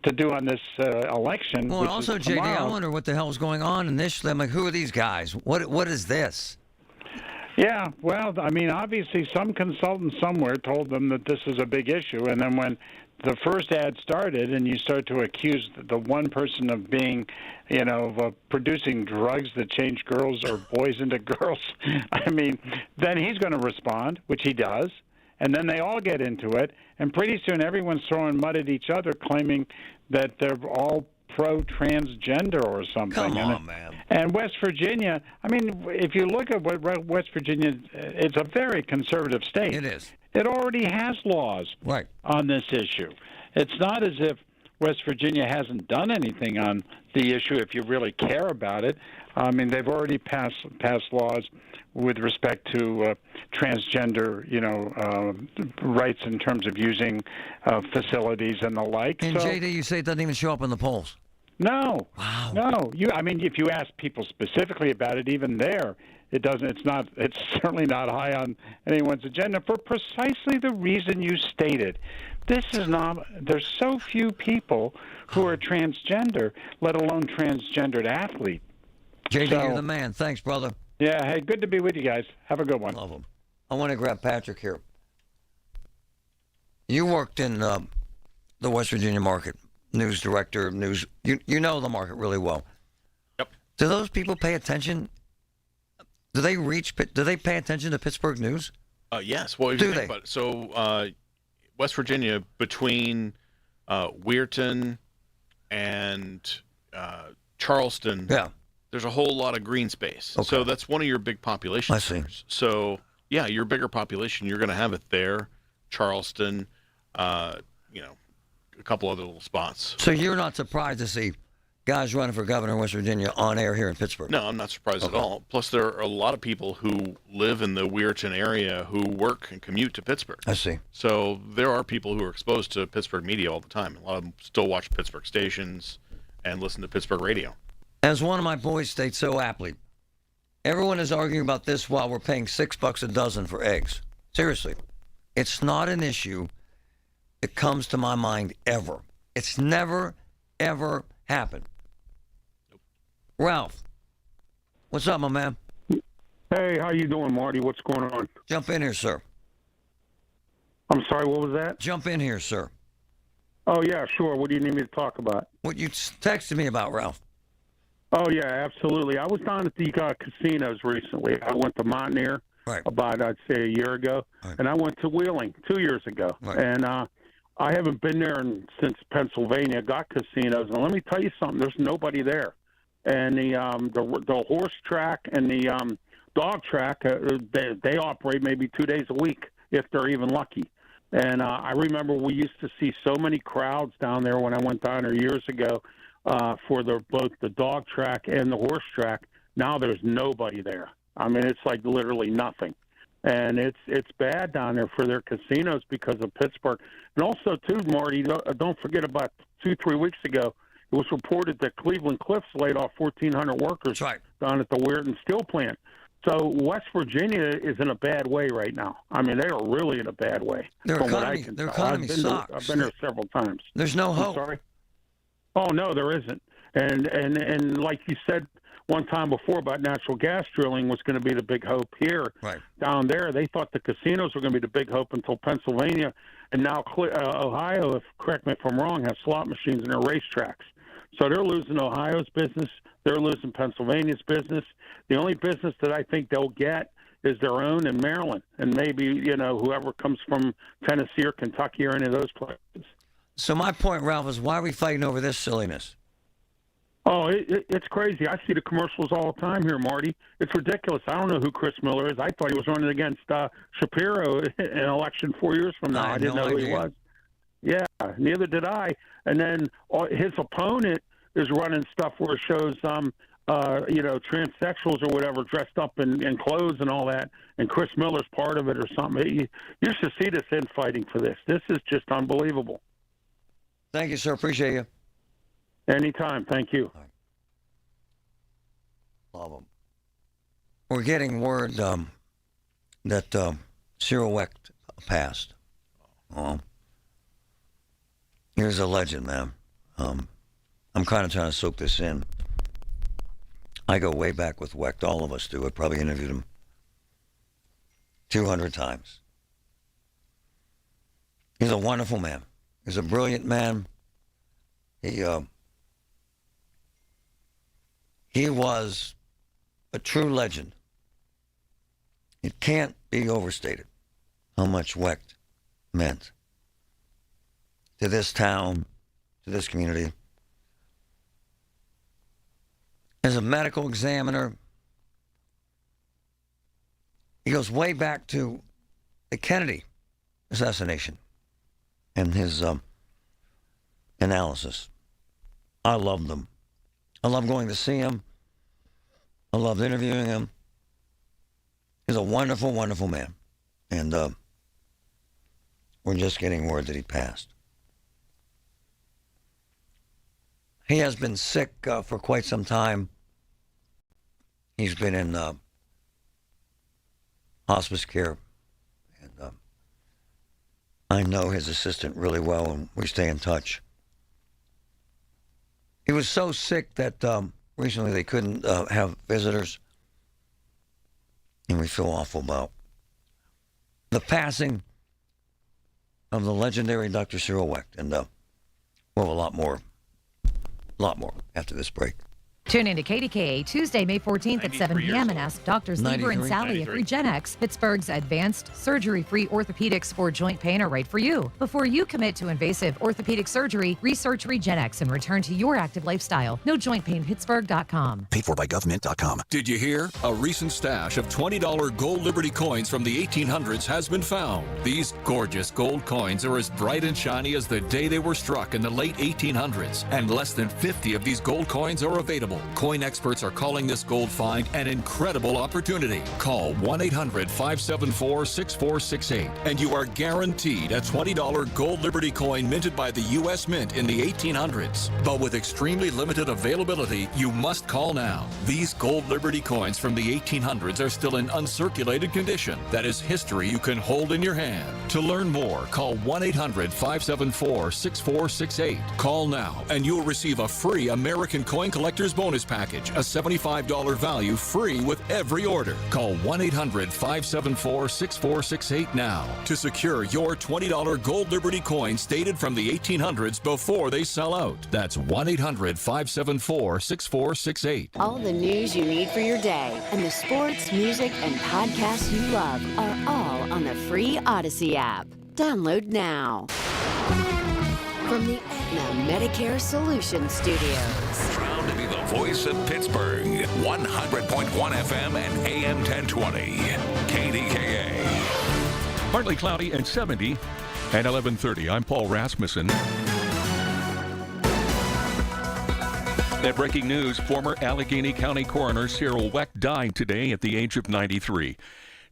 to do on this election. Well, and also, JD, I wonder what the hell is going on in this. I'm like, who are these guys? What is this? Yeah, well, I mean, obviously some consultant somewhere told them that this is a big issue, and then when the first ad started and you start to accuse the one person of being, you know, producing drugs that change girls or boys into girls, I mean, then he's going to respond, which he does, and then they all get into it, and pretty soon everyone's throwing mud at each other, claiming that they're all pro-transgender or something. Come on, man. And West Virginia, I mean, if you look at what West Virginia, it's a very conservative state. It is. It already has laws on this issue. It's not as if West Virginia hasn't done anything on the issue if you really care about it. I mean, they've already passed laws with respect to transgender, you know, rights in terms of using facilities and the like. And JD, you say it doesn't even show up in the polls. No. Wow. No. I mean, if you ask people specifically about it, even there, it doesn't. It's not. It's certainly not high on anyone's agenda for precisely the reason you stated. This is not. There's so few people who are transgender, let alone transgendered athlete. JD, you're the man. Thanks, brother. Yeah. Hey, good to be with you guys. Have a good one. Love them. I want to grab Patrick here. You worked in the West Virginia market, news director, news. You know the market really well. Yep. Do those people pay attention? Do they pay attention to Pittsburgh news? Yes. Well, if you think about it, so West Virginia, between Weirton and Charleston, there's a whole lot of green space. Okay. So that's one of your big population centers. So, yeah, your bigger population, you're going to have it there, Charleston, a couple other little spots. So you're not surprised to see guys running for governor in West Virginia on air here in Pittsburgh? No, I'm not surprised at all. Plus, there are a lot of people who live in the Weirton area who work and commute to Pittsburgh. I see. So there are people who are exposed to Pittsburgh media all the time. A lot of them still watch Pittsburgh stations and listen to Pittsburgh radio. As one of my boys states so aptly, everyone is arguing about this while we're paying $6 a dozen for eggs. Seriously. It's not an issue that comes to my mind ever. It's never, ever happened. Ralph, what's up, my man? Hey, how you doing, Marty? What's going on? Jump in here, sir. I'm sorry, what was that? Jump in here, sir. Oh, yeah, sure. What do you need me to talk about? What you texted me about, Ralph. Oh, yeah, absolutely. I was down at the casinos recently. I went to Mountaineer about, I'd say, a year ago, and I went to Wheeling 2 years ago. And I haven't been there since Pennsylvania got casinos. And let me tell you something, there's nobody there. And the horse track and the dog track, they operate maybe 2 days a week if they're even lucky. And I remember we used to see so many crowds down there when I went down there years ago for both the dog track and the horse track. Now there's nobody there. I mean, it's like literally nothing. And it's bad down there for their casinos because of Pittsburgh. And also, too, Marty, don't forget about 2-3 weeks ago, it was reported that Cleveland Cliffs laid off 1,400 workers down at the Weirton Steel Plant. So West Virginia is in a bad way right now. I mean, they are really in a bad way. Their economy sucks. I've been there several times. There's no hope. I'm sorry? Oh, no, there isn't. And like you said one time before about natural gas drilling was going to be the big hope here. Right. Down there, they thought the casinos were going to be the big hope until Pennsylvania. And now Ohio, correct me if I'm wrong, has slot machines in their racetracks. So they're losing Ohio's business. They're losing Pennsylvania's business. The only business that I think they'll get is their own in Maryland, and maybe, whoever comes from Tennessee or Kentucky or any of those places. So my point, Ralph, is why are we fighting over this silliness? Oh, it's crazy. I see the commercials all the time here, Marty. It's ridiculous. I don't know who Chris Miller is. I thought he was running against Shapiro in an election 4 years from now. I didn't know who he was. Yeah, neither did I. And then his opponent is running stuff where it shows, transsexuals or whatever dressed up in clothes and all that, and Chris Miller's part of it or something. You should see this infighting for this. This is just unbelievable. Thank you, sir. Appreciate you. Anytime. Thank you. Love them. We're getting word that Cyril Wecht passed. Here's a legend, man. I'm kind of trying to soak this in. I go way back with Wecht. All of us do. I probably interviewed him 200 times. He's a wonderful man. He's a brilliant man. He was a true legend. It can't be overstated how much Wecht meant to this town, to this community. As a medical examiner, he goes way back to the Kennedy assassination and his analysis. I loved him. I loved going to see him. I loved interviewing him. He's a wonderful, wonderful man. And we're just getting word that he passed. He has been sick for quite some time. He's been in hospice care. And I know his assistant really well, and we stay in touch. He was so sick that recently they couldn't have visitors. And we feel awful about the passing of the legendary Dr. Cyril Wecht. And we'll have a lot more after this break. Tune in to KDKA Tuesday, May 14th at 7 p.m. and ask Doctors Lieber and Sally if Regenex, Pittsburgh's advanced surgery-free orthopedics for joint pain, are right for you. Before you commit to invasive orthopedic surgery, research Regenex and return to your active lifestyle. NoJointPainPittsburgh.com. Paid for by government.com. Did you hear? A recent stash of $20 gold Liberty coins from the 1800s has been found. These gorgeous gold coins are as bright and shiny as the day they were struck in the late 1800s, and less than 50 of these gold coins are available. Coin experts are calling this gold find an incredible opportunity. Call 1-800-574-6468 and you are guaranteed a $20 gold Liberty coin minted by the U.S. Mint in the 1800s. But with extremely limited availability, you must call now. These gold Liberty coins from the 1800s are still in uncirculated condition. That is history you can hold in your hand. To learn more, call 1-800-574-6468. Call now and you'll receive a free American Coin Collector's Bonus Package, a $75 value, free with every order. Call 1-800-574-6468 now to secure your $20 gold Liberty coin dated from the 1800s before they sell out. That's 1-800-574-6468. All the news you need for your day and the sports, music, and podcasts you love are all on the free Odyssey app. Download now. From the Aetna Medicare Solutions Studios. Proud to be the voice of Pittsburgh. 100.1 FM and AM 1020. KDKA. Partly cloudy and 70 at 11:30. I'm Paul Rasmussen. That breaking news, former Allegheny County Coroner Cyril Weck died today at the age of 93.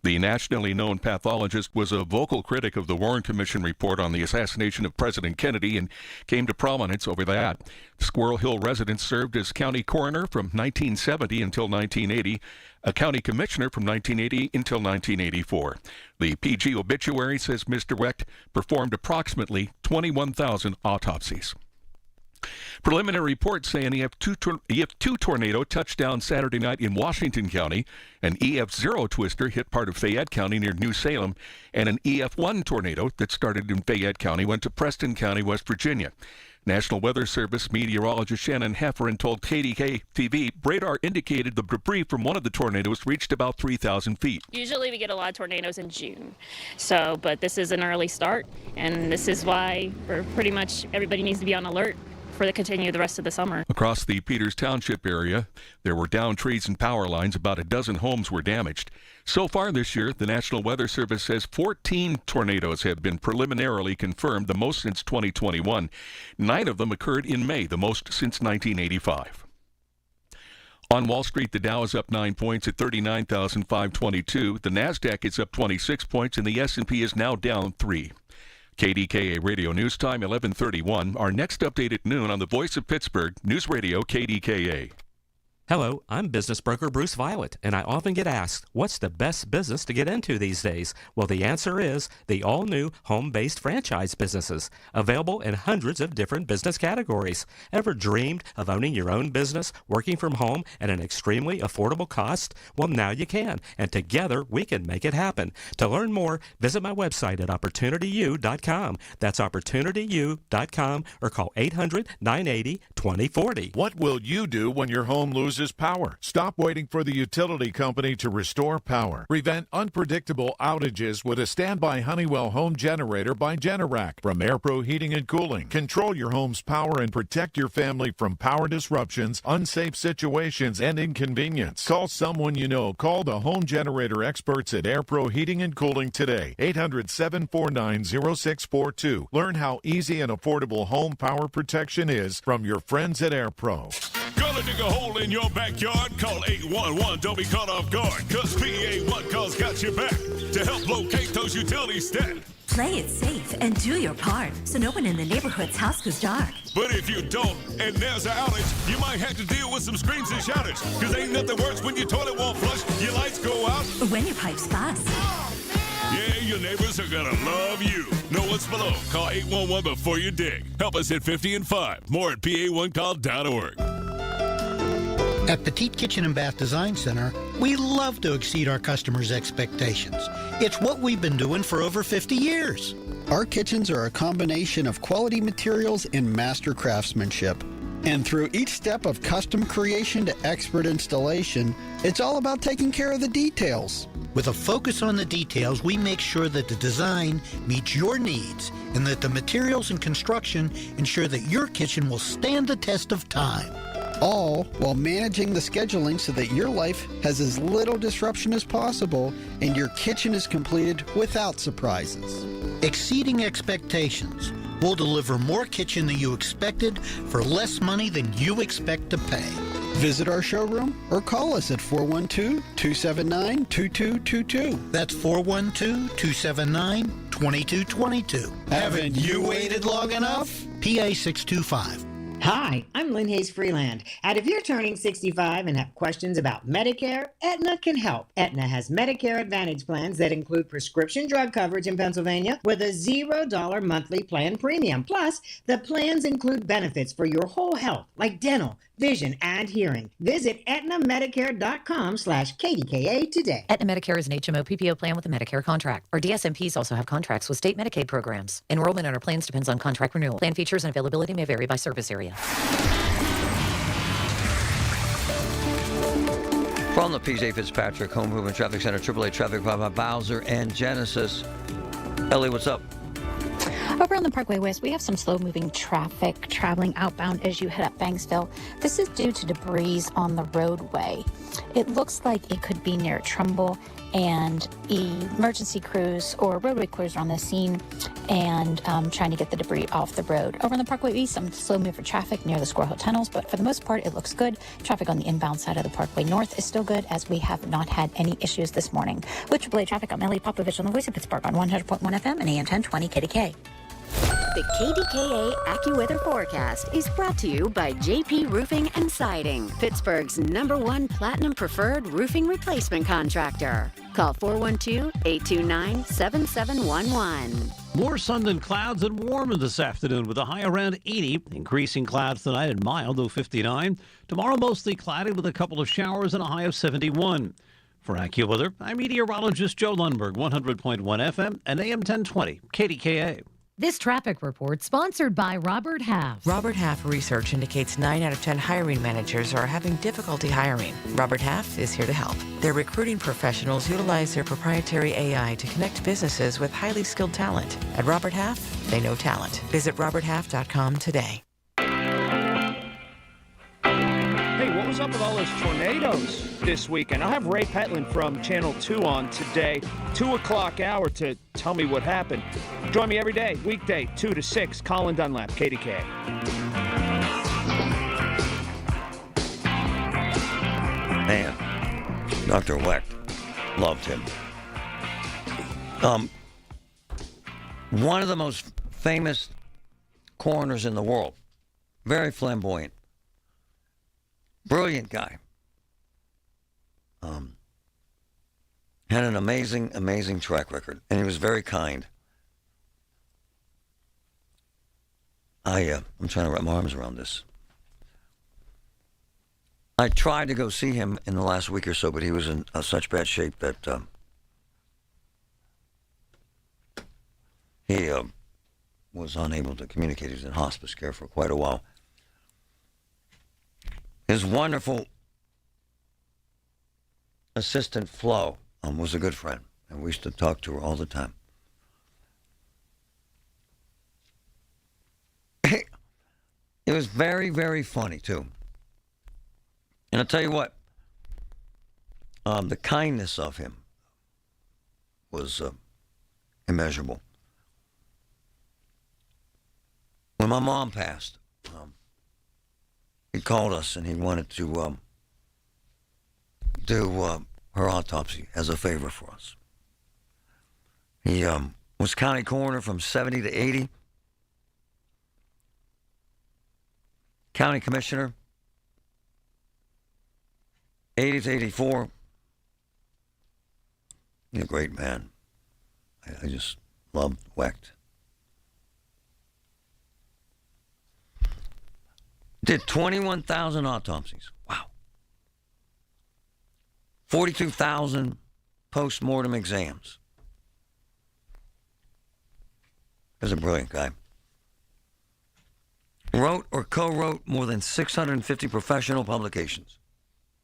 The nationally known pathologist was a vocal critic of the Warren Commission report on the assassination of President Kennedy and came to prominence over that. Squirrel Hill resident served as county coroner from 1970 until 1980, a county commissioner from 1980 until 1984. The PG obituary says Mr. Weck performed approximately 21,000 autopsies. Preliminary reports say an EF2 tornado touched down Saturday night in Washington County. An EF0 twister hit part of Fayette County near New Salem. And an EF1 tornado that started in Fayette County went to Preston County, West Virginia. National Weather Service meteorologist Shannon Hefferon told KDKA-TV radar indicated the debris from one of the tornadoes reached about 3,000 feet. Usually we get a lot of tornadoes in June, but this is an early start, and this is why pretty much everybody needs to be on alert for the continue the rest of the summer. Across the Peters Township area, there were downed trees and power lines. About a dozen homes were damaged. So far this year, the National Weather Service says 14 tornadoes have been preliminarily confirmed, the most since 2021. 9 of them occurred in May, the most since 1985. On Wall Street, the Dow is up 9 points at 39,522. The NASDAQ is up 26 points, and the S&P is now down 3. KDKA Radio News Time, 11:31. Our next update at noon on the Voice of Pittsburgh, News Radio KDKA. Hello, I'm business broker Bruce Violet, and I often get asked, what's the best business to get into these days? Well, the answer is the all-new home-based franchise businesses, available in hundreds of different business categories. Ever dreamed of owning your own business, working from home at an extremely affordable cost? Well, now you can, and together we can make it happen. To learn more, visit my website at OpportunityU.com. That's OpportunityU.com, or call 800-980-2040. What will you do when your home loses power? Stop waiting for the utility company to restore power. Prevent unpredictable outages with a standby Honeywell home generator by Generac from AirPro Heating and Cooling. Control your home's power and protect your family from power disruptions, unsafe situations, and inconvenience. Call someone you know. Call the home generator experts at AirPro Heating and Cooling today. 800-749-0642. Learn how easy and affordable home power protection is from your friends at AirPro. Gonna dig a hole in your backyard? Call 811. Don't be caught off guard, cause PA1 calls got your back to help locate those utilities dead. Play it safe and do your part so no one in the neighborhood's house goes dark. But if you don't, and there's an outage, you might have to deal with some screams and shoutage. Cause ain't nothing worse when your toilet won't flush, your lights go out, or when your pipes bust. Yeah, your neighbors are gonna love you. Know what's below. Call 811 before you dig. Help us hit 50 and 5. More at PA1call.org. At Petite Kitchen and Bath Design Center, we love to exceed our customers' expectations. It's what we've been doing for over 50 years. Our kitchens are a combination of quality materials and master craftsmanship. And through each step of custom creation to expert installation, it's all about taking care of the details. With a focus on the details, we make sure that the design meets your needs and that the materials and construction ensure that your kitchen will stand the test of time. All while managing the scheduling so that your life has as little disruption as possible and your kitchen is completed without surprises. Exceeding expectations. We'll deliver more kitchen than you expected for less money than you expect to pay. Visit our showroom or call us at 412-279-2222. That's 412-279-2222. Haven't you waited long enough? PA 625. Hi, I'm Lynn Hayes Freeland. And if you're turning 65 and have questions about Medicare, Aetna can help. Aetna has Medicare Advantage plans that include prescription drug coverage in Pennsylvania with a $0 monthly plan premium. Plus, the plans include benefits for your whole health, like dental, vision, and hearing. Visit aetnamedicare.com/KDKA today. Aetna Medicare is an HMO PPO plan with a Medicare contract. Our DSMPs also have contracts with state Medicaid programs. Enrollment in our plans depends on contract renewal. Plan features and availability may vary by service area. From the PJ Fitzpatrick Home Improvement Traffic Center, AAA Traffic by Bowser and Genesis. Ellie, what's up? Over on the Parkway West, we have some slow-moving traffic traveling outbound as you head up Banksville. This is due to debris on the roadway. It looks like it could be near Trumbull, and emergency crews or roadway crews are on the scene and trying to get the debris off the road. Over on the Parkway East, some slow-moving traffic near the Squirrel Hill tunnels, but for the most part, it looks good. Traffic on the inbound side of the Parkway North is still good, as we have not had any issues this morning. With AAA Traffic, I'm Ellie Popovich on the Voice of Pittsburgh on 100.1 FM and AM 1020 KDK. The KDKA AccuWeather forecast is brought to you by JP Roofing and Siding, Pittsburgh's #1 Platinum Preferred Roofing Replacement Contractor. Call 412-829-7711. More sun than clouds and warmer this afternoon with a high around 80. Increasing clouds tonight and mild, though 59. Tomorrow mostly cloudy with a couple of showers and a high of 71. For AccuWeather, I'm meteorologist Joe Lundberg, 100.1 FM and AM 1020 KDKA. This traffic report sponsored by Robert Half. Robert Half research indicates 9 out of 10 hiring managers are having difficulty hiring. Robert Half is here to help. Their recruiting professionals utilize their proprietary AI to connect businesses with highly skilled talent. At Robert Half, they know talent. Visit roberthalf.com today. Hey, what was up with all those tornadoes this weekend? I'll have Ray Petland from Channel 2 on today, 2 o'clock hour, to tell me what happened. Join me every day, weekday, 2 to 6, Colin Dunlap, KDKA. Man, Dr. Wecht, loved him. One of the most famous coroners in the world. Very flamboyant. Brilliant guy. Had an amazing track record, and he was very kind. I'm trying to wrap my arms around this. I tried to go see him in the last week or so, but he was in such bad shape that he was unable to communicate. He was in hospice care for quite a while. His wonderful assistant, Flo, was a good friend, and we used to talk to her all the time. It was very, very funny, too. And I'll tell you what, the kindness of him was immeasurable. When my mom passed, he called us and he wanted to do her autopsy as a favor for us. He was county coroner from 70 to 80, county commissioner 80 to 84. He's a great man. I just loved Wecht. Did 21,000 autopsies. Wow. 42,000 post-mortem exams. He was a brilliant guy. Wrote or co-wrote more than 650 professional publications.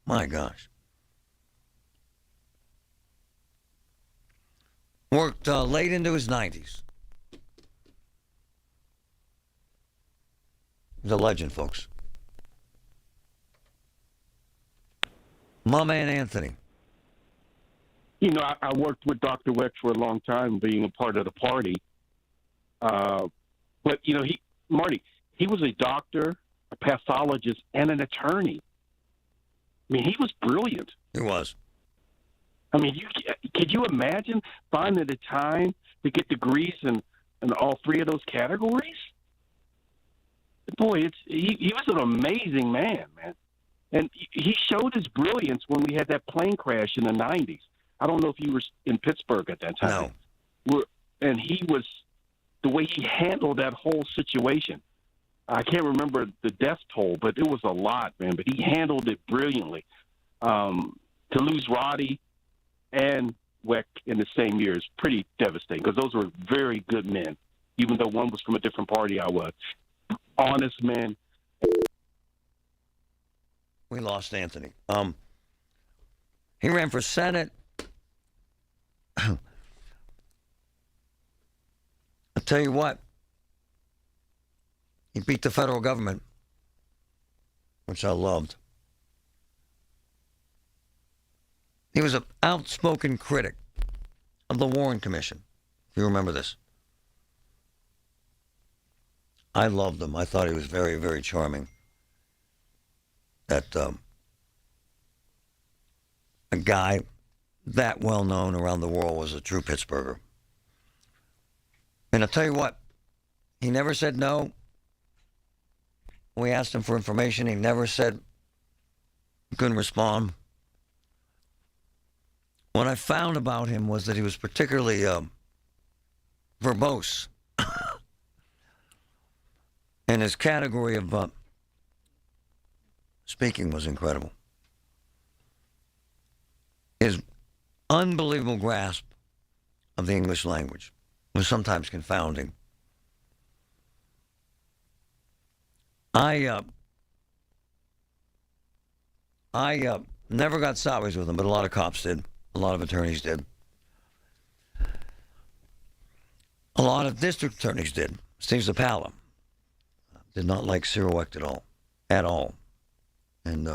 My gosh. Worked late into his 90s. He's a legend, folks. My man Anthony. You know, I worked with Dr. Weck for a long time, being a part of the party. But, you know, Marty, he was a doctor, a pathologist, and an attorney. I mean, he was brilliant. He was. I mean, could you imagine finding the time to get degrees in all three of those categories? Boy, he was an amazing man. And he showed his brilliance when we had that plane crash in the 90s. I don't know if you were in Pittsburgh at that time. No. And he was, the way he handled that whole situation, I can't remember the death toll, but it was a lot, man. But he handled it brilliantly. To lose Roddy and Weck in the same year is pretty devastating because those were very good men, even though one was from a different party I was. Honest men. We lost Anthony. He ran for Senate. I'll tell you what. He beat the federal government, which I loved. He was an outspoken critic of the Warren Commission, if you remember this. I loved him. I thought he was very, very charming. That a guy that well known around the world was a true Pittsburgher. And I'll tell you what, he never said no. We asked him for information. He never said he couldn't respond. What I found about him was that he was particularly verbose. And his category of speaking was incredible. His unbelievable grasp of the English language was sometimes confounding. I never got sideways with him, but a lot of cops did. A lot of attorneys did. A lot of district attorneys did. Steve Zappala did not like Cyril Wecht at all. And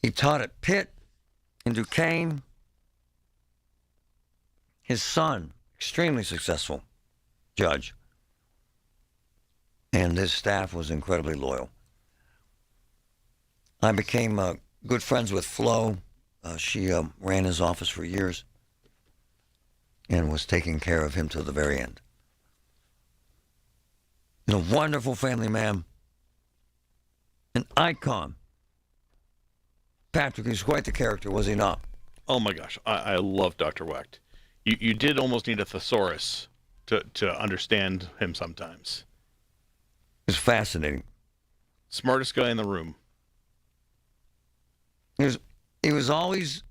he taught at Pitt and Duquesne. His son, extremely successful judge. And his staff was incredibly loyal. I became good friends with Flo. She ran his office for years and was taking care of him to the very end. A wonderful family man. An icon. Patrick, he's quite the character, was he not? Oh my gosh, I love Dr. Wecht. You did almost need a thesaurus to understand him sometimes. It's fascinating. Smartest guy in the room. He was always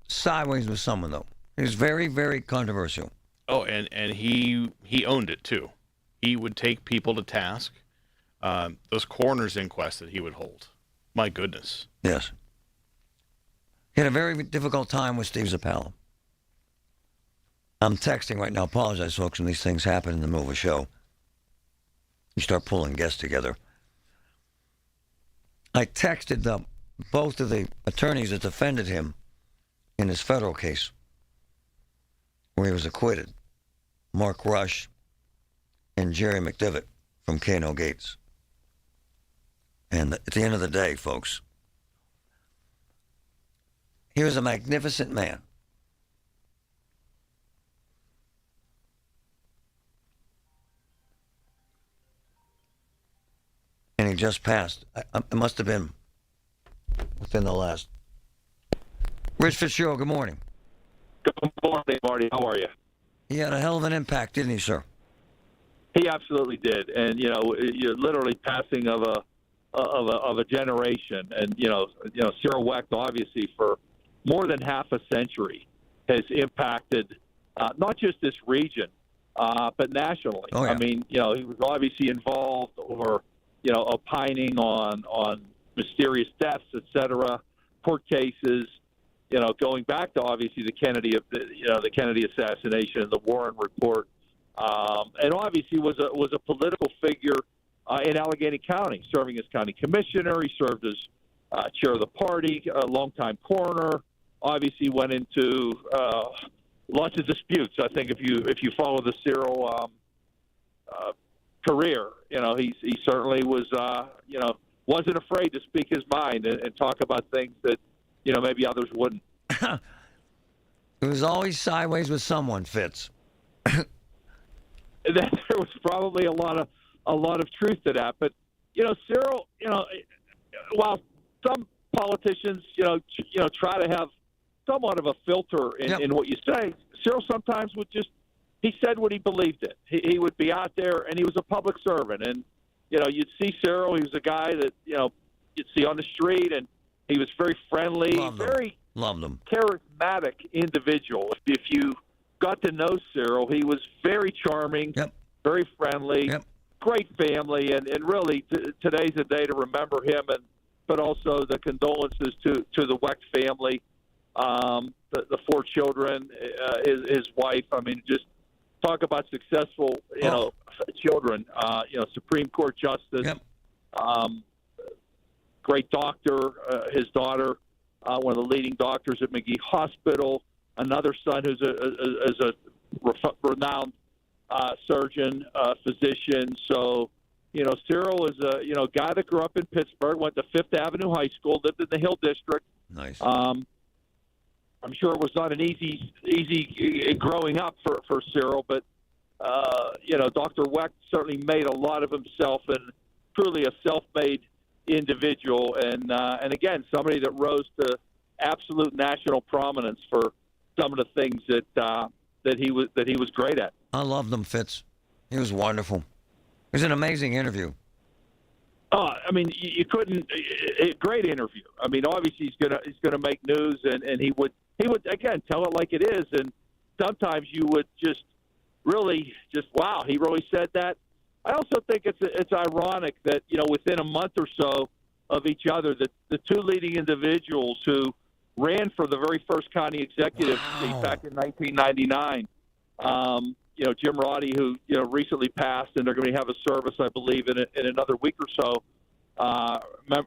sideways with someone, though. He was very, very controversial. Oh, and he owned it, too. He would take people to task. Those coroner's inquests that he would hold. My goodness. Yes. He had a very difficult time with Steve Zappala. I'm texting right now. Apologize, folks, when these things happen in the middle of a show. You start pulling guests together. I texted both of the attorneys that defended him in his federal case, where he was acquitted, Mark Rush and Jerry McDivitt from Kano Gates. And at the end of the day, folks, he was a magnificent man. And he just passed. It must have been within the last. Rich Fitzgerald, good morning. Good morning, Marty. How are you? He had a hell of an impact, didn't he, sir? He absolutely did, and you're literally passing of a generation, and Cyril Wecht obviously for more than half a century has impacted not just this region, but nationally. Oh, yeah. I mean, he was obviously involved or, opining on mysterious deaths, et cetera, court cases, going back to obviously the Kennedy assassination, the Warren report, and obviously was a political figure in Allegheny County, serving as county commissioner. He served as chair of the party, a longtime coroner. Obviously, went into lots of disputes. I think if you follow the Cyril career, he certainly was wasn't afraid to speak his mind and talk about things that maybe others wouldn't. It was always sideways with someone, Fitz. There was probably a lot of truth to that, but Cyril, while some politicians try to have somewhat of a filter in what you say, Cyril sometimes he said what he believed in. He would be out there, and he was a public servant, and you'd see Cyril. He was a guy that you'd see on the street, and he was very friendly, Loved him. Charismatic individual. If you got to know Cyril, he was very charming, very friendly, great family, and really today's a day to remember him, but also the condolences to the Wecht family, the 4 children, his wife. I mean, just talk about successful, children. Supreme Court justice, great doctor. His daughter, one of the leading doctors at McGee Hospital. Another son who's a renowned surgeon, physician. So, Cyril is a guy that grew up in Pittsburgh, went to Fifth Avenue High School, lived in the Hill District. Nice. I'm sure it was not an easy growing up for Cyril, but Dr. Wecht certainly made a lot of himself and truly a self-made individual, and again, somebody that rose to absolute national prominence for some of the things that he was great at. I loved him, Fitz. He was wonderful. It was an amazing interview. Oh, I mean, you couldn't. Great interview. I mean, obviously he's gonna make news, and he would again tell it like it is. And sometimes you would just wow, he really said that. I also think it's ironic that within a month or so of each other, that the 2 leading individuals who ran for the very first county executive seat back in 1999. Jim Roddy, who recently passed, and they're going to have a service, I believe, in another week or so,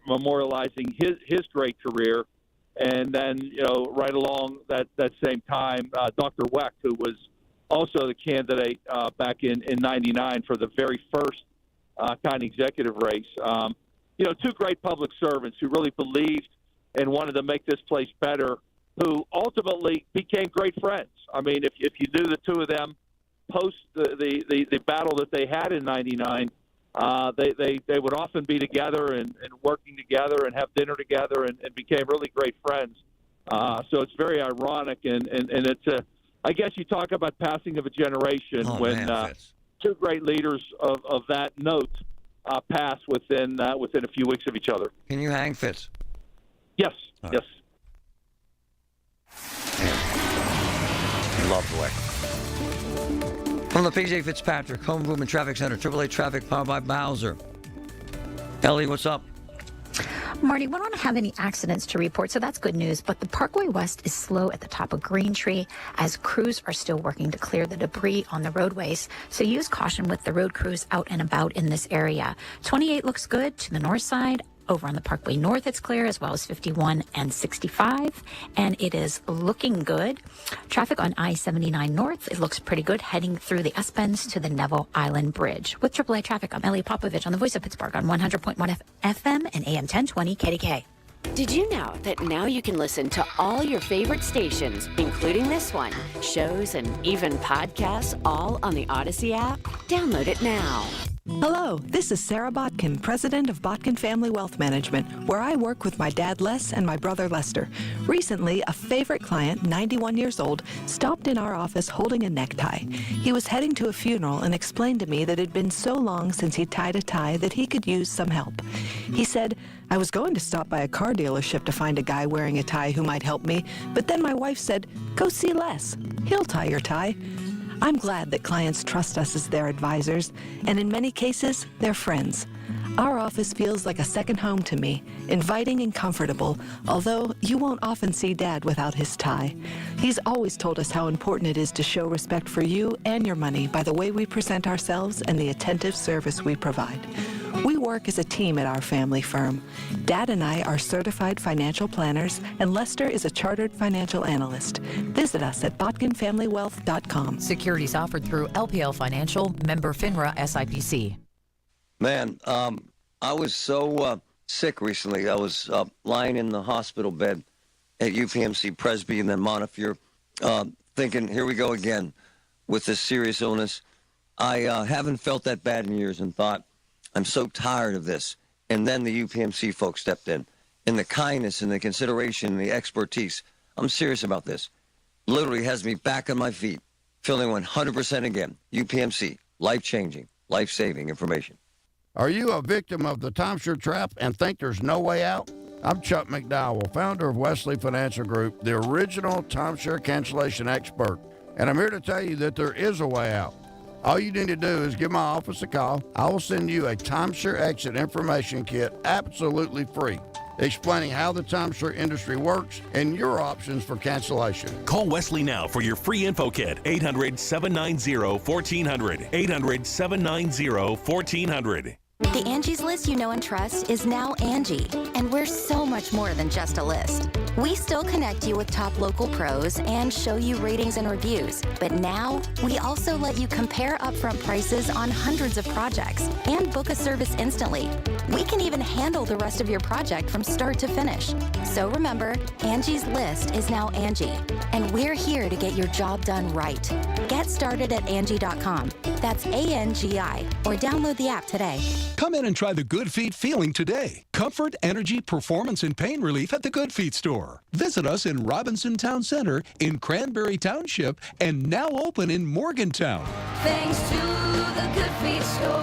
memorializing his great career. And then right along that same time, Dr. Wecht, who was also the candidate back in 99 for the very first county executive race. 2 great public servants who really believed and wanted to make this place better, who ultimately became great friends. I mean, if you knew the 2 of them post the battle that they had in 99, they would often be together and working together and have dinner together and became really great friends. So it's very ironic, and it's I guess you talk about passing of a generation when 2 great leaders of that note pass within a few weeks of each other. Can you hang, Fitz? Yes. Right. Yes. Love the way. From the PJ Fitzpatrick Home Improvement Traffic Center, AAA Traffic powered by Bowser. Ellie, what's up? Marty, we don't have any accidents to report, so that's good news. But the Parkway West is slow at the top of Green Tree as crews are still working to clear the debris on the roadways. So use caution with the road crews out and about in this area. 28 looks good to the north side. Over on the Parkway North, it's clear, as well as 51 and 65, and it is looking good. Traffic on I-79 North, it looks pretty good, heading through the S-Bends to the Neville Island Bridge. With AAA Traffic, I'm Ellie Popovich on the Voice of Pittsburgh on 100.1 FM and AM 1020 KDKA. Did you know that now you can listen to all your favorite stations, including this one, shows, and even podcasts, all on the Odyssey app? Download it now. Hello, this is Sarah Botkin, president of Botkin Family Wealth Management, where I work with my dad Les and my brother Lester. Recently, a favorite client, 91 years old, stopped in our office holding a necktie. He was heading to a funeral and explained to me that it had been so long since he tied a tie that he could use some help. He said, I was going to stop by a car dealership to find a guy wearing a tie who might help me, but then my wife said, go see Les. He'll tie your tie. I'm glad that clients trust us as their advisors, and in many cases, their friends. Our office feels like a second home to me, inviting and comfortable, although you won't often see Dad without his tie. He's always told us how important it is to show respect for you and your money by the way we present ourselves and the attentive service we provide. We work as a team at our family firm. Dad and I are certified financial planners, and Lester is a chartered financial analyst. Visit us at botkinfamilywealth.com. Securities offered through LPL Financial, member FINRA SIPC. Man, I was so sick recently. I was lying in the hospital bed at UPMC Presby and then Montefiore, thinking, here we go again with this serious illness. I haven't felt that bad in years and thought, I'm so tired of this. And then the UPMC folks stepped in. And the kindness and the consideration and the expertise. I'm serious about this. Literally has me back on my feet, feeling 100% again. UPMC, life-changing, life-saving information. Are you a victim of the timeshare trap and think there's no way out? I'm Chuck McDowell, founder of Wesley Financial Group, the original timeshare cancellation expert. And I'm here to tell you that there is a way out. All you need to do is give my office a call. I will send you a timeshare exit information kit absolutely free, explaining how the timeshare industry works and your options for cancellation. Call Wesley now for your free info kit. 800-790-1400. 800-790-1400. The Angie's List you know and trust is now Angie, and we're so much more than just a list. We still connect you with top local pros and show you ratings and reviews, but now we also let you compare upfront prices on hundreds of projects and book a service instantly. We can even handle the rest of your project from start to finish. So remember, Angie's List is now Angie, and we're here to get your job done right. Get started at Angie.com. That's ANGI, or download the app today. Come in and try the Good Feet feeling today. Comfort, energy, performance, and pain relief at the Good Feet store. Visit us in Robinson Town Center, in Cranberry Township, and now open in Morgantown. Thanks to the Good Feet store.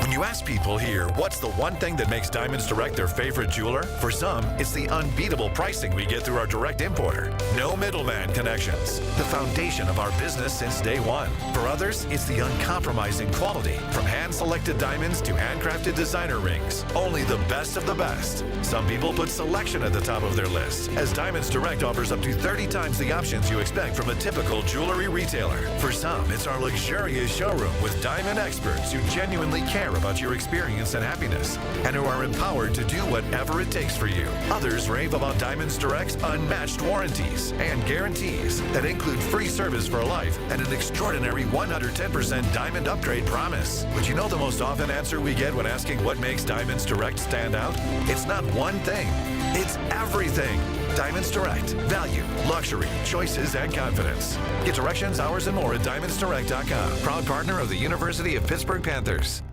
When you ask people here, what's the one thing that makes Diamonds Direct their favorite jeweler? For some, it's the unbeatable pricing we get through our direct importer. No middleman connections. The foundation of our business since day one. For others, it's the uncompromising quality. From hand-selected diamonds to handcrafted designer rings. Only the best of the best. Some people put selection at the top of their list, as Diamonds Direct offers up to 30 times the options you expect from a typical jewelry retailer. For some, it's our luxurious showroom with diamond experts who genuinely care about your experience and happiness, and who are empowered to do whatever it takes for you. Others rave about Diamonds Direct's unmatched warranties and guarantees that include free service for life and an extraordinary 110% diamond upgrade promise. But you know the most often answer we get when asking what makes Diamonds Direct stand out? It's not one thing, it's everything. Diamonds Direct. Value, luxury, choices, and confidence. Get directions, hours, and more at DiamondsDirect.com. Proud partner of the University of Pittsburgh Panthers.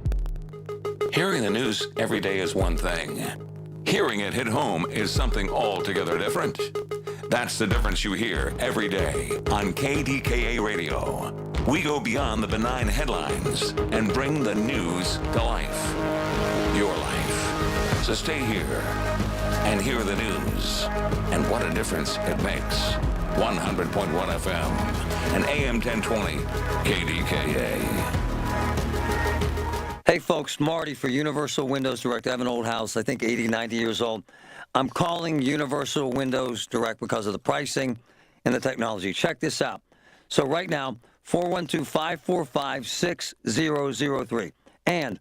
Hearing the news every day is one thing. Hearing it hit home is something altogether different. That's the difference you hear every day on KDKA Radio. We go beyond the benign headlines and bring the news to life. Your life. So stay here and hear the news and what a difference it makes. 100.1 FM and AM 1020 KDKA. Hey, folks, Marty for Universal Windows Direct. I have an old house, I think 80, 90 years old. I'm calling Universal Windows Direct because of the pricing and the technology. Check this out. So right now, 412-545-6003. And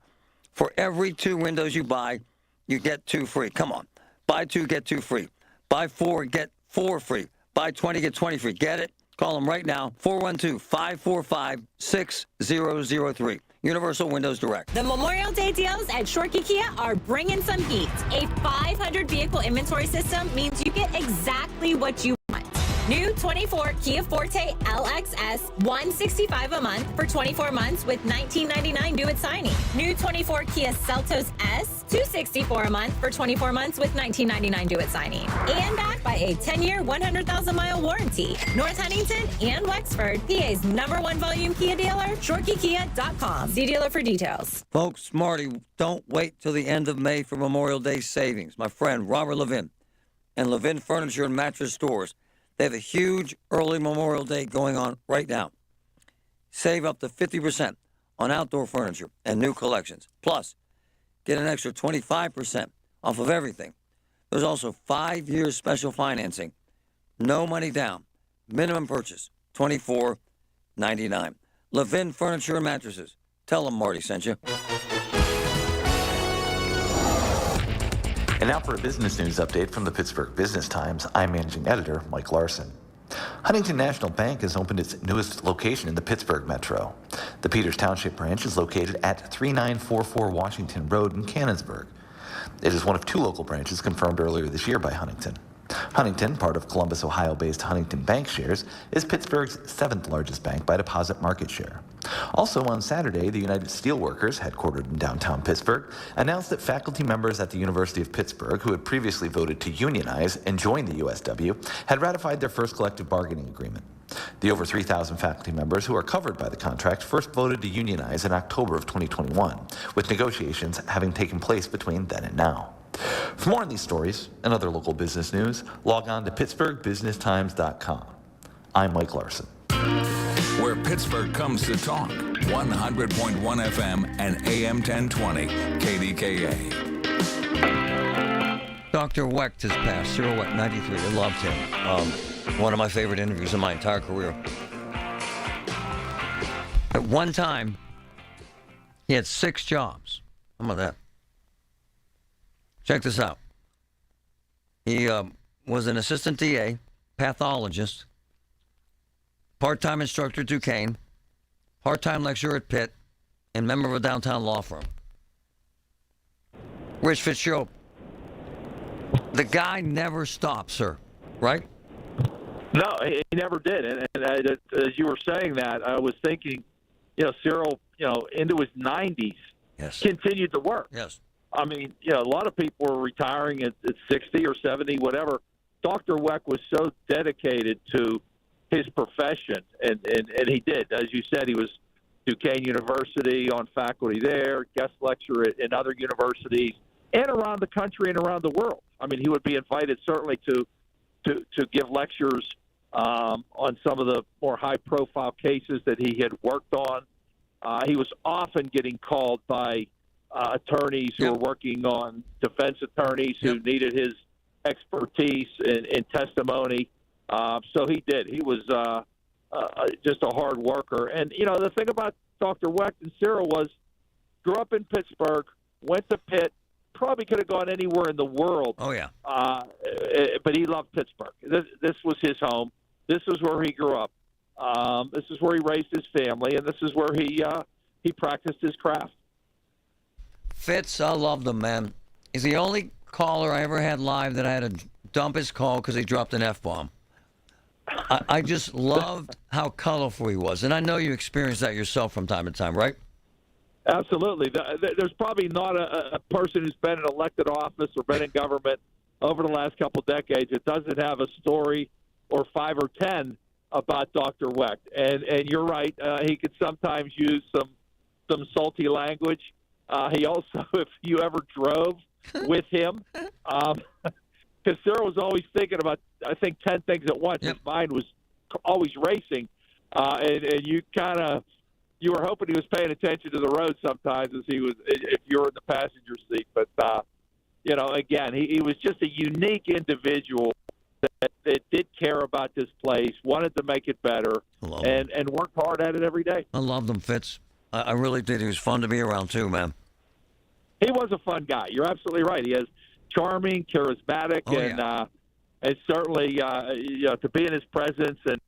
for every 2 windows you buy, you get 2 free. Come on. Buy 2, get 2 free. Buy 4, get 4 free. Buy 20, get 20 free. Get it? Call them right now, 412-545-6003. Universal Windows Direct. The Memorial Day deals at Shorkey Kia are bringing some heat. A 500 vehicle inventory system means you get exactly what you want. New 24 Kia Forte LXS, $165 a month for 24 months with $19.99 due at signing. New 24 Kia Seltos S, $264 a month for 24 months with $19.99 due at signing. And backed by a 10-year, 100,000-mile warranty. North Huntington and Wexford, PA's #1 volume Kia dealer, ShorkeyKia.com. See dealer for details. Folks, Marty, don't wait till the end of May for Memorial Day savings. My friend Robert Levin and Levin Furniture and Mattress Stores, they have a huge early Memorial Day going on right now. Save up to 50% on outdoor furniture and new collections. Plus, get an extra 25% off of everything. There's also 5 years special financing. No money down. Minimum purchase, $24.99. Levin Furniture and Mattresses. Tell them Marty sent you. And now for a business news update from the Pittsburgh Business Times. I'm Managing Editor Mike Larson. Huntington National Bank has opened its newest location in the Pittsburgh Metro. The Peters Township branch is located at 3944 Washington Road in Canonsburg. It is one of 2 local branches confirmed earlier this year by Huntington. Huntington, part of Columbus, Ohio-based Huntington Bank Shares, is Pittsburgh's 7th largest bank by deposit market share. Also on Saturday, the United Steelworkers, headquartered in downtown Pittsburgh, announced that faculty members at the University of Pittsburgh who had previously voted to unionize and join the USW had ratified their first collective bargaining agreement. The over 3,000 faculty members who are covered by the contract first voted to unionize in October of 2021, with negotiations having taken place between then and now. For more on these stories and other local business news, log on to pittsburghbusinesstimes.com. I'm Mike Larson. Where Pittsburgh comes to talk. 100.1 FM and AM 1020 KDKA. Dr. Wecht has passed. Cyril Wecht, 93. I loved him. One of my favorite interviews in my entire career. At one time, he had 6 jobs. How about that? Check this out. He was an assistant DA, pathologist, part-time instructor at Duquesne, part-time lecturer at Pitt, and member of a downtown law firm. Rich Fitzgerald. The guy never stopped, sir, right? No, he never did. And as you were saying that, I was thinking, Cyril, into his 90s, yes, continued to work. Yes. I mean, a lot of people were retiring at 60 or 70, whatever. Dr. Wecht was so dedicated to his profession, and he did. As you said, he was Duquesne University on faculty there, guest lecturer in other universities, and around the country and around the world. I mean, he would be invited certainly to give lectures on some of the more high-profile cases that he had worked on. He was often getting called by attorneys who were working on defense attorneys who needed his expertise in testimony. So he did. He was just a hard worker. And, the thing about Dr. Wecht and Cyril was grew up in Pittsburgh, went to Pitt, probably could have gone anywhere in the world. Oh, yeah. But he loved Pittsburgh. This was his home. This is where he grew up. This is where he raised his family, and this is where he practiced his craft. Fitz, I loved him, man. He's the only caller I ever had live that I had to dump his call because he dropped an F-bomb. I just loved how colorful he was. And I know you experienced that yourself from time to time, right? Absolutely. There's probably not a person who's been in elected office or been in government over the last couple decades that doesn't have a story or 5 or 10 about Dr. Wecht. And you're right. He could sometimes use some salty language. He also, if you ever drove with him, because Cyril was always thinking about, I think, 10 things at once. His mind was always racing, and you were hoping he was paying attention to the road sometimes as he was, if you were in the passenger seat. But again, he was just a unique individual that did care about this place, wanted to make it better, and worked hard at it every day. I loved him, Fitz. I really did. He was fun to be around, too, man. He was a fun guy. You're absolutely right. He is charming, charismatic, and certainly to be in his presence and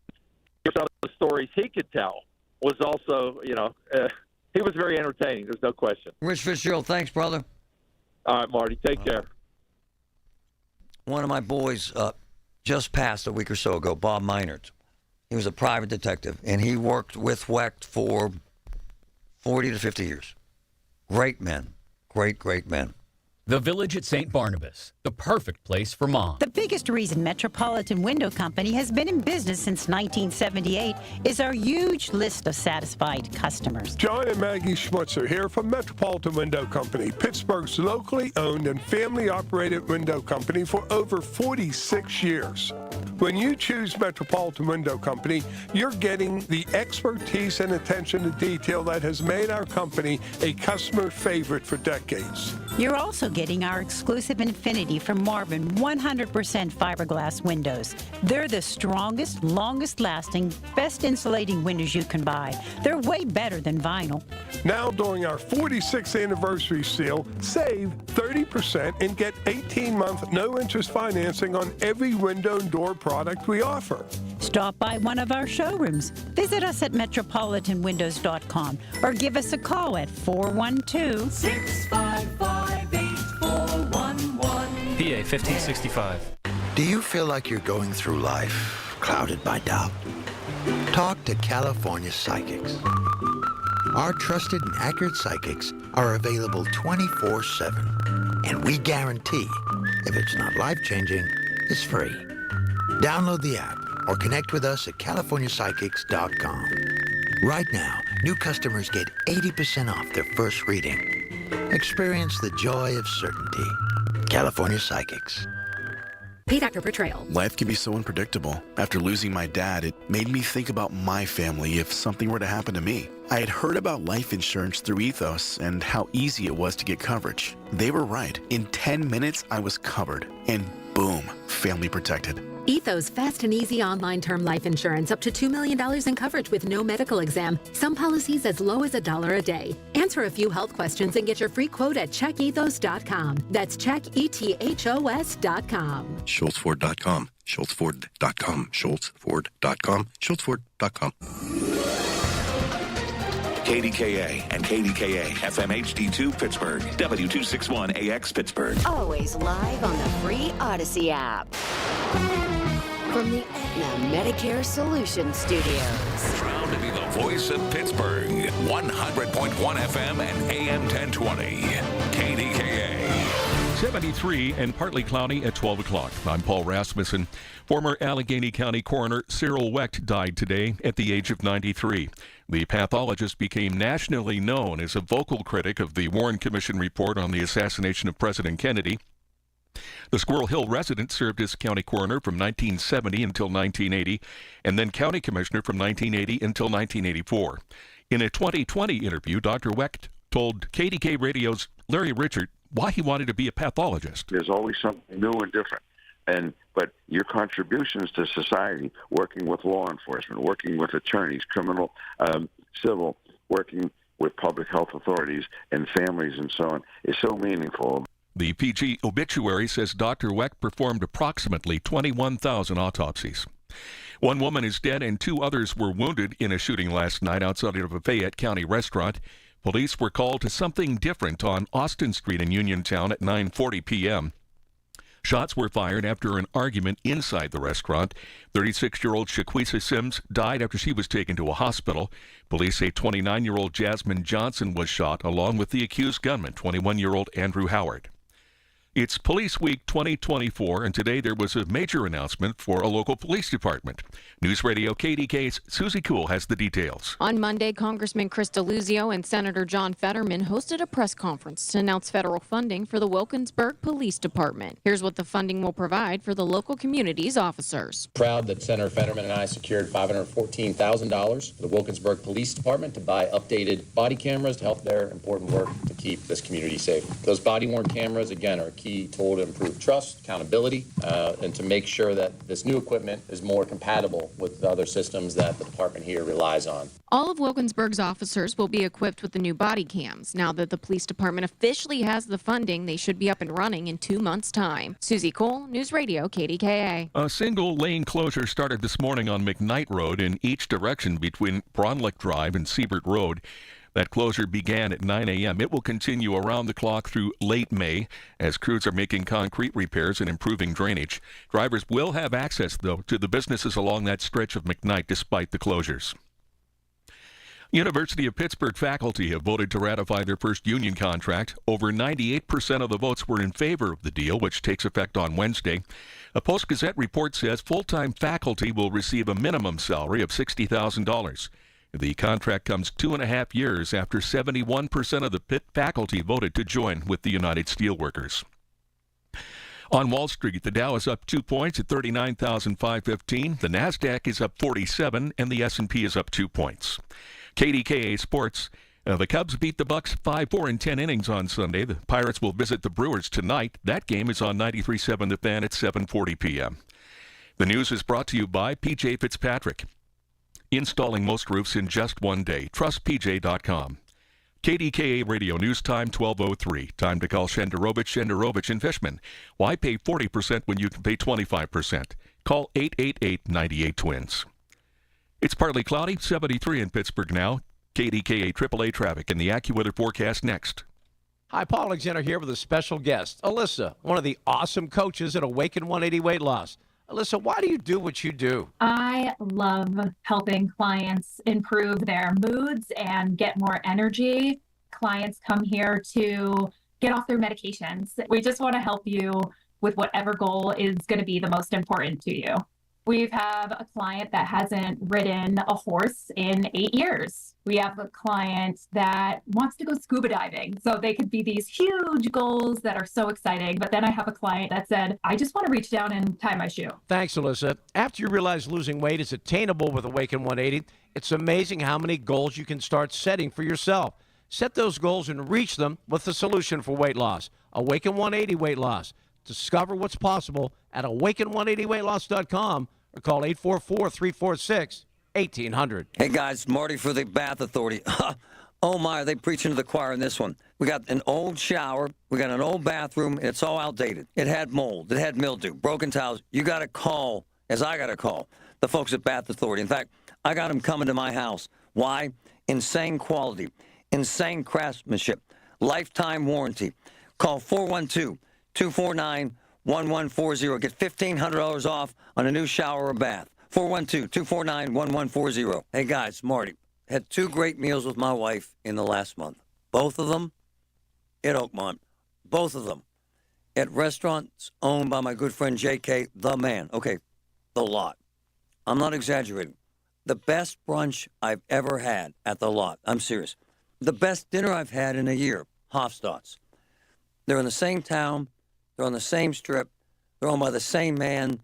hear some of the stories he could tell was also, he was very entertaining. There's no question. Rich Fitzgerald, thanks, brother. All right, Marty. Take care. One of my boys just passed a week or so ago, Bob Meinert. He was a private detective, and he worked with Wecht for 40 to 50 years. Great man. Great man. The Village at St. Barnabas, the perfect place for mom. The biggest reason Metropolitan Window Company has been in business since 1978 is our huge list of satisfied customers. John and Maggie Schmutzer here from Metropolitan Window Company, Pittsburgh's locally owned and family-operated window company for over 46 years. When you choose Metropolitan Window Company, you're getting the expertise and attention to detail that has made our company a customer favorite for decades. You're also getting our exclusive Infinity from Marvin 100% fiberglass windows. They're the strongest, longest lasting, best insulating windows you can buy. They're way better than vinyl. Now during our 46th anniversary sale, save 30% and get 18-month no-interest financing on every window and door product we offer. Stop by one of our showrooms. Visit us at metropolitanwindows.com or give us a call at 412-655-8411. PA 1565. Do you feel like you're going through life clouded by doubt? Talk to California Psychics. Our trusted and accurate psychics are available 24/7, and we guarantee if it's not life-changing, it's free. Download the app or connect with us at californiapsychics.com. Right now, new customers get 80% off their first reading. Experience the joy of certainty. California Psychics. Paid actor portrayal. Life can be so unpredictable. After losing my dad, it made me think about my family if something were to happen to me. I had heard about life insurance through Ethos and how easy it was to get coverage. They were right. In 10 minutes, I was covered. And boom, family protected. Ethos fast and easy online term life insurance up to $2 million in coverage with no medical exam. Some policies as low as $1 a day. Answer a few health questions and get your free quote at checkethos.com. That's checkethos.com. SchultzFord.com. SchultzFord.com. SchultzFord.com. SchultzFord.com. KDKA and KDKA FM HD2 Pittsburgh, W261AX Pittsburgh. Always live on the free Odyssey app. From the Aetna Medicare Solutions Studios. Proud to be the voice of Pittsburgh, 100.1 FM and AM 1020. KDKA. 73 and partly cloudy at 12 o'clock. I'm Paul Rasmussen. Former Allegheny County Coroner Cyril Wecht died today at the age of 93. The pathologist became nationally known as a vocal critic of the Warren Commission report on the assassination of President Kennedy. The Squirrel Hill resident served as county coroner from 1970 until 1980, and then county commissioner from 1980 until 1984. In a 2020 interview, Dr. Wecht told KDK Radio's Larry Richard why he wanted to be a pathologist. There's always something new and different. But your contributions to society, working with law enforcement, working with attorneys, criminal, civil, working with public health authorities and families and so on, is so meaningful. The PG obituary says Dr. Wecht performed approximately 21,000 autopsies. One woman is dead and 2 others were wounded in a shooting last night outside of a Fayette County restaurant. Police were called to something different on Austin Street in Uniontown at 9:40 p.m. Shots were fired after an argument inside the restaurant. 36-year-old Shaquisa Sims died after she was taken to a hospital. Police say 29-year-old Jasmine Johnson was shot, along with the accused gunman, 21-year-old Andrew Howard. It's Police Week 2024, and today there was a major announcement for a local police department. News Radio KDK's Susie Kuhl has the details. On Monday, Congressman Chris DeLuzio and Senator John Fetterman hosted a press conference to announce federal funding for the Wilkinsburg Police Department. Here's what the funding will provide for the local community's officers. Proud that Senator Fetterman and I secured $514,000 for the Wilkinsburg Police Department to buy updated body cameras to help their important work to keep this community safe. Those body-worn cameras, again, are a key tool to improve trust, accountability, and to make sure that this new equipment is more compatible with the other systems that the department here relies on. All of Wilkinsburg's officers will be equipped with the new body cams. Now that the police department officially has the funding, they should be up and running in 2 months' time. Susie Cole, News Radio, KDKA. A single lane closure started this morning on McKnight Road in each direction between Bronlick Drive and Siebert Road. That closure began at 9 a.m. It will continue around the clock through late May as crews are making concrete repairs and improving drainage. Drivers will have access, though, to the businesses along that stretch of McKnight despite the closures. University of Pittsburgh faculty have voted to ratify their first union contract. Over 98% of the votes were in favor of the deal, which takes effect on Wednesday. A Post-Gazette report says full-time faculty will receive a minimum salary of $60,000. The contract comes 2.5 years after 71% of the Pitt faculty voted to join with the United Steelworkers. On Wall Street, the Dow is up 2 points at 39,515. The Nasdaq is up 47, and the S&P is up 2 points. KDKA Sports. The Cubs beat the Bucks 5-4 in 10 innings on Sunday. The Pirates will visit the Brewers tonight. That game is on 93.7 The Fan at 7:40 p.m. The news is brought to you by P.J. Fitzpatrick. Installing most roofs in just one day. TrustPJ.com. KDKA Radio News Time 12:03. Time to call Shenderovich and Fishman. Why pay 40% when you can pay 25%? Call 888-98-TWINS. It's partly cloudy, 73 in Pittsburgh now. KDKA AAA traffic and the AccuWeather forecast next. Hi, Paul Alexander here with a special guest, Alyssa, one of the awesome coaches at Awaken 180 Weight Loss. Alyssa, why do you do what you do? I love helping clients improve their moods and get more energy. Clients come here to get off their medications. We just want to help you with whatever goal is going to be the most important to you. We have a client that hasn't ridden a horse in 8 years. We have a client that wants to go scuba diving. So they could be these huge goals that are so exciting. But then I have a client that said, I just want to reach down and tie my shoe. Thanks, Alyssa. After you realize losing weight is attainable with Awaken 180, it's amazing how many goals you can start setting for yourself. Set those goals and reach them with the solution for weight loss. Awaken 180 Weight Loss. Discover what's possible at awaken180weightloss.com. or call 844-346-1800. Hey, guys, Marty for the Bath Authority. Oh, my, are they preaching to the choir in this one? We got an old shower. We got an old bathroom. It's all outdated. It had mold. It had mildew, broken tiles. You got to call, as I got to call, the folks at Bath Authority. In fact, I got them coming to my house. Why? Insane quality, insane craftsmanship, lifetime warranty. Call 412-249-1140. Get $1,500 off on a new shower or bath. 412-249-1140. Hey, guys, Marty. Had 2 great meals with my wife in the last month. Both of them at Oakmont. Both of them at restaurants owned by my good friend J.K., the man. Okay, the Lot. I'm not exaggerating. The best brunch I've ever had at the Lot. I'm serious. The best dinner I've had in a year. Hofstadt's. They're in the same town. They're on the same strip. They're owned by the same man.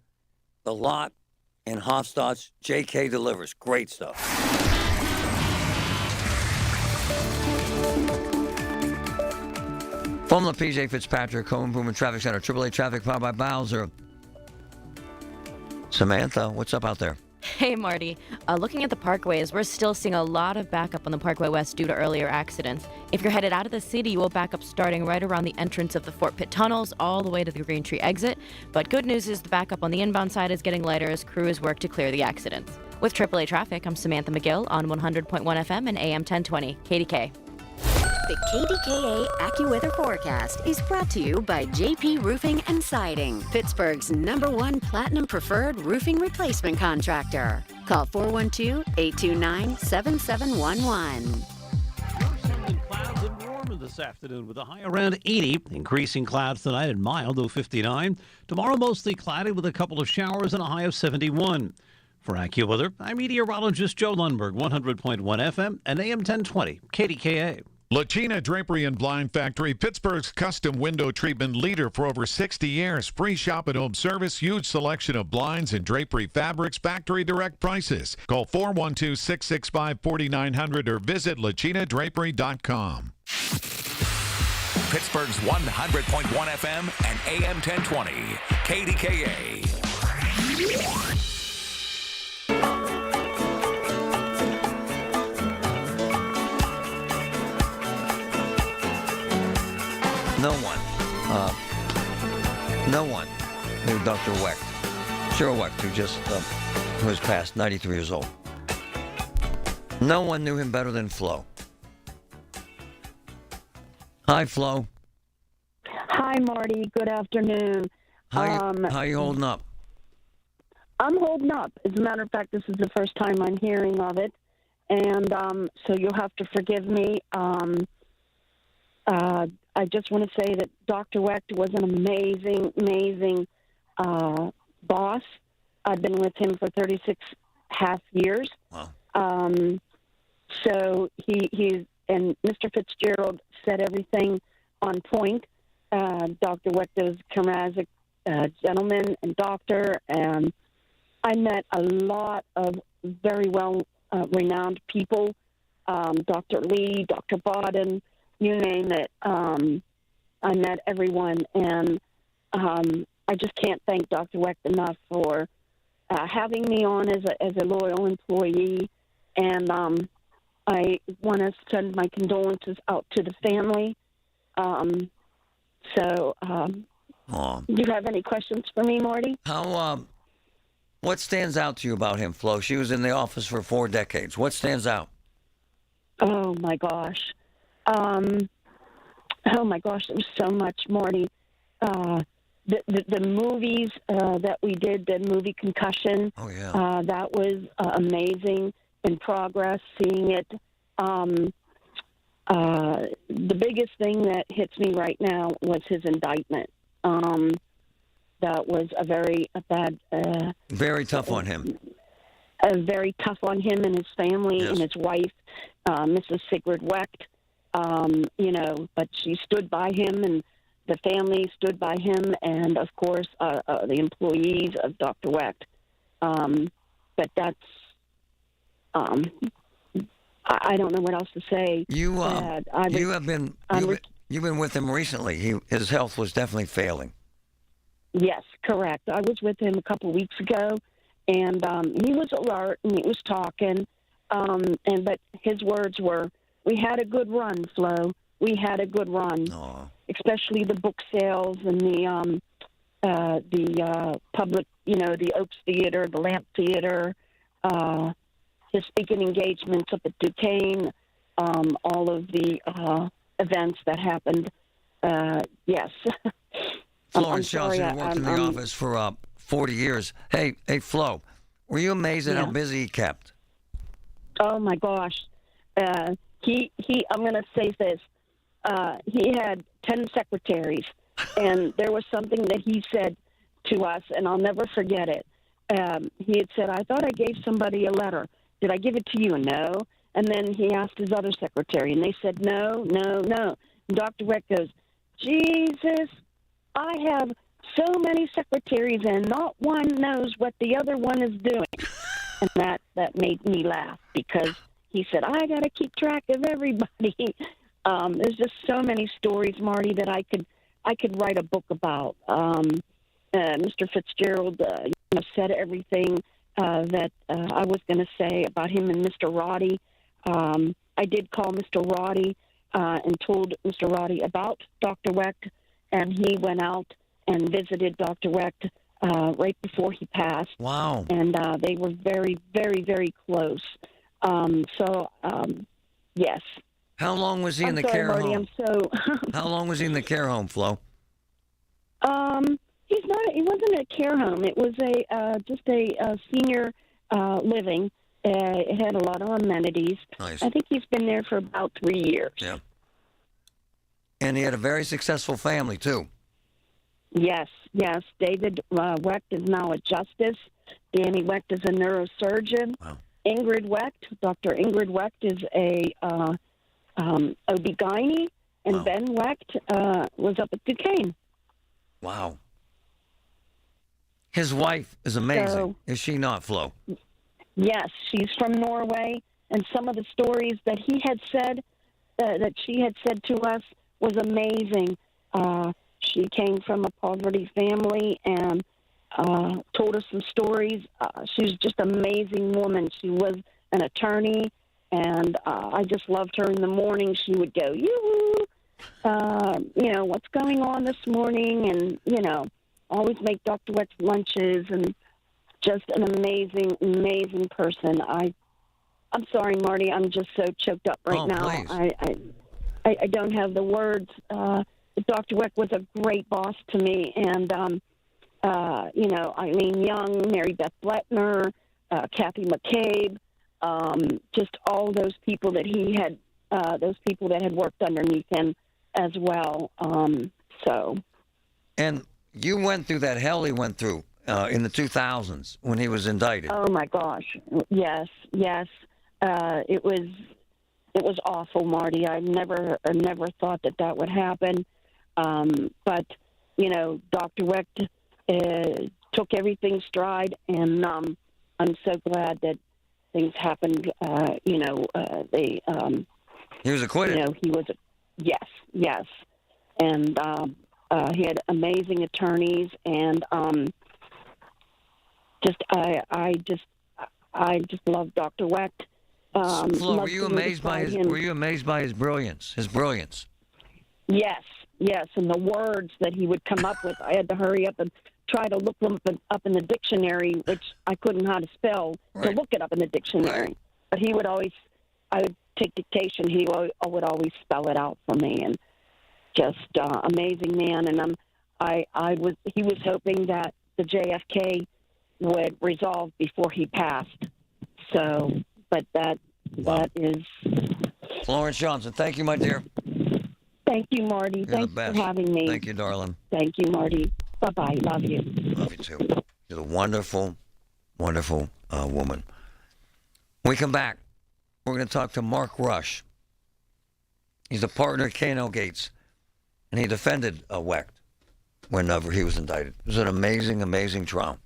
The Lot and Hofstadt's. J.K. delivers. Great stuff. From the P.J. Fitzpatrick Home Improvement Traffic Center, AAA Traffic powered by Bowser. Samantha, what's up out there? Hey, Marty. Looking at the parkways, we're still seeing a lot of backup on the Parkway West due to earlier accidents. If you're headed out of the city, you will back up starting right around the entrance of the Fort Pitt tunnels all the way to the Green Tree exit. But good news is the backup on the inbound side is getting lighter as crews work to clear the accidents. With AAA Traffic, I'm Samantha McGill on 100.1 FM and AM 1020, KDK. The KDKA AccuWeather forecast is brought to you by JP Roofing and Siding, Pittsburgh's #1 Platinum Preferred Roofing Replacement Contractor. Call 412-829-7711. Clouds and warmer this afternoon with a high around 80. Increasing clouds tonight and mild, though 59. Tomorrow mostly cloudy with a couple of showers and a high of 71. For AccuWeather, I'm meteorologist Joe Lundberg, 100.1 FM and AM 1020, KDKA. Lachina Drapery and Blind Factory, Pittsburgh's custom window treatment leader for over 60 years. Free shop at home service, huge selection of blinds and drapery fabrics, factory direct prices. Call 412-665-4900 or visit lachinadrapery.com. Pittsburgh's 100.1 FM and AM 1020, KDKA. No one knew Dr. Wecht, Cheryl Wecht, who has passed, 93 years old. No one knew him better than Flo. Hi, Flo. Hi, Marty. Good afternoon. How you holding up? I'm holding up. As a matter of fact, this is the first time I'm hearing of it, and so you'll have to forgive me. I just want to say that Dr. Wecht was an amazing boss. I've been with him for 36 half years. Wow. So he and Mr. Fitzgerald set everything on point. Dr. Wecht is gentleman and doctor, and I met a lot of very well renowned people, Dr. Lee, Dr. Bodden, you name it. I met everyone, and I just can't thank Dr. Wecht enough for having me on as a loyal employee. And I want to send my condolences out to the family. Do you have any questions for me, Marty? What stands out to you about him, Flo? She was in the office for 4 decades. What stands out? Oh my gosh. There's so much, Marty. The movies that we did, the movie Concussion. Oh yeah. That was amazing. In progress, seeing it. The biggest thing that hits me right now was his indictment. That was a very bad. Very tough on him. Very tough on him and his family and his wife, Mrs. Sigrid Wecht. But she stood by him, and the family stood by him, and of course the employees of Dr. Wecht. But that's. I don't know what else to say. You've been with him recently. His health was definitely failing. Yes, correct. I was with him a couple of weeks ago, and he was alert and he was talking. But his words were, "We had a good run, Flo. We had a good run." Aww. Especially the book sales and the public, the Oaks Theater, the Lamp Theater. His speaking engagements up at Duquesne, all of the events that happened. Yes. Florence Johnson worked in the office for 40 years. Hey, Flo, were you amazed at how busy he kept? Oh my gosh. I'm going to say this. He had 10 secretaries, and there was something that he said to us, and I'll never forget it. He had said, "I thought I gave somebody a letter. Did I give it to you?" "No." And then he asked his other secretary, and they said, "No, no, no." And Dr. Wecht goes, "Jesus, I have so many secretaries, and not one knows what the other one is doing." And that made me laugh, because he said, "I got to keep track of everybody." There's just so many stories, Marty, that I could write a book about. Mr. Fitzgerald said everything that I was going to say about him and Mr. Roddy. I did call Mr. Roddy and told Mr. Roddy about Dr. Wecht, and he went out and visited Dr. Wecht right before he passed. Wow. And they were very, very, very close. Yes. How long was he in the care Marty, home? How long was he in the care home, Flo? He wasn't a care home. It was just a senior living. It had a lot of amenities. Nice. I think he's been there for about 3 years. Yeah. And he had a very successful family, too. Yes. David Wecht is now a justice. Danny Wecht is a neurosurgeon. Wow. Ingrid Wecht, Dr. Ingrid Wecht, is a OB-GYN. And Wow. Ben Wecht was up at Duquesne. Wow. His wife is amazing, So- is she not, Flo? Yes, she's from Norway, and some of the stories that he had said, that she had said to us, was amazing. She came from a poverty family and told us some stories. She was just an amazing woman. She was an attorney, and I just loved her. In the morning, she would go, what's going on this morning? And, always make Dr. Wecht's lunches, and just an amazing, amazing person. I'm sorry, Marty. I'm just so choked up right now. Please. I don't have the words. Dr. Wecht was a great boss to me, and Eileen Young, Mary Beth Bletner, Kathy McCabe, just all those people that he had, worked underneath him as well. And you went through that hell he went through in the 2000s when he was indicted. Oh my gosh, yes. It was awful, Marty. I never thought that would happen. But Dr. Wecht took everything stride, and I'm so glad that things happened. He was acquitted. He was. Yes, and he had amazing attorneys, and I just love Dr. Wecht. Flo, were you amazed by his brilliance? His brilliance. Yes, and the words that he would come up with, I had to hurry up and try to look them up in the dictionary, which I couldn't know how to spell, to look it up in the dictionary. Right. But I would take dictation. He would always spell it out for me, and just amazing man. And he was hoping that the JFK would resolve before he passed. So, but that is. Florence Johnson, thank you, my dear. Thank you, Marty. You're Thanks the best. for having me. Thank you, darling. Thank you, Marty. Bye-bye. Love you. Love you, too. You're a wonderful, wonderful woman. When we come back, we're going to talk to Mark Rush. He's a partner at K&L Gates, and he defended Wecht whenever he was indicted. It was an amazing, amazing trial.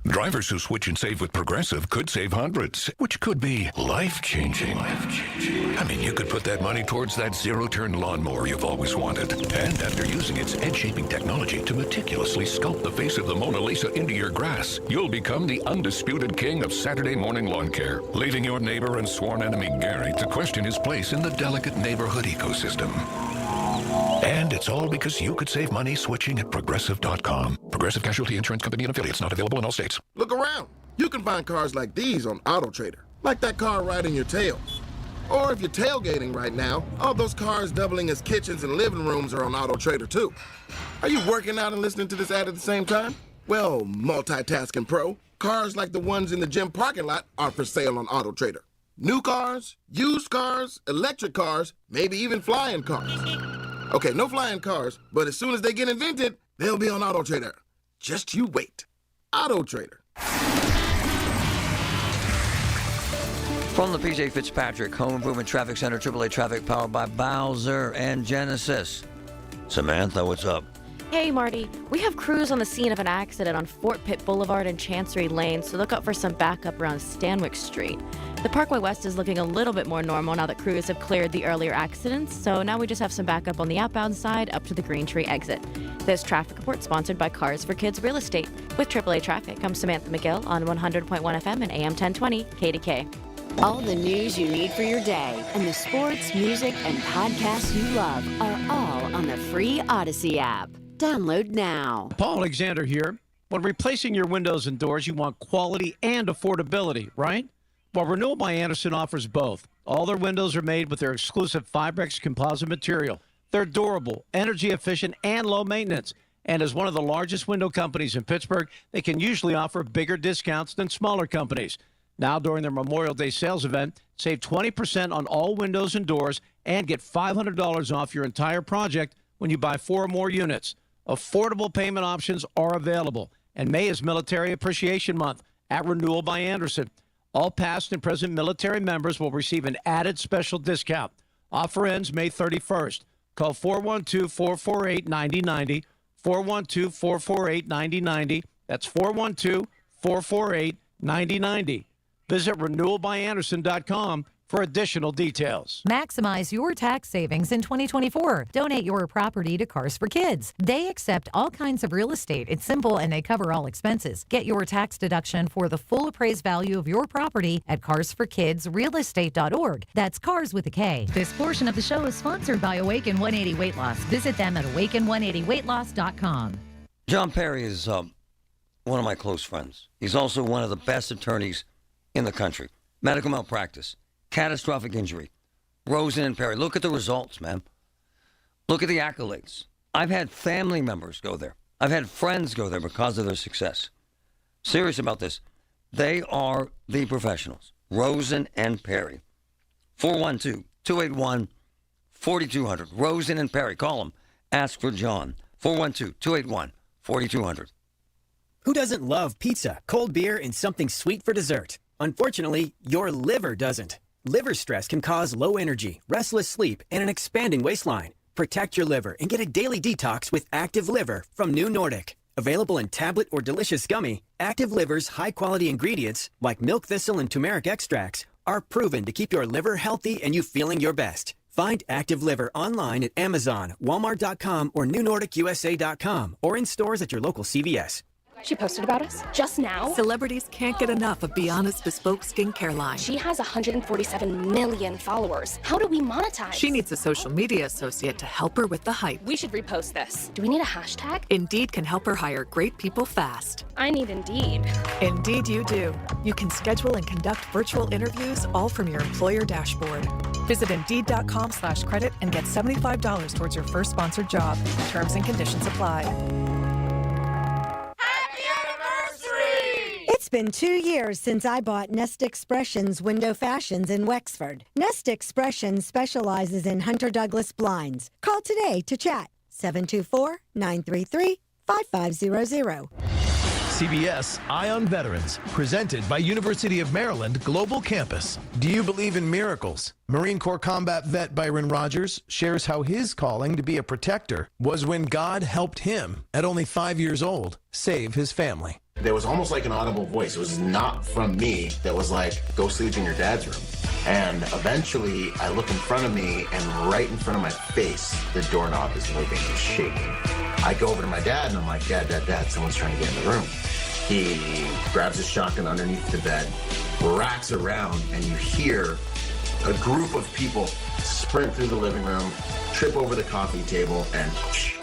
Drivers who switch and save with Progressive could save hundreds, which could be life-changing. I mean, you could put that money towards that zero-turn lawnmower you've always wanted. And after using its edge-shaping technology to meticulously sculpt the face of the Mona Lisa into your grass, you'll become the undisputed king of Saturday morning lawn care, leaving your neighbor and sworn enemy Gary to question his place in the delicate neighborhood ecosystem. And it's all because you could save money switching at Progressive.com. Progressive Casualty Insurance Company and affiliates, not available in all states. Look around. You can find cars like these on AutoTrader, like that car right in your tail. Or if you're tailgating right now, all those cars doubling as kitchens and living rooms are on AutoTrader too. Are you working out and listening to this ad at the same time? Well, multitasking pro, cars like the ones in the gym parking lot are for sale on AutoTrader. New cars, used cars, electric cars, maybe even flying cars. Okay, no flying cars, but as soon as they get invented, they'll be on AutoTrader. Just you wait. AutoTrader. From the PJ Fitzpatrick Home Improvement Traffic Center, AAA Traffic, powered by Bowser and Genesis. Samantha, what's up? Hey, Marty. We have crews on the scene of an accident on Fort Pitt Boulevard and Chancery Lane, so look out for some backup around Stanwyck Street. The Parkway West is looking a little bit more normal now that crews have cleared the earlier accidents, so now we just have some backup on the outbound side up to the Green Tree exit. This traffic report sponsored by Cars for Kids Real Estate. With AAA Traffic, I'm Samantha McGill on 100.1 FM and AM 1020 KDKA. All the news you need for your day and the sports, music, and podcasts you love are all on the free Odyssey app. Download now. Paul Alexander here. When replacing your windows and doors, you want quality and affordability, right? Well, Renewal by Andersen offers both. All their windows are made with their exclusive Fibrex composite material. They're durable, energy efficient, and low maintenance. And as one of the largest window companies in Pittsburgh, they can usually offer bigger discounts than smaller companies. Now, during their Memorial Day sales event, save 20% on all windows and doors and get $500 off your entire project when you buy 4 or more units. Affordable payment options are available. And May is Military Appreciation Month at Renewal by Andersen. All past and present military members will receive an added special discount. Offer ends May 31st. Call 412-448-9090, 412-448-9090. That's 412-448-9090. Visit renewalbyandersen.com for additional details. Maximize your tax savings in 2024. Donate your property to Cars for Kids. They accept all kinds of real estate. It's simple and they cover all expenses. Get your tax deduction for the full appraised value of your property at carsforkidsrealestate.org. That's cars with a K. This portion of the show is sponsored by Awaken 180 Weight Loss. Visit them at awaken180weightloss.com. John Perry is one of my close friends. He's also one of the best attorneys in the country. Medical malpractice, catastrophic injury, Rosen and Perry. Look at the results, man. Look at the accolades. I've had family members go there. I've had friends go there because of their success. Serious about this. They are the professionals. Rosen and Perry. 412-281-4200. Rosen and Perry. Call them. Ask for John. 412-281-4200. Who doesn't love pizza, cold beer, and something sweet for dessert? Unfortunately, your liver doesn't. Liver stress can cause low energy, restless sleep, and an expanding waistline. Protect your liver and get a daily detox with Active Liver from New Nordic. Available in tablet or delicious gummy, Active Liver's high-quality ingredients, like milk thistle and turmeric extracts, are proven to keep your liver healthy and you feeling your best. Find Active Liver online at Amazon, Walmart.com, or NewNordicUSA.com, or in stores at your local CVS. She posted about us just now. Celebrities can't get enough of Beyonce's bespoke skincare line. She has 147 million followers. How do we monetize? She needs a social media associate to help her with the hype. We should repost this. Do we need a hashtag? Indeed can help her hire great people fast. I need Indeed. Indeed you do. You can schedule and conduct virtual interviews all from your employer dashboard. Visit Indeed.com/credit and get $75 towards your first sponsored job. Terms and conditions apply. It's been 2 years since I bought Nest Expressions window fashions in Wexford. Nest Expressions specializes in Hunter Douglas blinds. Call today to chat. 724-933-5500. CBS Eye on Veterans, presented by University of Maryland Global Campus. Do you believe in miracles? Marine Corps combat vet Byron Rogers shares how his calling to be a protector was when God helped him, at only 5 years old, save his family. There was almost like an audible voice. It was not from me that was like, go sleep in your dad's room. And eventually I look in front of me and right in front of my face, the doorknob is moving, it's shaking. I go over to my dad and I'm like, Dad, someone's trying to get in the room. He grabs his shotgun underneath the bed, racks around, and you hear a group of people sprint through the living room, trip over the coffee table, and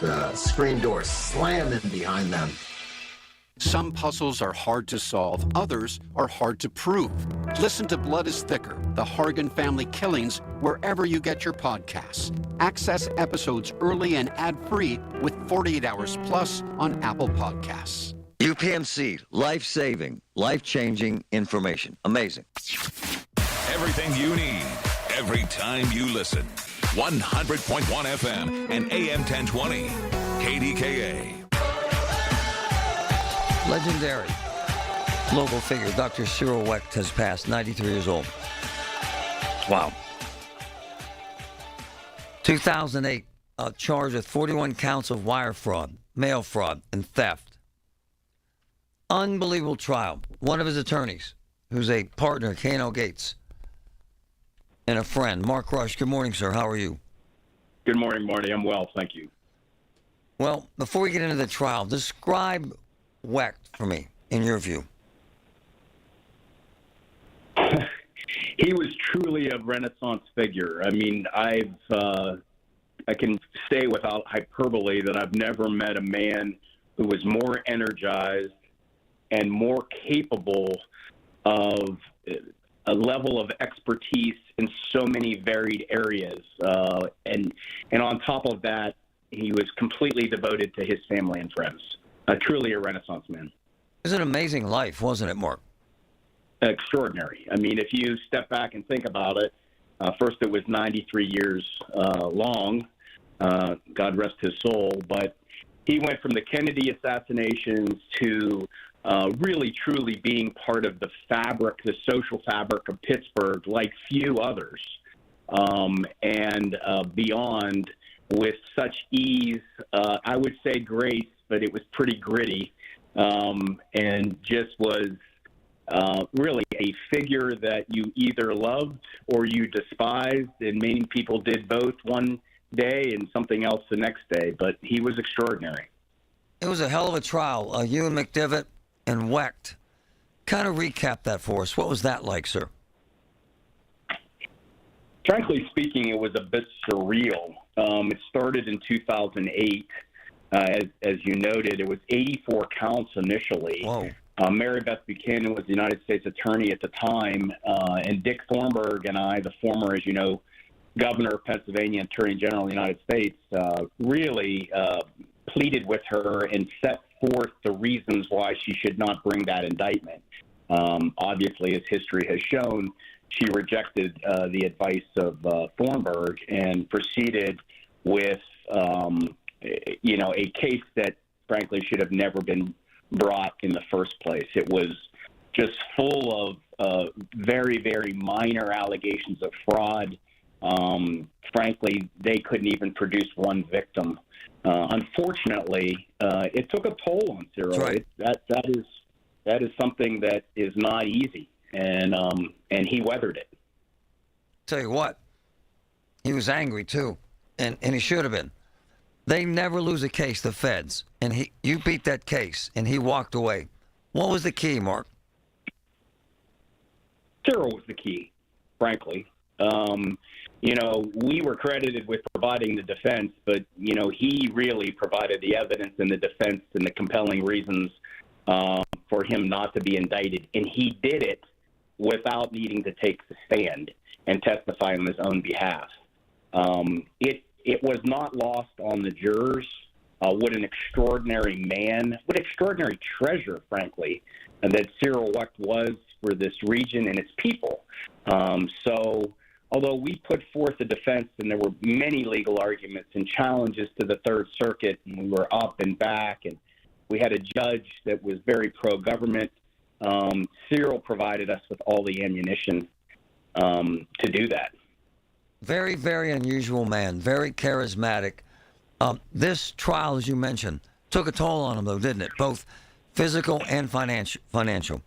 the screen door slam in behind them. Some puzzles are hard to solve, others are hard to prove. Listen to Blood is Thicker, the Hargan family killings, wherever you get your podcasts. Access episodes early and ad-free with 48 Hours Plus on Apple Podcasts. UPMC, life-saving, life-changing information. Amazing. Everything you need, every time you listen. 100.1 FM and AM 1020. KDKA. Legendary local figure Dr. Cyril Wecht has passed, 93 years old. Wow. 2008, charged with 41 counts of wire fraud, mail fraud, and theft. Unbelievable trial. One of his attorneys, who's a partner, K&L Gates, and a friend, Mark Rush. Good morning, sir. How are you? Good morning, Marty. I'm well, thank you. Well, before we get into the trial, describe Wecht for me, in your view. He was truly a Renaissance figure. I mean, I can say without hyperbole that I've never met a man who was more energized and more capable of a level of expertise in so many varied areas. And on top of that, he was completely devoted to his family and friends. Truly a Renaissance man. It was an amazing life, wasn't it, Mark? Extraordinary. I mean, if you step back and think about it, first it was 93 years long, God rest his soul, but he went from the Kennedy assassinations to really truly being part of the fabric, the social fabric of Pittsburgh like few others, and beyond with such ease, I would say grace, but it was pretty gritty, and just was really a figure that you either loved or you despised, and many people did both one day and something else the next day, but he was extraordinary. It was a hell of a trial. You and McDivitt and Wecht. Kind of recap that for us. What was that like, sir? Frankly speaking, it was a bit surreal. It started in 2008. As you noted, it was 84 counts initially. Whoa. Mary Beth Buchanan was the United States Attorney at the time, and Dick Thornburg and I, the former, as you know, Governor of Pennsylvania, Attorney General of the United States, really pleaded with her and set forth the reasons why she should not bring that indictment. Obviously, as history has shown, she rejected the advice of Thornburg and proceeded with, a case that, frankly, should have never been brought in the first place. It was just full of very, very minor allegations of fraud Frankly, they couldn't even produce one victim. Unfortunately, it took a toll on Cyril. Right. That is something that is not easy, and he weathered it. Tell you what, he was angry too, and he should have been. They never lose a case, the feds, and you beat that case, and he walked away. What was the key, Mark? Cyril was the key, frankly. We were credited with providing the defense, but, he really provided the evidence and the defense and the compelling reasons for him not to be indicted. And he did it without needing to take the stand and testify on his own behalf. It was not lost on the jurors what an extraordinary man, what extraordinary treasure, frankly, that Cyril Wecht was for this region and its people. So although we put forth a defense and there were many legal arguments and challenges to the Third Circuit, and we were up and back, and we had a judge that was very pro-government, Cyril provided us with all the ammunition to do that. Very, very unusual man, very charismatic. This trial, as you mentioned, took a toll on him, though, didn't it? Both physical and financial.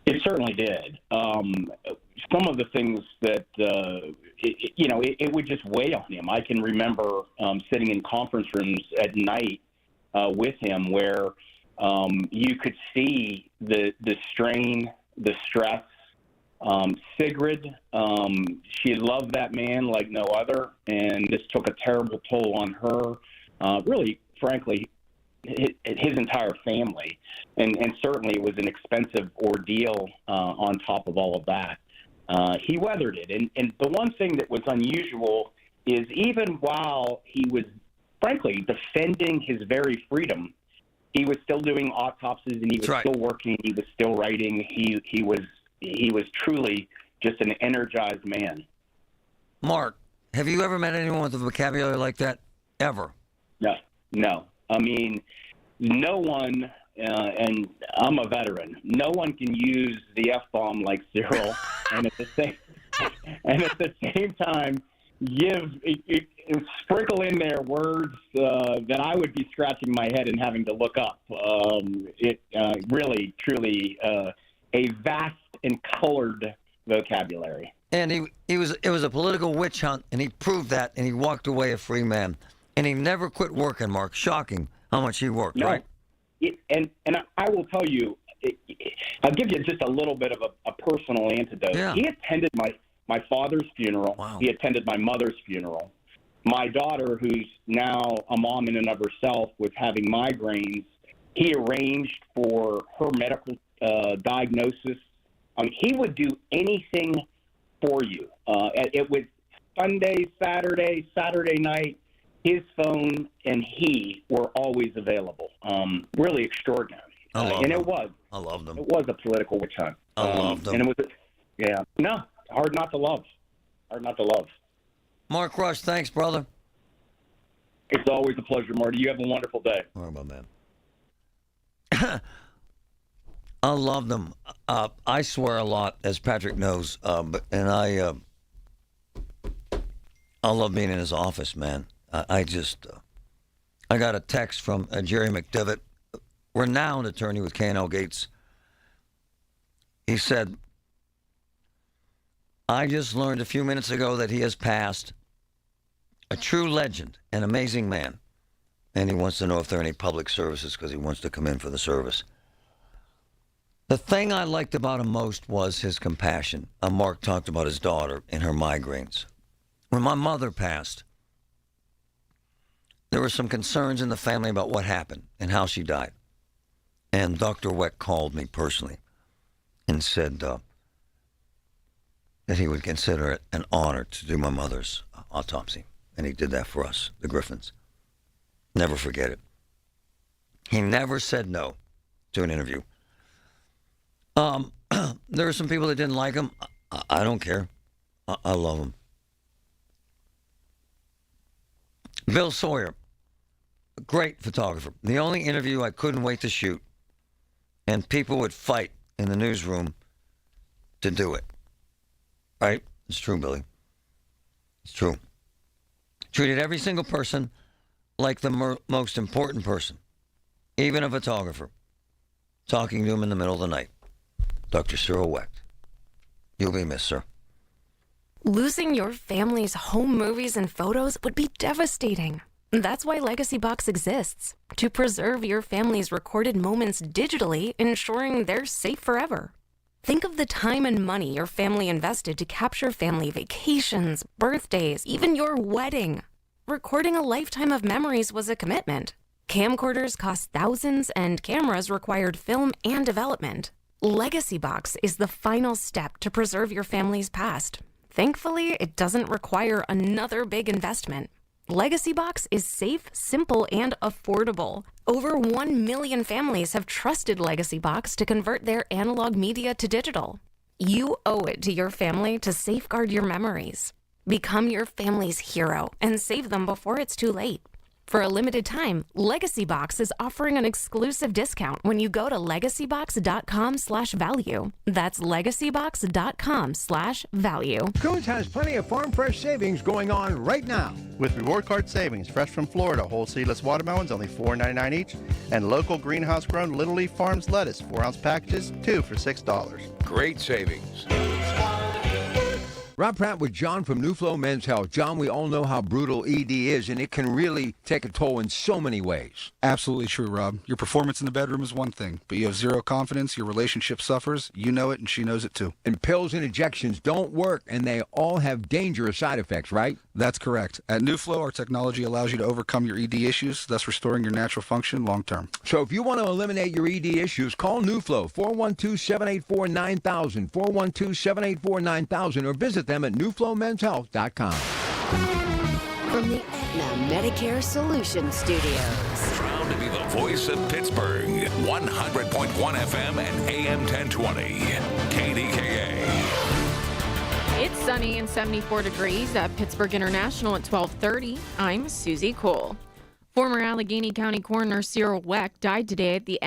It certainly did. Some of the things that, it would just weigh on him. I can remember sitting in conference rooms at night with him where you could see the strain, the stress. Sigrid, she loved that man like no other, and this took a terrible toll on her. Really, frankly, his entire family, and certainly it was an expensive ordeal on top of all of that. He weathered it, and the one thing that was unusual is even while he was, frankly, defending his very freedom, he was still doing autopsies, and he was still working, he was still writing, he was truly just an energized man. Mark, have you ever met anyone with a vocabulary like that? Ever? No. I mean, no one, and I'm a veteran, no one can use the F-bomb like Cyril, and at the same time, sprinkle in there words that I would be scratching my head and having to look up. Really, truly, a vast and colored vocabulary. And it was a political witch hunt, and he proved that, and he walked away a free man. And he never quit working, Mark. Shocking how much he worked, right? And I will tell you, I'll give you just a little bit of a personal antidote. Yeah. He attended my father's funeral. Wow. He attended my mother's funeral. My daughter, who's now a mom in and of herself, was having migraines. He arranged for her medical diagnosis. He would do anything for you. It was Sunday, Saturday night. His phone and he were always available. Really extraordinary. I love them. It was a political witch hunt. I love them. And it was, hard not to love. Mark Rush, thanks, brother. It's always a pleasure, Marty. You have a wonderful day. All right, my man. I love them. I swear a lot, as Patrick knows, and I love being in his office, man. I got a text from Jerry McDivitt, renowned attorney with K&L Gates. He said, I just learned a few minutes ago that he has passed. A true legend, an amazing man. And he wants to know if there are any public services because he wants to come in for the service. The thing I liked about him most was his compassion. Mark talked about his daughter and her migraines. When my mother passed, there were some concerns in the family about what happened and how she died. And Dr. Wecht called me personally and said that he would consider it an honor to do my mother's autopsy. And he did that for us, the Griffins. Never forget it. He never said no to an interview. There were some people that didn't like him. I don't care. I love him. Bill Sawyer, a great photographer. The only interview I couldn't wait to shoot, and people would fight in the newsroom to do it. Right? It's true, Billy. It's true. Treated every single person like the most important person, even a photographer, talking to him in the middle of the night. Dr. Cyril Wecht. You'll be missed, sir. Losing your family's home movies and photos would be devastating. That's why Legacy Box exists, to preserve your family's recorded moments digitally, ensuring they're safe forever. Think of the time and money your family invested to capture family vacations, birthdays, even your wedding. Recording a lifetime of memories was a commitment. Camcorders cost thousands, and cameras required film and development. Legacy Box is the final step to preserve your family's past. Thankfully, it doesn't require another big investment. Legacy Box is safe, simple, and affordable. Over 1 million families have trusted Legacy Box to convert their analog media to digital. You owe it to your family to safeguard your memories. Become your family's hero and save them before it's too late. For a limited time, Legacy Box is offering an exclusive discount when you go to legacybox.com/value. That's legacybox.com/value. Coons has plenty of farm fresh savings going on right now. With reward card savings, fresh from Florida, whole seedless watermelons only $4.99 each, and local greenhouse grown Little Leaf Farms lettuce, 4-ounce packages, 2 for $6. Great savings. Rob Pratt with John from New Flow Men's Health. John, we all know how brutal ED is, and it can really take a toll in so many ways. Absolutely true, Rob. Your performance in the bedroom is one thing, but you have zero confidence, your relationship suffers, you know it, and she knows it too. And pills and injections don't work, and they all have dangerous side effects, right? That's correct. At New Flow, our technology allows you to overcome your ED issues, thus restoring your natural function long term. So if you want to eliminate your ED issues, call New Flow, 412-784-9000, 412-784-9000, or visit them at newflowmenshealth.com. From the Aetna Medicare Solutions Studios. Proud to be the voice of Pittsburgh. 100.1 FM and AM 1020. KDKA. It's sunny and 74 degrees at Pittsburgh International at 12:30. I'm Susie Cole. Former Allegheny County Coroner Cyril Wecht died today at the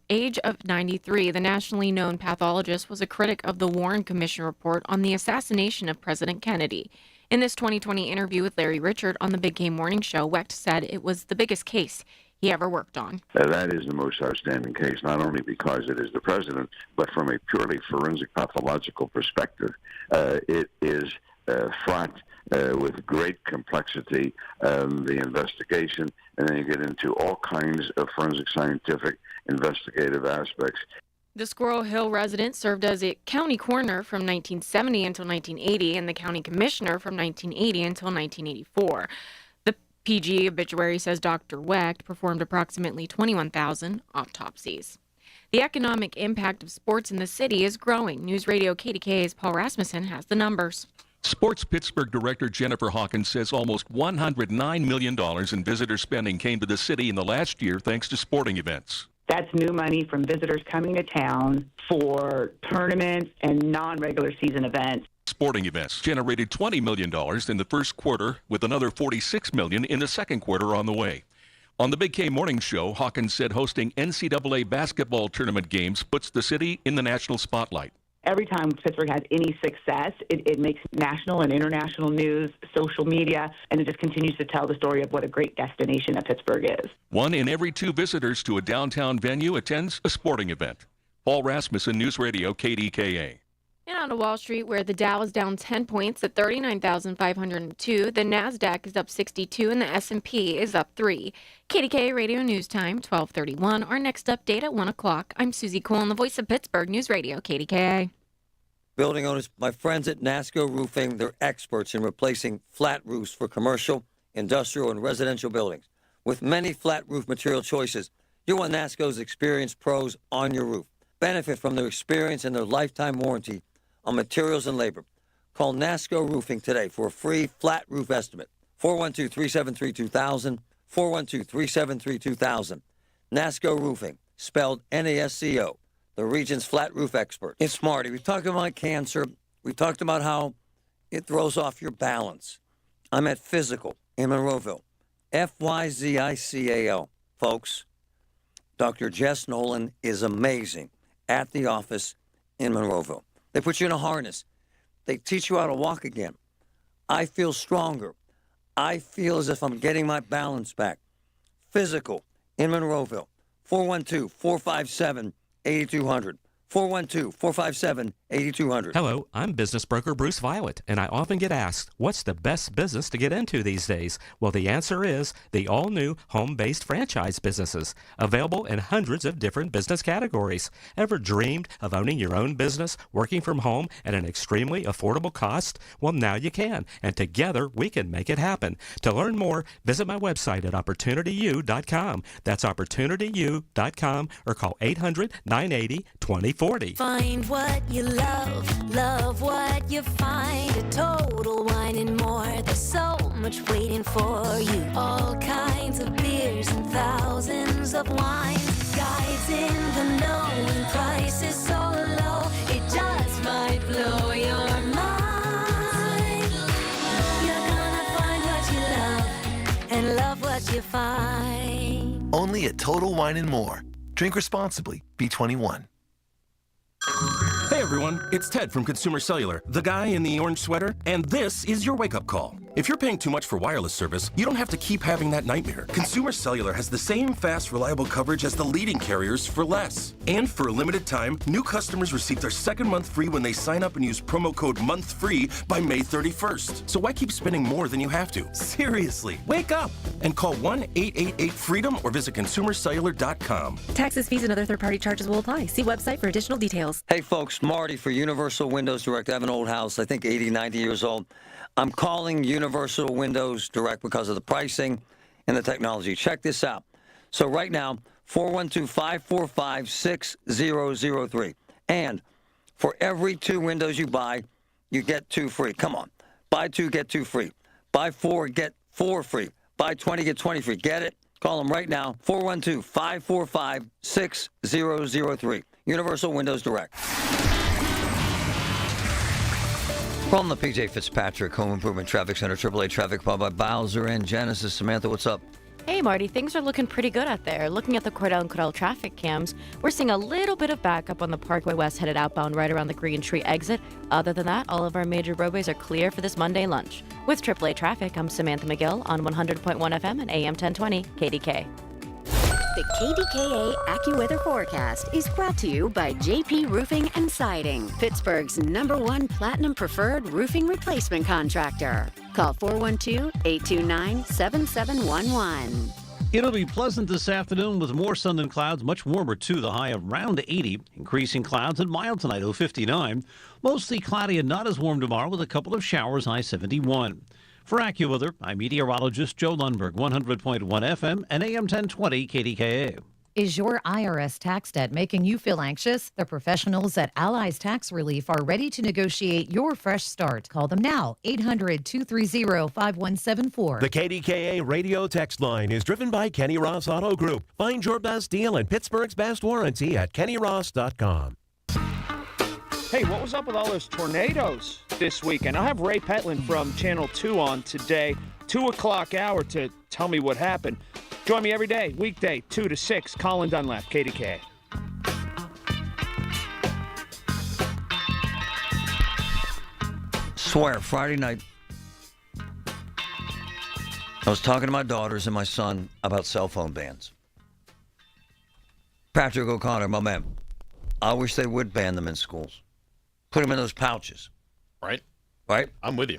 age of 93. The nationally known pathologist was a critic of the Warren Commission report on the assassination of President Kennedy. In this 2020 interview with Larry Richard on the Big Game Morning Show, Wecht said it was the biggest case he ever worked on. That is the most outstanding case, not only because it is the president, but from a purely forensic pathological perspective. It is fraught with great complexity, the investigation, and then you get into all kinds of forensic scientific investigative aspects. The Squirrel Hill resident served as a county coroner from 1970 until 1980 and the county commissioner from 1980 until 1984. The PG obituary says Dr. Wecht performed approximately 21,000 autopsies. The economic impact of sports in the city is growing. News Radio KDKA's Paul Rasmussen has the numbers. Sports Pittsburgh Director Jennifer Hawkins says almost $109 million in visitor spending came to the city in the last year thanks to sporting events. That's new money from visitors coming to town for tournaments and non-regular season events. Sporting events generated $20 million in the first quarter, with another $46 million in the second quarter on the way. On the Big K Morning Show, Hawkins said hosting NCAA basketball tournament games puts the city in the national spotlight. Every time Pittsburgh has any success, it makes national and international news, social media, and it just continues to tell the story of what a great destination that Pittsburgh is. 1 in every 2 visitors to a downtown venue attends a sporting event. Paul Rasmussen, News Radio, KDKA. And on to Wall Street, where the Dow is down 10 points at 39,502. The NASDAQ is up 62, and the S&P is up 3. KDKA Radio News Time, 1231. Our next update at 1 o'clock. I'm Susie Cole, the voice of Pittsburgh News Radio, KDKA. Building owners, my friends at NASCO Roofing, they're experts in replacing flat roofs for commercial, industrial, and residential buildings. With many flat roof material choices, you want NASCO's experienced pros on your roof. Benefit from their experience and their lifetime warranty on materials and labor. Call NASCO Roofing today for a free flat roof estimate. 412-373-2000, 412-373-2000. NASCO Roofing, spelled NASCO, the region's flat roof expert. It's Marty. We talked about cancer. We talked about how it throws off your balance. I'm at Physical in Monroeville. FYZICAL. Folks, Dr. Jess Nolan is amazing at the office in Monroeville. They put you in a harness. They teach you how to walk again. I feel stronger. I feel as if I'm getting my balance back. Physical in Monroeville. 412-457-8200. 412-457-8200. Hello, I'm business broker Bruce Violet, and I often get asked, what's the best business to get into these days? Well, the answer is the all-new home-based franchise businesses, available in hundreds of different business categories. Ever dreamed of owning your own business, working from home at an extremely affordable cost? Well, now you can, and together we can make it happen. To learn more, visit my website at OpportunityU.com. That's OpportunityU.com, or call 800-980-2040. Find what you love, love what you find. A Total Wine and More. There's so much waiting for you. All kinds of beers and thousands of wines. Guides in the know and prices so low, it just might blow your mind. You're gonna find what you love and love what you find. Only at Total Wine and More. Drink responsibly. Be 21. Hey everyone, it's Ted from Consumer Cellular, the guy in the orange sweater, and this is your wake-up call. If you're paying too much for wireless service, you don't have to keep having that nightmare. Consumer Cellular has the same fast, reliable coverage as the leading carriers for less. And for a limited time, new customers receive their second month free when they sign up and use promo code MONTHFREE by May 31st. So why keep spending more than you have to? Seriously, wake up and call 1-888-FREEDOM or visit consumercellular.com. Taxes, fees, and other third-party charges will apply. See website for additional details. Hey folks, Marty for Universal Windows Direct. I have an old house, I think 80, 90 years old. I'm calling Universal Windows Direct because of the pricing and the technology. Check this out. So right now, 412-545-6003. And for every 2 windows you buy, you get 2 free. Come on. Buy 2, get 2 free. Buy 4, get 4 free. Buy 20, get 20 free. Get it? Call them right now, 412-545-6003. Universal Windows Direct. From the P.J. Fitzpatrick Home Improvement Traffic Center, AAA Traffic Bob by Bowser and Genesis. Samantha, what's up? Hey, Marty, things are looking pretty good out there. Looking at the Cordell and Cordell traffic cams, we're seeing a little bit of backup on the Parkway West headed outbound right around the Green Tree exit. Other than that, all of our major roadways are clear for this Monday lunch. With AAA Traffic, I'm Samantha McGill on 100.1 FM and AM 1020 KDKA. The KDKA AccuWeather forecast is brought to you by JP Roofing and Siding, Pittsburgh's #1 Platinum Preferred Roofing Replacement Contractor. Call 412-829-7711. It'll be pleasant this afternoon with more sun than clouds, much warmer too, the high around 80. Increasing clouds and mild tonight, 59. Mostly cloudy and not as warm tomorrow with a couple of showers, high 71. For AccuWeather, I'm meteorologist Joe Lundberg, 100.1 FM and AM 1020 KDKA. Is your IRS tax debt making you feel anxious? The professionals at Allies Tax Relief are ready to negotiate your fresh start. Call them now, 800-230-5174. The KDKA radio text line is driven by Kenny Ross Auto Group. Find your best deal and Pittsburgh's best warranty at kennyross.com. Hey, what was up with all those tornadoes this weekend? I'll have Ray Petland from Channel 2 on today, 2 o'clock hour, to tell me what happened. Join me every day, weekday, 2 to 6, Colin Dunlap, KDKA. Swear, Friday night, I was talking to my daughters and my son about cell phone bans. Patrick O'Connor, my man, I wish they would ban them in schools. Put them in those pouches. Right. Right? I'm with you.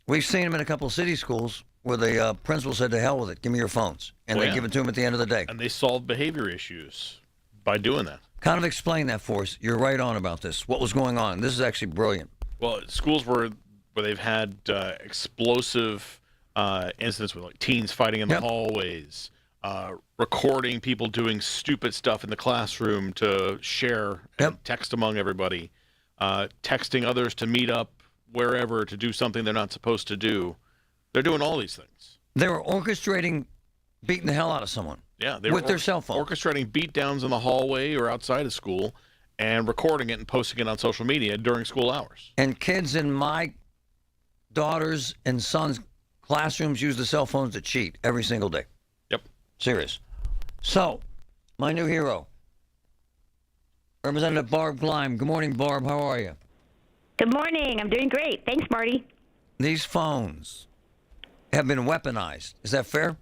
We've seen them in a couple of city schools where the principal said, to hell with it, give me your phones. And they give it to them at the end of the day. And they solve behavior issues by doing that. Kind of explain that for us. You're right on about this. What was going on? This is actually brilliant. Well, schools where they've had explosive incidents with like teens fighting in the hallways, recording people doing stupid stuff in the classroom to share and text among everybody, texting others to meet up wherever to do something they're not supposed to do. They're doing all these things. They were orchestrating beating the hell out of someone. Yeah, they with were their cell phone. Orchestrating beatdowns in the hallway or outside of school and recording it and posting it on social media during school hours. And kids in my daughters' and sons' classrooms use the cell phones to cheat every single day. Yep. Serious. So, my new hero, Representative Barb Gleim. Good morning, Barb. How are you? Good morning. I'm doing great. Thanks, Marty. these phones have been weaponized. Is that fair?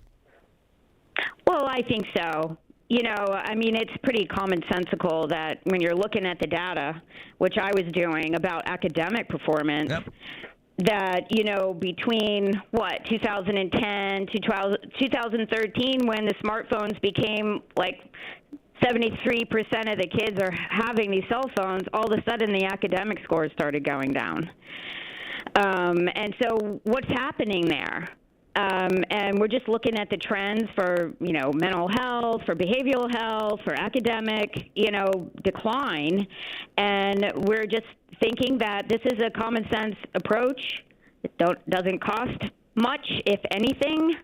Well, I think so. You know, I mean, it's pretty commonsensical that when you're looking at the data, which I was doing about academic performance, that, you know, between, 2010 to 2013, when the smartphones became like 73% of the kids are having these cell phones, all of a sudden the academic scores started going down. And so what's happening there? And we're just looking at the trends for, you know, mental health, for behavioral health, for academic, you know, decline. And we're just thinking that this is a common sense approach. It doesn't cost much, if anything,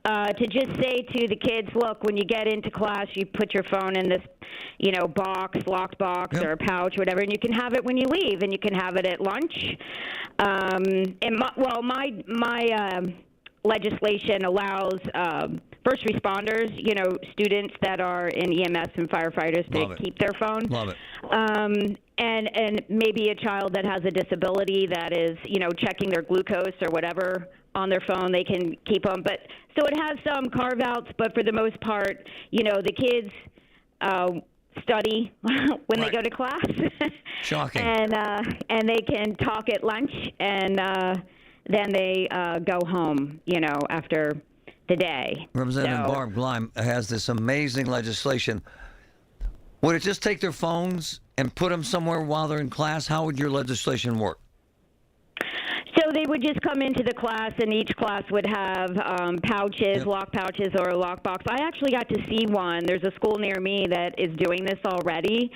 to just say to the kids, look, when you get into class, you put your phone in this, you know, box, locked box or a pouch, whatever, and you can have it when you leave, and you can have it at lunch. My legislation allows first responders, you know, students that are in EMS and firefighters to keep their phone. Love it. And maybe a child that has a disability that is, you know, checking their glucose or whatever on their phone, they can keep them. But so it has some carve-outs, but for the most part, you know, the kids study when they go to class. Shocking. And they can talk at lunch, and then they go home, you know, after the day. Representative Barb Gleim has this amazing legislation. Would it just take their phones and put them somewhere while they're in class? How would your legislation work? So they would just come into the class, and each class would have pouches, lock pouches, or a lockbox. I actually got to see one. There's a school near me that is doing this already,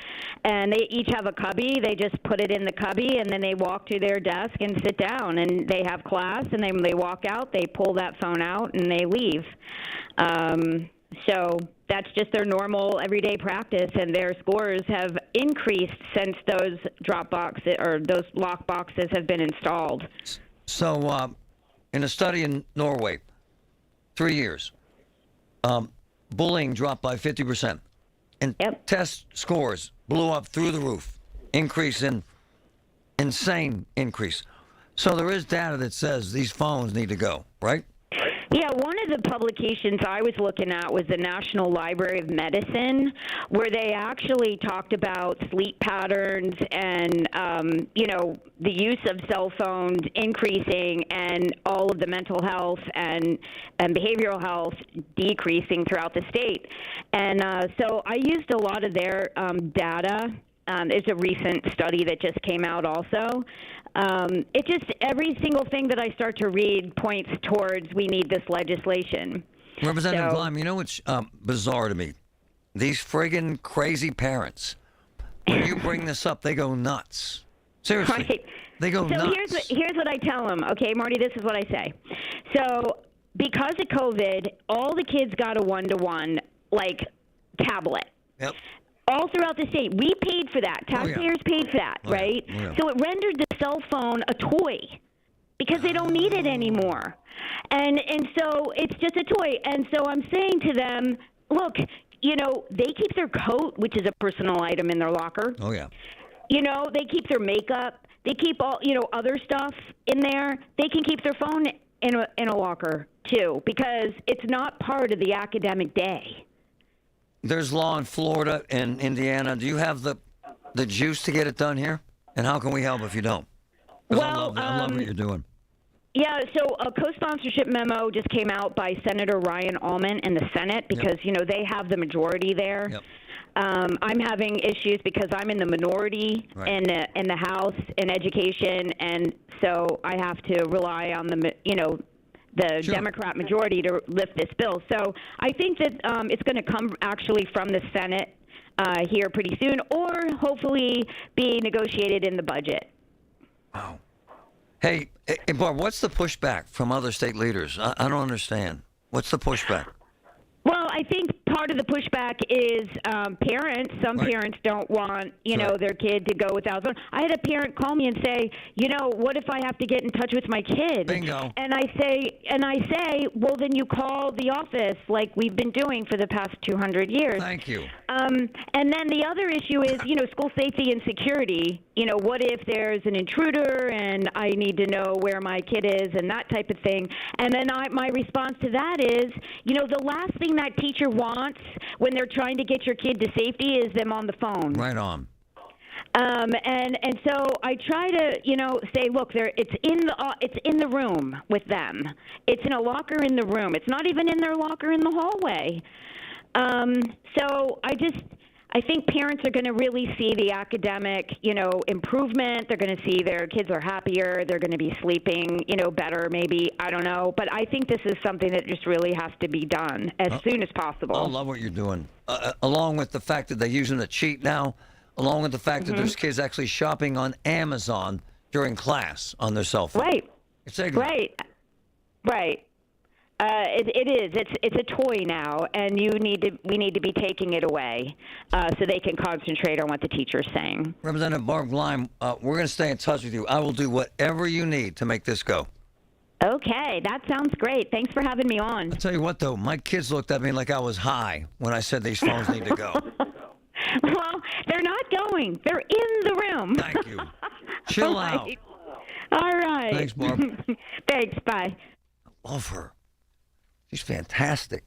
and they each have a cubby. They just put it in the cubby, and then they walk to their desk and sit down, and they have class, and then when they walk out, they pull that phone out, and they leave. So that's just their normal everyday practice, and their scores have increased since those drop boxes or those lock boxes have been installed. So in a study in Norway, 3 years, bullying dropped by 50%, and test scores blew up through the roof. Insane increase. So there is data that says these phones need to go, right? Yeah, one of the publications I was looking at was the National Library of Medicine, where they actually talked about sleep patterns and, you know, the use of cell phones increasing and all of the mental health and behavioral health decreasing throughout the state. And so I used a lot of their data. There's a recent study that just came out also. It just, every single thing that I start to read points towards we need this legislation. Representative Gleim, you know what's bizarre to me? These friggin' crazy parents, when you bring this up, they go nuts. Seriously. Right. They go nuts. So here's what I tell them. Okay, Marty, this is what I say. So because of COVID, all the kids got a one-to-one, like, tablet. Yep. All throughout the state. We paid for that. Taxpayers paid for that, right? Yeah. So it rendered the cell phone a toy because they don't need it anymore. And so it's just a toy. And so I'm saying to them, look, you know, they keep their coat, which is a personal item, in their locker. Oh, yeah. You know, they keep their makeup. They keep all, you know, other stuff in there. They can keep their phone in a locker, too, because it's not part of the academic day. There's law in Florida and Indiana. Do you have the juice to get it done here? And how can we help if you don't? Well, I love what you're doing. Yeah, so a co-sponsorship memo just came out by Senator Ryan Allman in the Senate because, you know, they have the majority there. Yep. I'm having issues because I'm in the minority in the House in education, and so I have to rely on the, you know, the Democrat majority to lift this bill. So I think that it's going to come actually from the Senate here pretty soon, or hopefully be negotiated in the budget. Wow. Hey, Barb, what's the pushback from other state leaders? I don't understand. What's the pushback? Well, I think part of the pushback is parents. Some parents don't want, you know, their kid to go without a phone. I had a parent call me and say, you know, what if I have to get in touch with my kid? Bingo. And I say, well, then you call the office like we've been doing for the past 200 years. Thank you. And then the other issue is, school safety and security. What if there's an intruder and I need to know where my kid is and that type of thing. And then my response to that is, the last thing that teacher wants when they're trying to get your kid to safety is them on the phone. Right on. And so I try to, say, look, it's in the room with them. It's in a locker in the room. It's not even in their locker in the hallway. So I think parents are going to really see the academic, improvement. They're going to see their kids are happier. They're going to be sleeping, better, maybe. I don't know. But I think this is something that just really has to be done as soon as possible. I love what you're doing. Along with the fact that they're using the cheat now, along with the fact that there's kids actually shopping on Amazon during class on their cell phone. Right. It's ignorant. Right. It is. It's a toy now, and we need to be taking it away so they can concentrate on what the teacher's saying. Representative Barb Gleim, we're going to stay in touch with you. I will do whatever you need to make this go. Okay, that sounds great. Thanks for having me on. I'll tell you what, though, my kids looked at me like I was high when I said these phones need to go. Well, they're not going. They're in the room. Thank you. Chill out. All right. Thanks, Barb. Thanks. Bye. I love her. She's fantastic.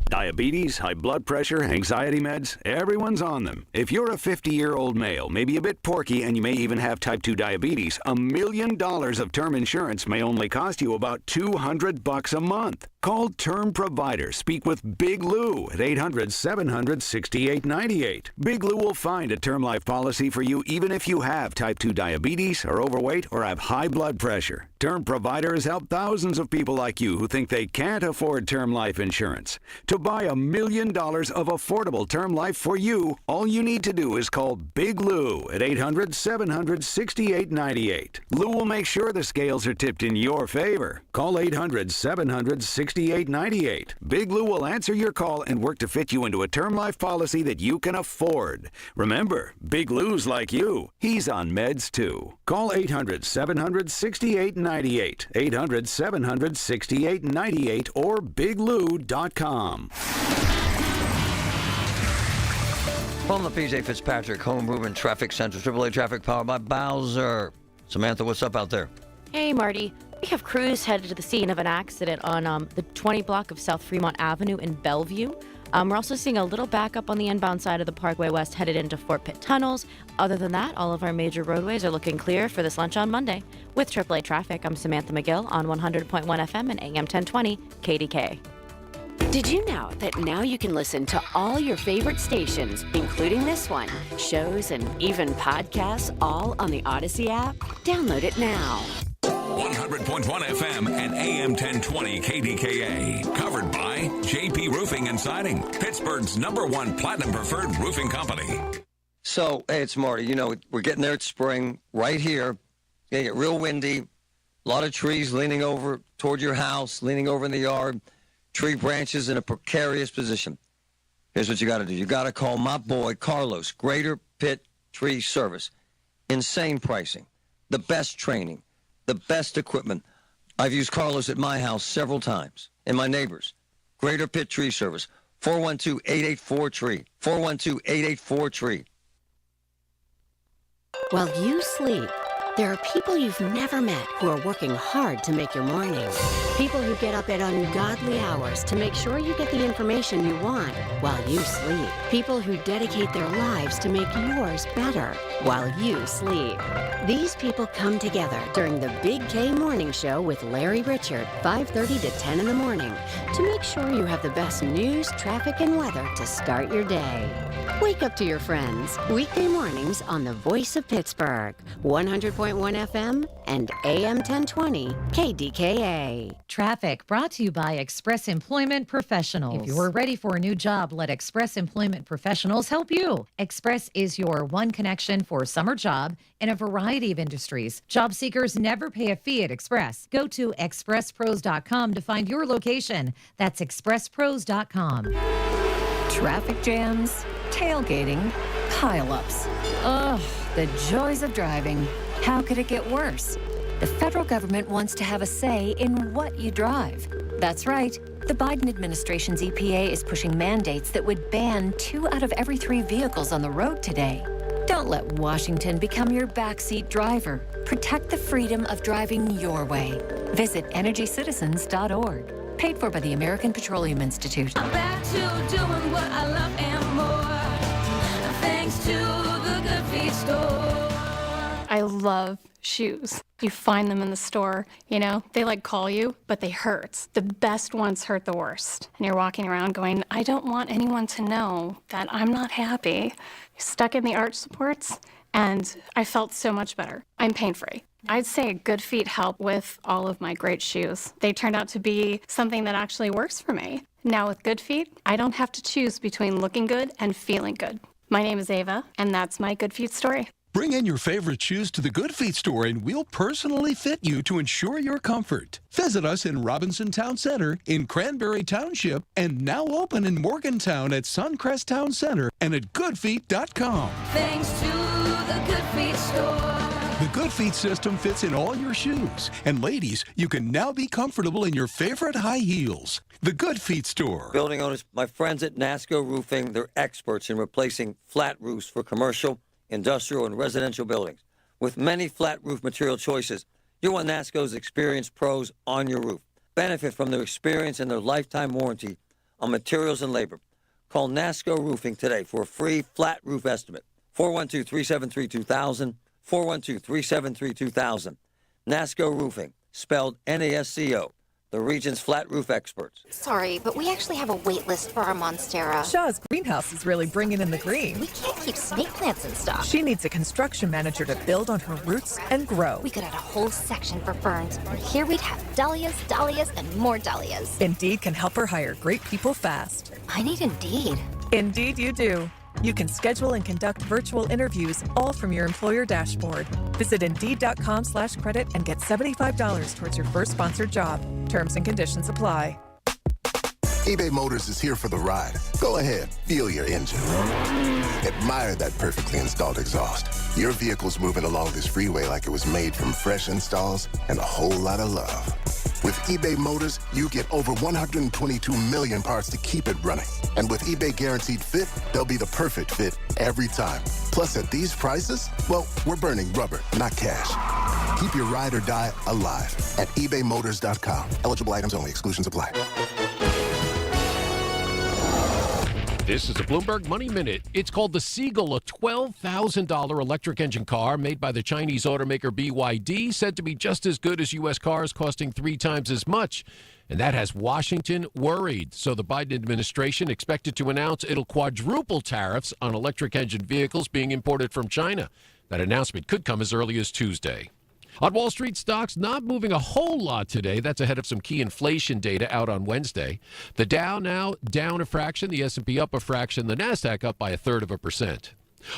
Diabetes, high blood pressure, anxiety meds, everyone's on them. If you're a 50-year-old male, maybe a bit porky, and you may even have type 2 diabetes, $1 million of term insurance may only cost you about $200 a month. Call Term Provider. Speak with Big Lou at 800-700-6898. Big Lou will find a term life policy for you even if you have type 2 diabetes, are overweight, or have high blood pressure. Term Provider has helped thousands of people like you who think they can't afford term life insurance. To buy $1 million of affordable term life for you, all you need to do is call Big Lou at 800-700-6898. Lou will make sure the scales are tipped in your favor. Call 800-700-6898. Big Lou will answer your call and work to fit you into a term life policy that you can afford. Remember, Big Lou's like you. He's on meds too. Call 800-700-6898. 800-700-6898 or biglou.com. From the PJ Fitzpatrick Home Improvement Traffic Center, AAA traffic powered by Bowser. Samantha, what's up out there? Hey, Marty. We have crews headed to the scene of an accident on the 20 block of South Fremont Avenue in Bellevue. We're also seeing a little backup on the inbound side of the Parkway West headed into Fort Pitt tunnels. Other than that, all of our major roadways are looking clear for this lunch on Monday. With AAA Traffic, I'm Samantha McGill on 100.1 FM and AM 1020 KDKA. Did you know that now you can listen to all your favorite stations, including this one, shows, and even podcasts, all on the Odyssey app? Download it now. 100.1 FM and AM 1020 KDKA. Covered by JP Roofing and Siding, Pittsburgh's #1 Platinum Preferred Roofing Company. So, hey, it's Marty. We're getting there. It's spring right here. It's going to get real windy. A lot of trees leaning over toward your house, leaning over in the yard. Tree branches in a precarious position. Here's what you got to do. You got to call my boy, Carlos, Greater Pitt Tree Service. Insane pricing. The best training. The best equipment. I've used Carlos at my house several times, and my neighbors. Greater Pitt Tree Service, 412-884-TREE, 412-884-TREE. While you sleep, there are people you've never met who are working hard to make your morning. People who get up at ungodly hours to make sure you get the information you want while you sleep. People who dedicate their lives to make yours better while you sleep. These people come together during the Big K Morning Show with Larry Richard, 5:30 to 10 in the morning, to make sure you have the best news, traffic, and weather to start your day. Wake up to your friends. Weekday mornings on the Voice of Pittsburgh, 100.1 FM and AM 1020 KDKA. Traffic brought to you by Express Employment Professionals. If you're ready for a new job, let Express Employment Professionals help you. Express is your one connection for a summer job in a variety of industries. Job seekers never pay a fee at Express. Go to expresspros.com to find your location. That's expresspros.com. Traffic jams, tailgating, pileups. Ugh, the joys of driving. How could it get worse? The federal government wants to have a say in what you drive. That's right. The Biden administration's EPA is pushing mandates that would ban 2 out of every 3 vehicles on the road today. Don't let Washington become your backseat driver. Protect the freedom of driving your way. Visit EnergyCitizens.org. Paid for by the American Petroleum Institute. Back to doing what I love and more. Thanks to the Good Feet store. I love shoes. You find them in the store, you know, they like call you, but they hurt. The best ones hurt the worst. And you're walking around going, I don't want anyone to know that I'm not happy. Stuck in the arch supports, and I felt so much better. I'm pain-free. I'd say Good Feet help with all of my great shoes. They turned out to be something that actually works for me. Now with Good Feet, I don't have to choose between looking good and feeling good. My name is Ava, and that's my Good Feet story. Bring in your favorite shoes to the Good Feet store and we'll personally fit you to ensure your comfort. Visit us in Robinson Town Center, in Cranberry Township, and now open in Morgantown at Suncrest Town Center and at goodfeet.com. Thanks to the Good Feet store. The Good Feet system fits in all your shoes. And ladies, you can now be comfortable in your favorite high heels. The Good Feet store. Building owners, my friends at NASCO Roofing, they're experts in replacing flat roofs for commercial, industrial, and residential buildings. With many flat roof material choices, you want NASCO's experienced pros on your roof. Benefit from their experience and their lifetime warranty on materials and labor. Call NASCO Roofing today for a free flat roof estimate. 412-373-2000, 412-373-2000. NASCO Roofing, spelled N-A-S-C-O. The region's flat roof experts. Sorry, but we actually have a wait list for our Monstera. Shaw's greenhouse is really bringing in the green. We can't keep snake plants in stock. She needs a construction manager to build on her roots and grow. We could add a whole section for ferns. And here we'd have dahlias, dahlias, and more dahlias. Indeed can help her hire great people fast. I need Indeed. Indeed you do. You can schedule and conduct virtual interviews all from your employer dashboard. Visit Indeed.com/credit and get $75 towards your first sponsored job. Terms and conditions apply. eBay Motors is here for the ride. Go ahead, feel your engine. Admire that perfectly installed exhaust. Your vehicle's moving along this freeway like it was made from fresh installs and a whole lot of love. With eBay Motors, you get over 122 million parts to keep it running. And with eBay Guaranteed Fit, they'll be the perfect fit every time. Plus, at these prices, well, we're burning rubber, not cash. Keep your ride or die alive at ebaymotors.com. Eligible items only. Exclusions apply. This is a Bloomberg Money Minute. It's called the Seagull, a $12,000 electric engine car made by the Chinese automaker BYD, said to be just as good as U.S. cars, costing 3 times as much. And that has Washington worried. So the Biden administration expected to announce it'll quadruple tariffs on electric engine vehicles being imported from China. That announcement could come as early as Tuesday. On Wall Street, stocks not moving a whole lot today. That's ahead of some key inflation data out on Wednesday. The Dow now down a fraction, the S&P up a fraction, the Nasdaq up by 1/3%.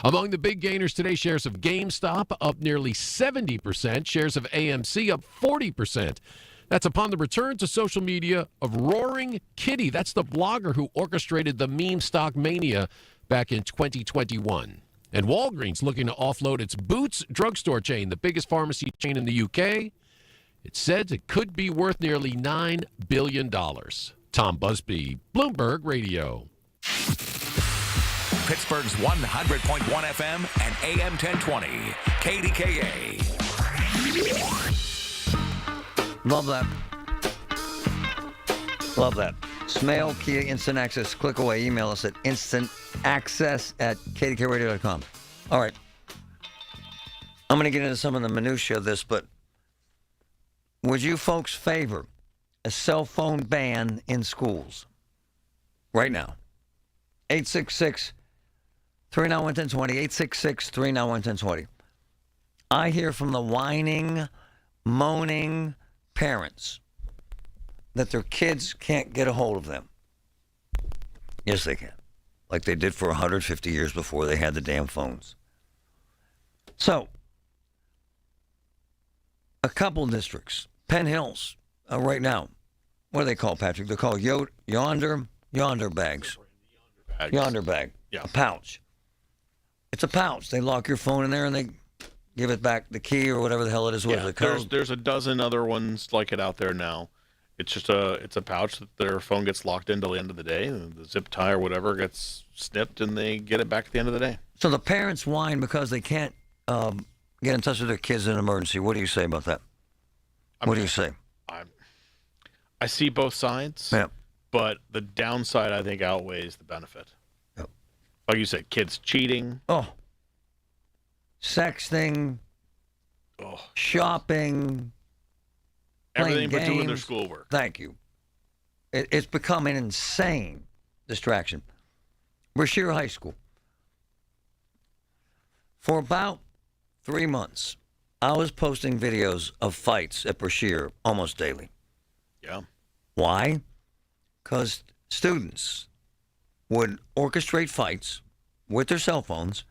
Among the big gainers today, shares of GameStop up nearly 70%, shares of AMC up 40%. That's upon the return to social media of Roaring Kitty. That's the blogger who orchestrated the meme stock mania back in 2021. And Walgreens looking to offload its Boots drugstore chain, the biggest pharmacy chain in the UK. It said it could be worth nearly $9 billion. Tom Busby, Bloomberg Radio. Pittsburgh's 100.1 FM and AM 1020, KDKA. Love that. Love that. Smail, Kia, Instant Access. Click away. Email us at instantaccess@kdkradio.com. All right. I'm going to get into some of the minutiae of this, but would you folks favor a cell phone ban in schools right now? 866-391-1020. 866-391-1020. I hear from the whining, moaning parents that their kids can't get a hold of them. Yes, they can. Like they did for 150 years before they had the damn phones. So, a couple districts, Penn Hills, right now, what are they called, Patrick? They're called yonder bags. Yonder bag. Yeah. A pouch. It's a pouch. They lock your phone in there and they give it back the key or whatever the hell it is. What is it called? There's a dozen other ones like it out there now. It's just a pouch that their phone gets locked in till the end of the day. And the zip tie or whatever gets snipped, and they get it back at the end of the day. So the parents whine because they can't get in touch with their kids in an emergency. What do you say about that? What do you say? I see both sides, but the downside, I think, outweighs the benefit. Yep. Like you said, kids cheating. Oh. Sexting. Oh. Shopping. Everything but doing their games. schoolwork. Thank you. It's become an insane distraction. Brashear High School. For about 3 months, I was posting videos of fights at Brashear almost daily. Yeah. Why? Because students would orchestrate fights with their cell phones,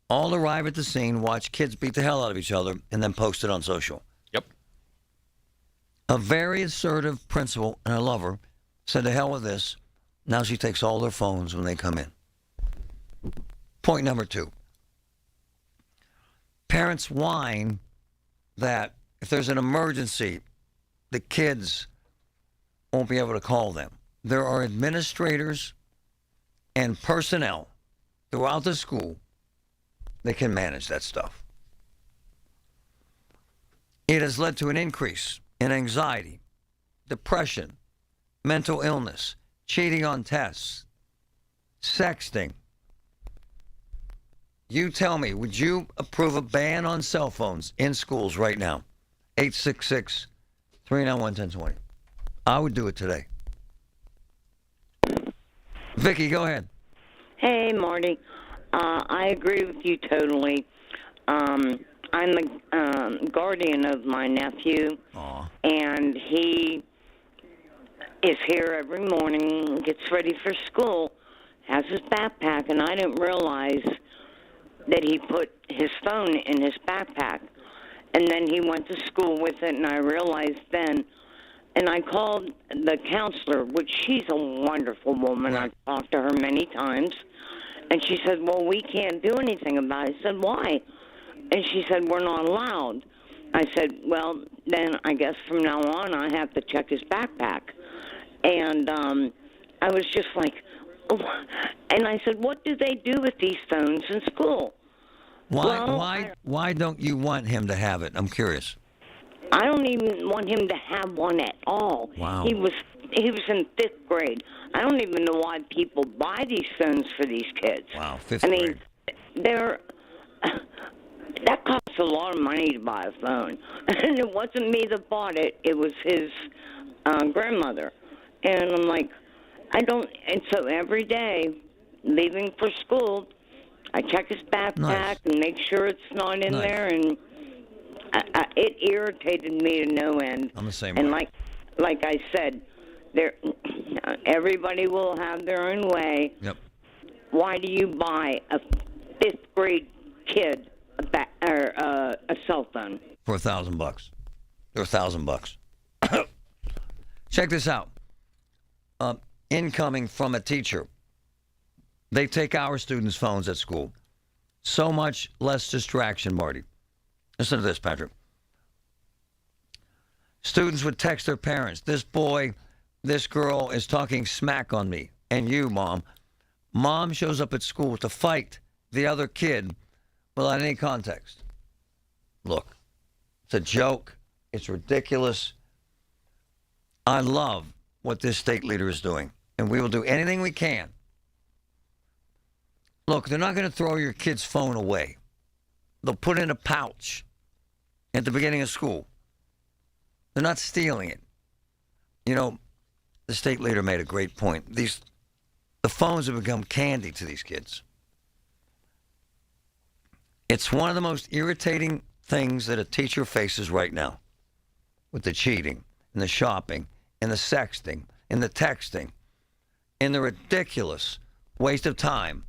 all arrive at the scene, watch kids beat the hell out of each other, and then post it on social. Yep. A very assertive principal, and I love her, said to hell with this. Now she takes all their phones when they come in. Point number 2. Parents whine that if there's an emergency, the kids won't be able to call them. There are administrators and personnel throughout the school that can manage that stuff. It has led to an increase in anxiety, depression, mental illness, cheating on tests, sexting. You tell me, would you approve a ban on cell phones in schools right now? 866-391-1020. I would do it today. Vicky, go ahead. Hey, Marty. I agree with you totally. I'm the guardian of my nephew, and he is here every morning, gets ready for school, has his backpack, and I didn't realize that he put his phone in his backpack. And then he went to school with it, and I realized then. And I called the counselor, which she's a wonderful woman. I've talked to her many times. And she said, well, we can't do anything about it. I said, why? And she said, we're not allowed. I said, well, then I guess from now on I have to check his backpack. And I was just like, oh. And I said, what do they do with these phones in school? Why don't you want him to have it? I'm curious. I don't even want him to have one at all. Wow. He was in 5th grade. I don't even know why people buy these phones for these kids. Wow, 5th grade. grade. That costs a lot of money to buy a phone. And it wasn't me that bought it. It was his grandmother. And I'm like, and so every day, leaving for school, I check his backpack and make sure it's not in there, and it irritated me to no end. I'm the same and way. like I said, everybody will have their own way. Yep. Why do you buy a 5th grade kid a cell phone? For $1,000. Or $1,000. Check this out. Incoming from a teacher. They take our students' phones at school. So much less distraction, Marty. Listen to this, Patrick. Students would text their parents, this boy, this girl is talking smack on me. And you, Mom. Mom shows up at school to fight the other kid without any context. Look, it's a joke. It's ridiculous. I love what this state leader is doing, and we will do anything we can. Look, they're not going to throw your kid's phone away. They'll put it in a pouch at the beginning of school. They're not stealing it. You know, the state leader made a great point. The phones have become candy to these kids. It's one of the most irritating things that a teacher faces right now, with the cheating and the shopping and the sexting and the texting and the ridiculous waste of time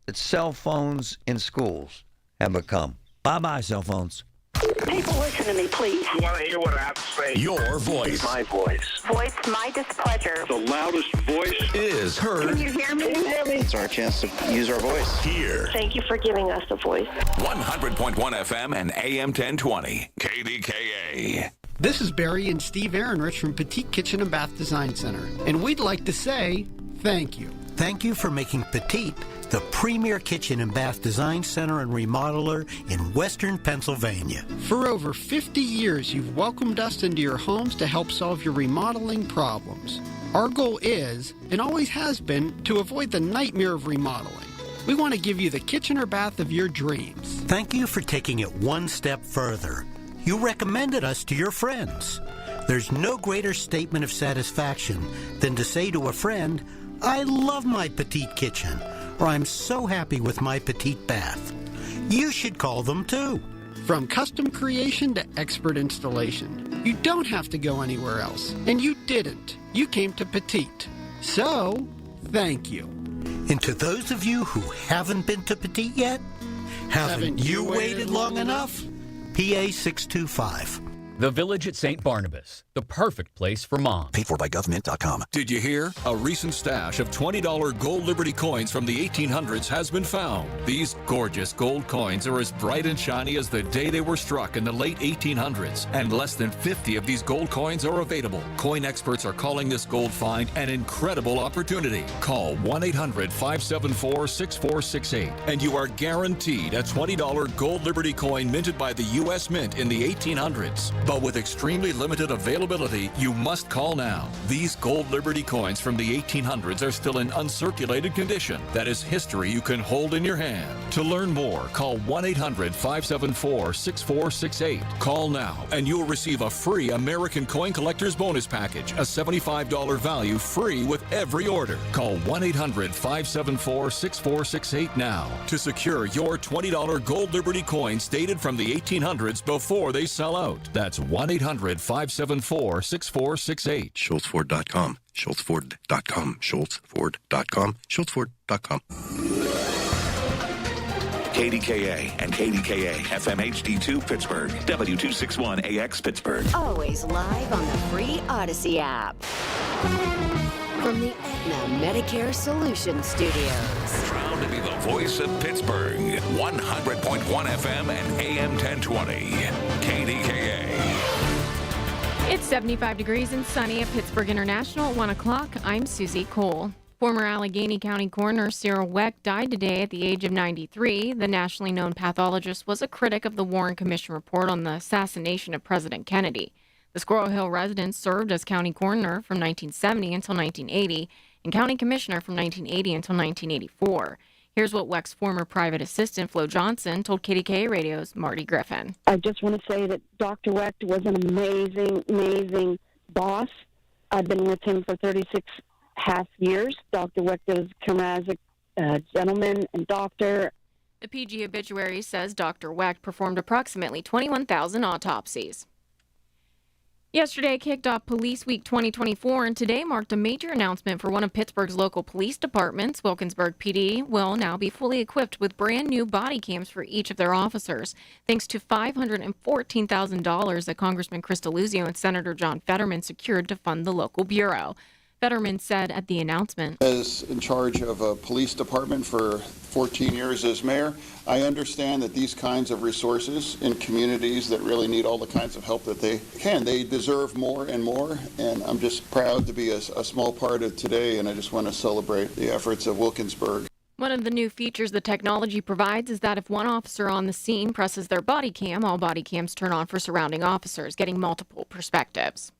that cell phones in schools have become. Bye-bye, cell phones. People, listen to me, please. You want to hear what I have to say? Your voice. My voice. Voice my displeasure. The loudest voice is heard. Can you hear me? It's our chance to use our voice. Here. Thank you for giving us a voice. 100.1 FM and AM 1020. KDKA. This is Barry and Steve Ehrenrich from Petite Kitchen and Bath Design Center, and we'd like to say thank you. Thank you for making Petite the premier kitchen and bath design center and remodeler in Western Pennsylvania. For over 50 years, you've welcomed us into your homes to help solve your remodeling problems. Our goal is, and always has been, to avoid the nightmare of remodeling. We want to give you the kitchen or bath of your dreams. Thank you for taking it one step further. You recommended us to your friends. There's no greater statement of satisfaction than to say to a friend, I love my Petite kitchen, or I'm so happy with my Petite bath. You should call them too. From custom creation to expert installation, you don't have to go anywhere else. And you didn't. You came to Petite. So, thank you. And to those of you who haven't been to Petite yet, haven't you waited long enough? PA 625. The Village at St. Barnabas, the perfect place for moms. Paid for by government.com. Did you hear? A recent stash of $20 gold Liberty coins from the 1800s has been found. These gorgeous gold coins are as bright and shiny as the day they were struck in the late 1800s, and less than 50 of these gold coins are available. Coin experts are calling this gold find an incredible opportunity. Call 1-800-574-6468, and you are guaranteed a $20 gold Liberty coin minted by the U.S. Mint in the 1800s. But with extremely limited availability, you must call now. These gold Liberty coins from the 1800s are still in uncirculated condition. That is history you can hold in your hand. To learn more, call 1-800-574-6468. Call now, and you'll receive a free American Coin Collector's Bonus Package, a $75 value free with every order. Call 1-800-574-6468 now to secure your $20 gold Liberty coins dated from the 1800s before they sell out. That's 1-800-574-6468. SchultzFord.com. SchultzFord.com. SchultzFord.com. SchultzFord.com. KDKA and KDKA FM HD2 Pittsburgh, W261AX Pittsburgh. Always live on the free Odyssey app. From the Aetna Medicare Solutions Studios. Proud to be the voice of Pittsburgh. 100.1 FM and AM 1020. KDKA. It's 75 degrees and sunny at Pittsburgh International at 1 o'clock. I'm Susie Cole. Former Allegheny County Coroner Cyril Weck died today at the age of 93. The nationally known pathologist was a critic of the Warren Commission report on the assassination of President Kennedy. The Squirrel Hill resident served as county coroner from 1970 until 1980 and county commissioner from 1980 until 1984. Here's what Weck's former private assistant, Flo Johnson, told KDKA Radio's Marty Griffin. I just want to say that Dr. Weck was an amazing, amazing boss. I've been with him for 36 half years. Dr. Weck does come as a gentleman and doctor. The PG obituary says Dr. Weck performed approximately 21,000 autopsies. Yesterday kicked off Police Week 2024, and today marked a major announcement for one of Pittsburgh's local police departments. Wilkinsburg PD will now be fully equipped with brand new body cams for each of their officers, thanks to $514,000 that Congressman Chris DeLuzio and Senator John Fetterman secured to fund the local bureau. Fetterman said at the announcement, as in charge of a police department for 14 years as mayor, I understand that these kinds of resources in communities that really need all the kinds of help that they can, they deserve more and more, and I'm just proud to be a small part of today, and I just want to celebrate the efforts of Wilkinsburg. One of the new features the technology provides is that if one officer on the scene presses their body cam, all body cams turn on for surrounding officers, getting multiple perspectives.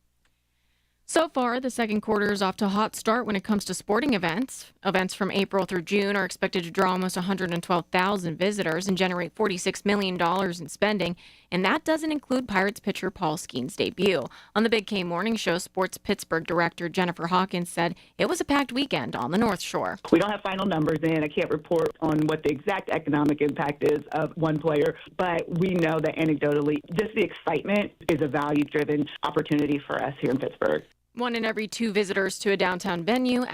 So far, the second quarter is off to a hot start when it comes to sporting events. Events from April through June are expected to draw almost 112,000 visitors and generate $46 million in spending, and that doesn't include Pirates pitcher Paul Skeen's debut. On the Big K Morning Show, Sports Pittsburgh director Jennifer Hawkins said it was a packed weekend on the North Shore. We don't have final numbers in. I can't report on what the exact economic impact is of one player, but we know that anecdotally, just the excitement is a value-driven opportunity for us here in Pittsburgh. 1 in every 2 visitors to a downtown venue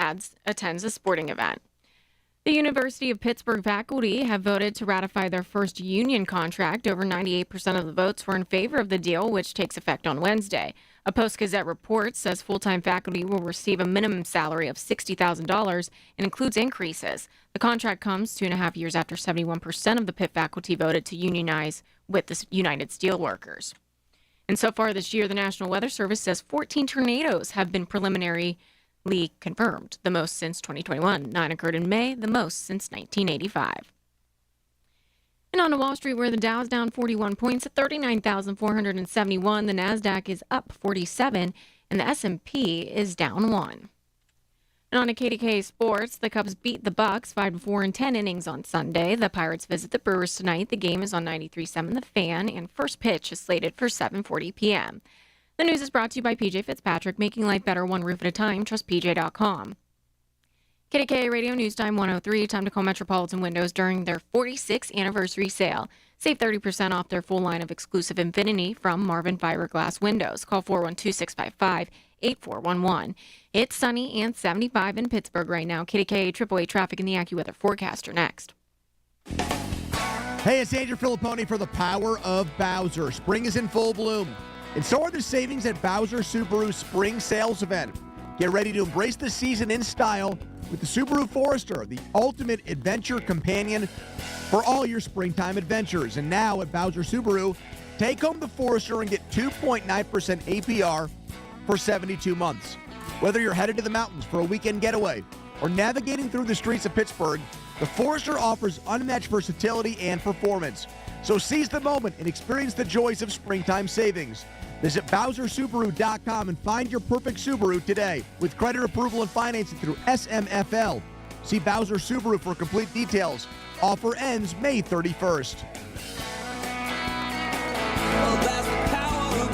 attends a sporting event. The University of Pittsburgh faculty have voted to ratify their first union contract. Over 98% of the votes were in favor of the deal, which takes effect on Wednesday. A Post-Gazette report says full-time faculty will receive a minimum salary of $60,000 and includes increases. The contract comes 2.5 years after 71% of the Pitt faculty voted to unionize with the United Steelworkers. And so far this year, the National Weather Service says 14 tornadoes have been preliminarily confirmed, the most since 2021. 9 occurred in May, the most since 1985. And on to Wall Street, where the Dow is down 41 points at 39,471. The Nasdaq is up 47, and the S&P is down 1. And on to KDKA Sports, the Cubs beat the Bucks 5-4 in 10 innings on Sunday. The Pirates visit the Brewers tonight. The game is on 93.7 The Fan, and first pitch is slated for 7:40 p.m. The news is brought to you by PJ Fitzpatrick, making life better one roof at a time. Trust PJ.com. KDKA Radio News Time 103. Time to call Metropolitan Windows during their 46th anniversary sale. Save 30% off their full line of exclusive Infinity from Marvin Fiberglass Windows. Call 412-655-8411. It's sunny and 75 in Pittsburgh right now. KDKA AAA traffic and the AccuWeather forecaster next. Hey, it's Andrew Filipponi for the Power of Bowser. Spring is in full bloom, and so are the savings at Bowser Subaru's Spring Sales Event. Get ready to embrace the season in style with the Subaru Forester, the ultimate adventure companion for all your springtime adventures. And now at Bowser Subaru, take home the Forester and get 2.9% APR for 72 months. Whether you're headed to the mountains for a weekend getaway or navigating through the streets of Pittsburgh, the Forester offers unmatched versatility and performance. So seize the moment and experience the joys of springtime savings. Visit BowserSubaru.com and find your perfect Subaru today with credit approval and financing through SMFL. See Bowser Subaru for complete details. Offer ends May 31st. Well, that's the power of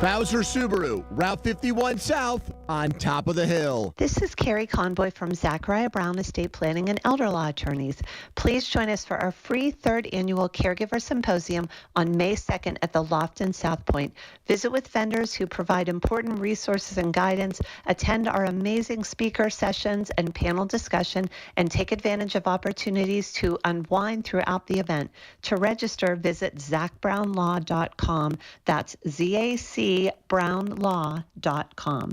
Bowser Subaru, Route 51 South, on top of the hill. This is Carrie Conboy from Zachariah Brown Estate Planning and Elder Law Attorneys. Please join us for our free third annual Caregiver Symposium on May 2nd at the Loft in South Point. Visit with vendors who provide important resources and guidance, attend our amazing speaker sessions and panel discussion, and take advantage of opportunities to unwind throughout the event. To register, visit zachbrownlaw.com. That's ZACBrownlaw.com.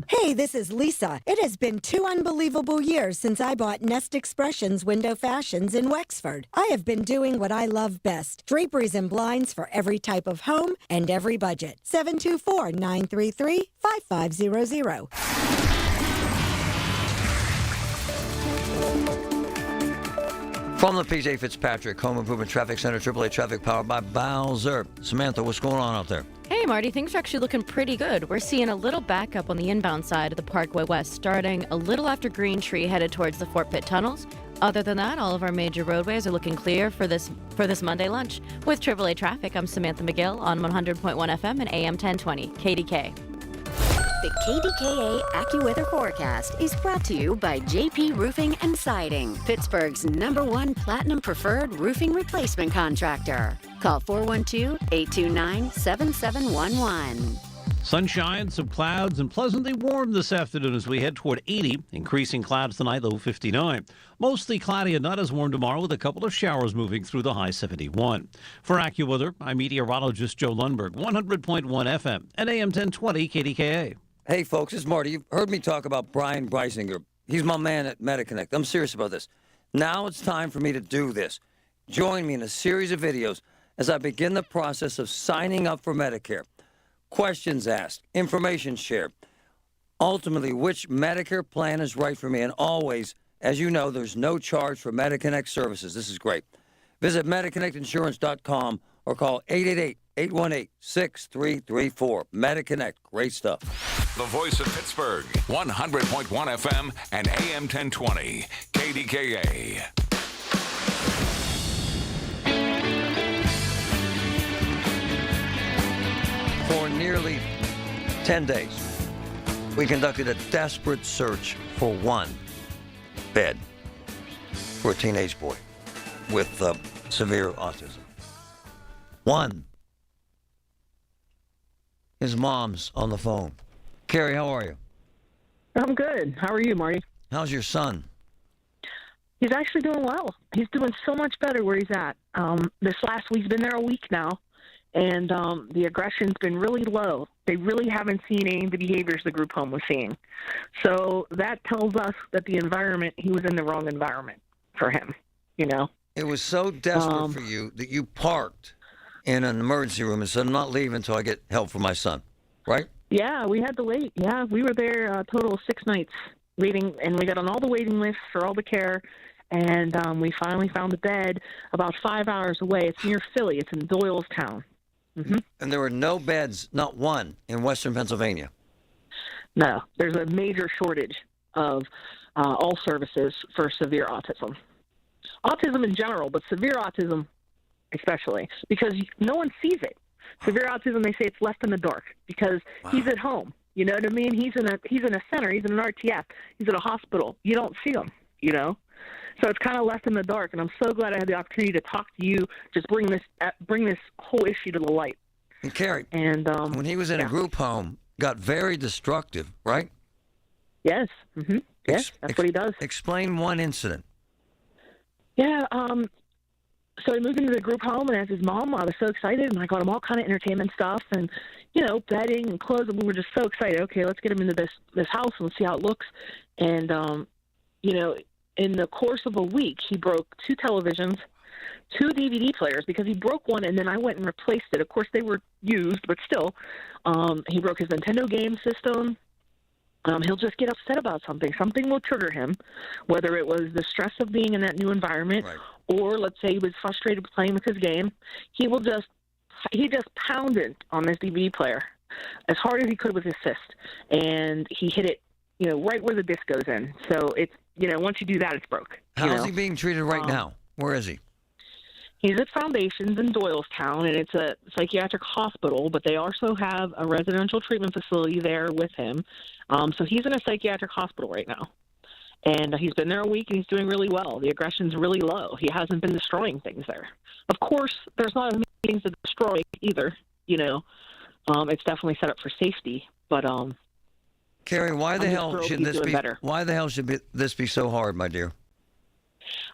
Hey, this is Lisa. It has been 2 unbelievable years since I bought Nest Expressions Window Fashions in Wexford. I have been doing what I love best, draperies and blinds for every type of home and every budget. 724-933-5500. From the PJ Fitzpatrick Home Improvement Traffic Center, AAA traffic powered by Bowser. Samantha, what's going on out there? Hey, Marty, things are actually looking pretty good. We're seeing a little backup on the inbound side of the Parkway West, starting a little after Green Tree, headed towards the Fort Pitt tunnels. Other than that, all of our major roadways are looking clear for this Monday lunch. With AAA traffic, I'm Samantha McGill on 100.1 FM and AM 1020, KDK. The KDKA AccuWeather forecast is brought to you by JP Roofing and Siding, Pittsburgh's #1 Platinum Preferred Roofing Replacement Contractor. Call 412-829-7711. Sunshine, some clouds, and pleasantly warm this afternoon as we head toward 80. Increasing clouds tonight, low 59. Mostly cloudy and not as warm tomorrow with a couple of showers moving through the high 71. For AccuWeather, I'm meteorologist Joe Lundberg, 100.1 FM and AM 1020 KDKA. Hey, folks, it's Marty. You've heard me talk about Brian Breisinger. He's my man at MediConnect. I'm serious about this. Now it's time for me to do this. Join me in a series of videos as I begin the process of signing up for Medicare. Questions asked, information shared. Ultimately, which Medicare plan is right for me. And always, as you know, there's no charge for MediConnect services. This is great. Visit MediConnectInsurance.com or call 888-818-6334. MediConnect. Great stuff. The voice of Pittsburgh, 100.1 FM and AM 1020, KDKA. For nearly 10 days, we conducted a desperate search for one bed for a teenage boy with severe autism. One. His mom's on the phone. Carrie, how are you? I'm good. How are you, Marty? How's your son? He's actually doing well. He's doing so much better where he's at. This last week's been there a week now, and the aggression's been really low. They really haven't seen any of the behaviors the group home was seeing. So that tells us that the environment, he was in the wrong environment for him, you know? It was so desperate for you that you parked in an emergency room and said, I'm not leaving until I get help for my son, right? Yeah, we had to wait. Yeah, we were there a total of 6 nights waiting, and we got on all the waiting lists for all the care, and we finally found a bed about 5 hours away. It's near Philly. It's in Doylestown. And there were no beds, not one, in Western Pennsylvania. No, there's a major shortage of all services for severe autism. Autism in general, but severe autism especially, because no one sees it. Severe autism, they say it's left in the dark because he's at home. You know what I mean? He's in a center. He's in an RTF. He's in a hospital. You don't see him, you know? So it's kind of left in the dark, and I'm so glad I had the opportunity to talk to you, just bring this whole issue to the light. And Carrie, and when he was in a group home, got very destructive, right? Yes. Mm-hmm. Yes, that's what he does. Explain one incident. Yeah, so he moved into the group home, and as his mom, I was so excited, and I got him all kind of entertainment stuff and, you know, bedding and clothes, and we were just so excited. Okay, let's get him into this house and see how it looks. And, you know, in the course of a week, he broke 2 televisions, 2 DVD players, because he broke one, and then I went and replaced it. Of course, they were used, but still, he broke his Nintendo game system. He'll just get upset about something. Something will trigger him, whether it was the stress of being in that new environment, or let's say he was frustrated playing with his game. He just pounded on this DVD player as hard as he could with his fist, and he hit it, you know, right where the disc goes in. So it's, you know, once you do that, it's broke. How is he being treated right now? Where is he? He's at Foundations in Doylestown, and it's a psychiatric hospital, but they also have a residential treatment facility there with him. So he's in a psychiatric hospital right now. And he's been there a week, and he's doing really well. The aggression's really low. He hasn't been destroying things there. Of course, there's not as many things to destroy either, you know. It's definitely set up for safety. But Carrie, why the hell should this be? Better. Why the hell should this be so hard, my dear?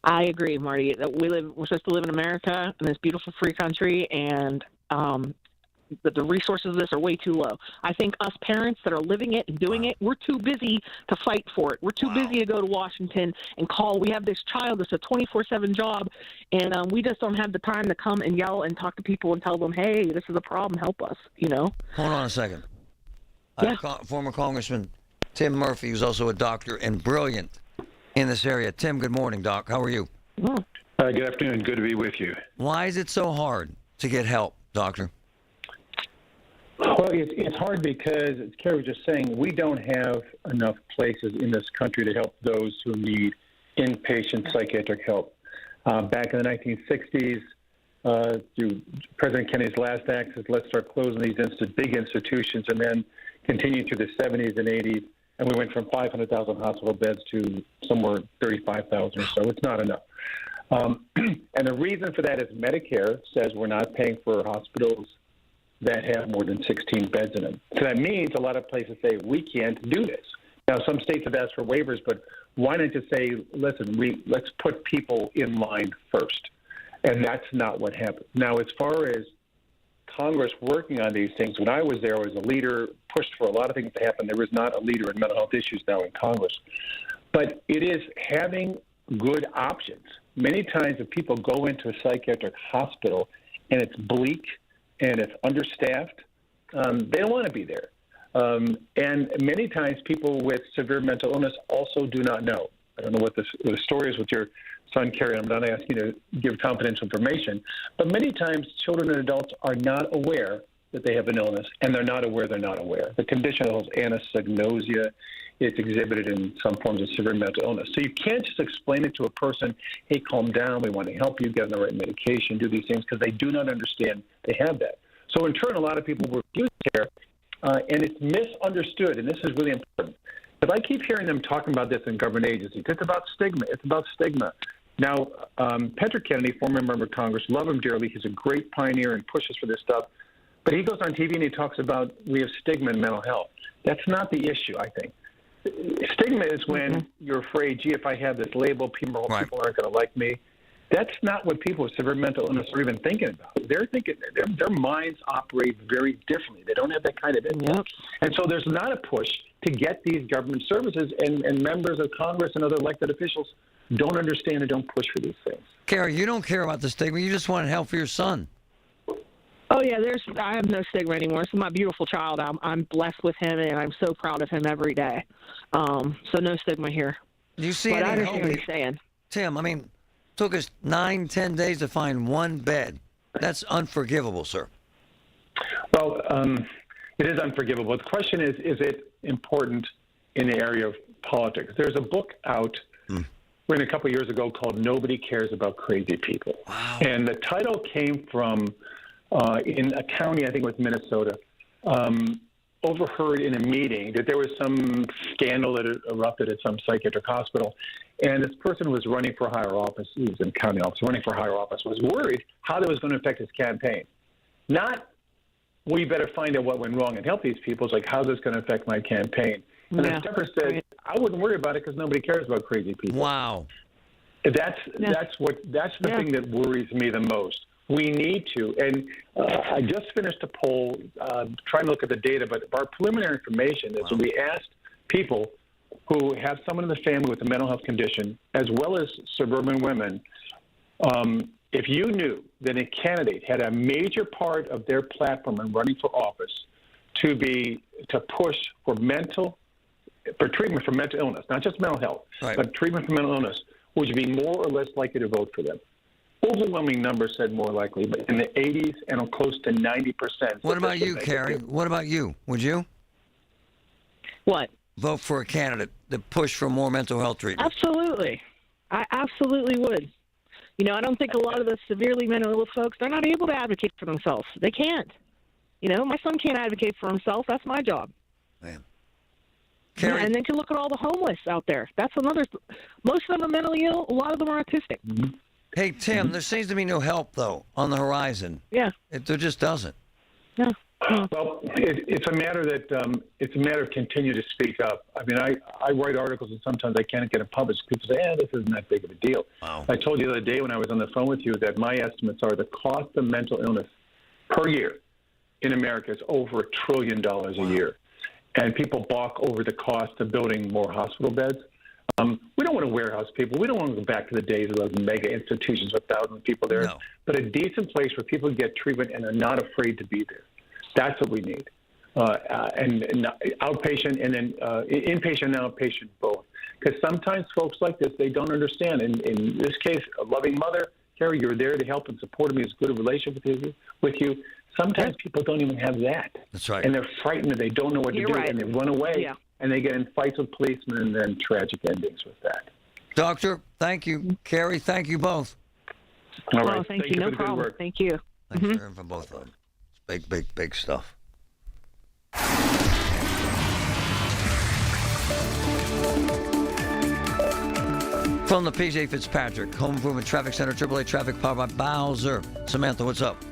I agree, Marty. We're supposed to live in America, in this beautiful free country, and the resources of this are way too low. I think us parents that are living it and doing it, we're too busy to fight for it. We're too busy to go to Washington and call. We have this child that's a 24/7 job, and we just don't have the time to come and yell and talk to people and tell them, hey, this is a problem, help us, you know? Hold on a second. Yeah. Former Congressman Tim Murphy, who's also a doctor and brilliant in this area. Tim, good morning, Doc. How are you? Good afternoon. Good to be with you. Why is it so hard to get help, Doctor? Well, it's hard because, as Carrie was just saying, we don't have enough places in this country to help those who need inpatient psychiatric help. Back in the 1960s, through President Kennedy's last act, says, let's start closing these big institutions, and then continue through the 70s and 80s. And we went from 500,000 hospital beds to somewhere 35,000 or so. It's not enough. And the reason for that is Medicare says we're not paying for hospitals that have more than 16 beds in them. So that means a lot of places say, we can't do this. Now, some states have asked for waivers, but why not just say, listen, let's put people in line first? And that's not what happened. Now, as far as Congress working on these things, when I was there, I was a leader, pushed for a lot of things to happen. There was not a leader in mental health issues now in Congress. But it is having good options. Many times if people go into a psychiatric hospital and it's bleak and it's understaffed, they don't want to be there. And many times people with severe mental illness also do not know. I don't know what the story is with your son, Carrie. I'm not asking you to give confidential information. But many times children and adults are not aware that they have an illness, and they're not aware they're not aware. The condition is anosognosia. It's exhibited in some forms of severe mental illness. So you can't just explain it to a person, hey, calm down, we want to help you, get on the right medication, do these things, because they do not understand they have that. So in turn, a lot of people refuse care, and it's misunderstood, and this is really important. If I keep hearing them talking about this in government agencies, it's about stigma. It's about stigma. Now, Patrick Kennedy, former member of Congress, love him dearly. He's a great pioneer and pushes for this stuff. But he goes on TV and he talks about we have stigma in mental health. That's not the issue, I think. Stigma is when you're afraid, gee, if I have this label, people aren't going to like me. That's not what people with severe mental illness are even thinking about. They're thinking their minds operate very differently. They don't have that kind of input. And so there's not a push to get these government services, and members of Congress and other elected officials don't understand and don't push for these things. Carrie, you don't care about the stigma. You just want help for your son. Oh yeah, I have no stigma anymore. It's my beautiful child. I'm blessed with him, and I'm so proud of him every day. So no stigma here. Do you see but any I help? understand what he's saying. Tim, I mean, took us 9-10 days to find one bed. That's unforgivable, sir. Well, it is unforgivable. The question is it important in the area of politics? There's a book out written a couple of years ago called Nobody Cares About Crazy People. Wow. And the title came from in a county, I think it was Minnesota, overheard in a meeting that there was some scandal that had erupted at some psychiatric hospital. And this person who was running for higher office, he was in county office, running for higher office, was worried how that was going to affect his campaign. Not, we better find out what went wrong and help these people. It's like, how's this going to affect my campaign? And the staffer said, I wouldn't worry about it because nobody cares about crazy people. Wow. That's the thing that worries me the most. We need to, and I just finished a poll trying to look at the data, but our preliminary information is we asked people who have someone in the family with a mental health condition, as well as suburban women, if you knew that a candidate had a major part of their platform in running for office to push for treatment for mental illness, not just mental health, but treatment for mental illness, would you be more or less likely to vote for them? Overwhelming numbers said more likely, but in the 80s and close to 90%. What about you, Carrie? What about you? Would you? What? Vote for a candidate that push for more mental health treatment? Absolutely. I absolutely would. You know, I don't think a lot of the severely mental ill folks, they're not able to advocate for themselves. They can't. You know, my son can't advocate for himself. That's my job. Man. Yeah, and then you look at all the homeless out there. That's another. Most of them are mentally ill. A lot of them are autistic. Mm-hmm. Hey, Tim, there seems to be no help, though, on the horizon. Yeah. There just doesn't. No. Well, it's a matter of continue to speak up. I mean, I write articles and sometimes I can't get it published. People say, this isn't that big of a deal. Wow. I told you the other day when I was on the phone with you that my estimates are the cost of mental illness per year in America is over $1 trillion a year. And people balk over the cost of building more hospital beds. We don't want to warehouse people. We don't want to go back to the days of those mega institutions with thousands of people there. No. But a decent place where people get treatment and are not afraid to be there. That's what we need. And outpatient and then inpatient and outpatient both. Because sometimes folks like this, they don't understand. In this case, a loving mother, Carrie, you're there to help and support them. He has a good relationship with you. Sometimes people don't even have that. That's right. And they're frightened and they don't know what to do, and they run away, and they get in fights with policemen and then tragic endings with that. Doctor, thank you. Carrie, thank you both. All right. Thank you. No problem. Thank you. Thanks for hearing from both of them. It's big stuff. From the PJ Fitzpatrick Home Improvement Traffic Center, AAA Traffic powered by Bowser. Samantha, what's up?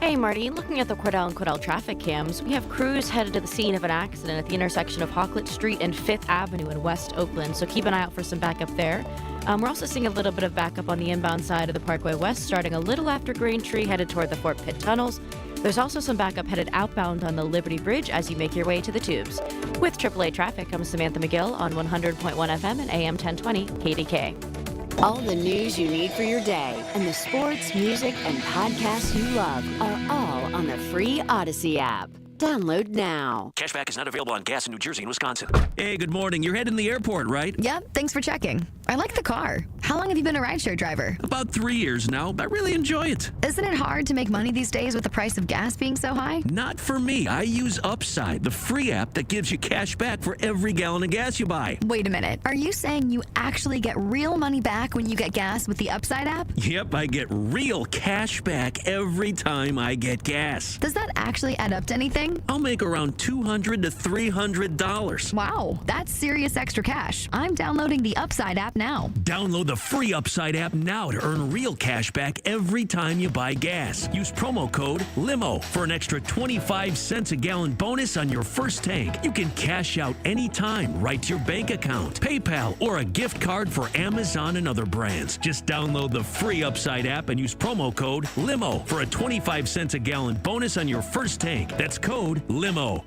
Hey, Marty. Looking at the Cordell and Cordell traffic cams, we have crews headed to the scene of an accident at the intersection of Hawklett Street and 5th Avenue in West Oakland, so keep an eye out for some backup there. We're also seeing a little bit of backup on the inbound side of the Parkway West, starting a little after Greentree, headed toward the Fort Pitt tunnels. There's also some backup headed outbound on the Liberty Bridge as you make your way to the tubes. With AAA Traffic, I'm Samantha McGill on 100.1 FM and AM 1020 KDKA. All the news you need for your day and the sports, music, and podcasts you love are all on the free Odyssey app. Download now. Cashback is not available on gas in New Jersey and Wisconsin. Hey, good morning. You're heading to the airport, right? Yep, thanks for checking. I like the car. How long have you been a rideshare driver? About 3 years now. I really enjoy it. Isn't it hard to make money these days with the price of gas being so high? Not for me. I use Upside, the free app that gives you cash back for every gallon of gas you buy. Wait a minute. Are you saying you actually get real money back when you get gas with the Upside app? Yep, I get real cash back every time I get gas. Does that actually add up to anything? I'll make around $200 to $300. Wow, that's serious extra cash. I'm downloading the Upside app now. Download the free Upside app now to earn real cash back every time you buy gas. Use promo code LIMO for an extra 25 cents a gallon bonus on your first tank. You can cash out anytime right to your bank account, PayPal, or a gift card for Amazon and other brands. Just download the free Upside app and use promo code LIMO for a 25 cents a gallon bonus on your first tank. That's code LIMO.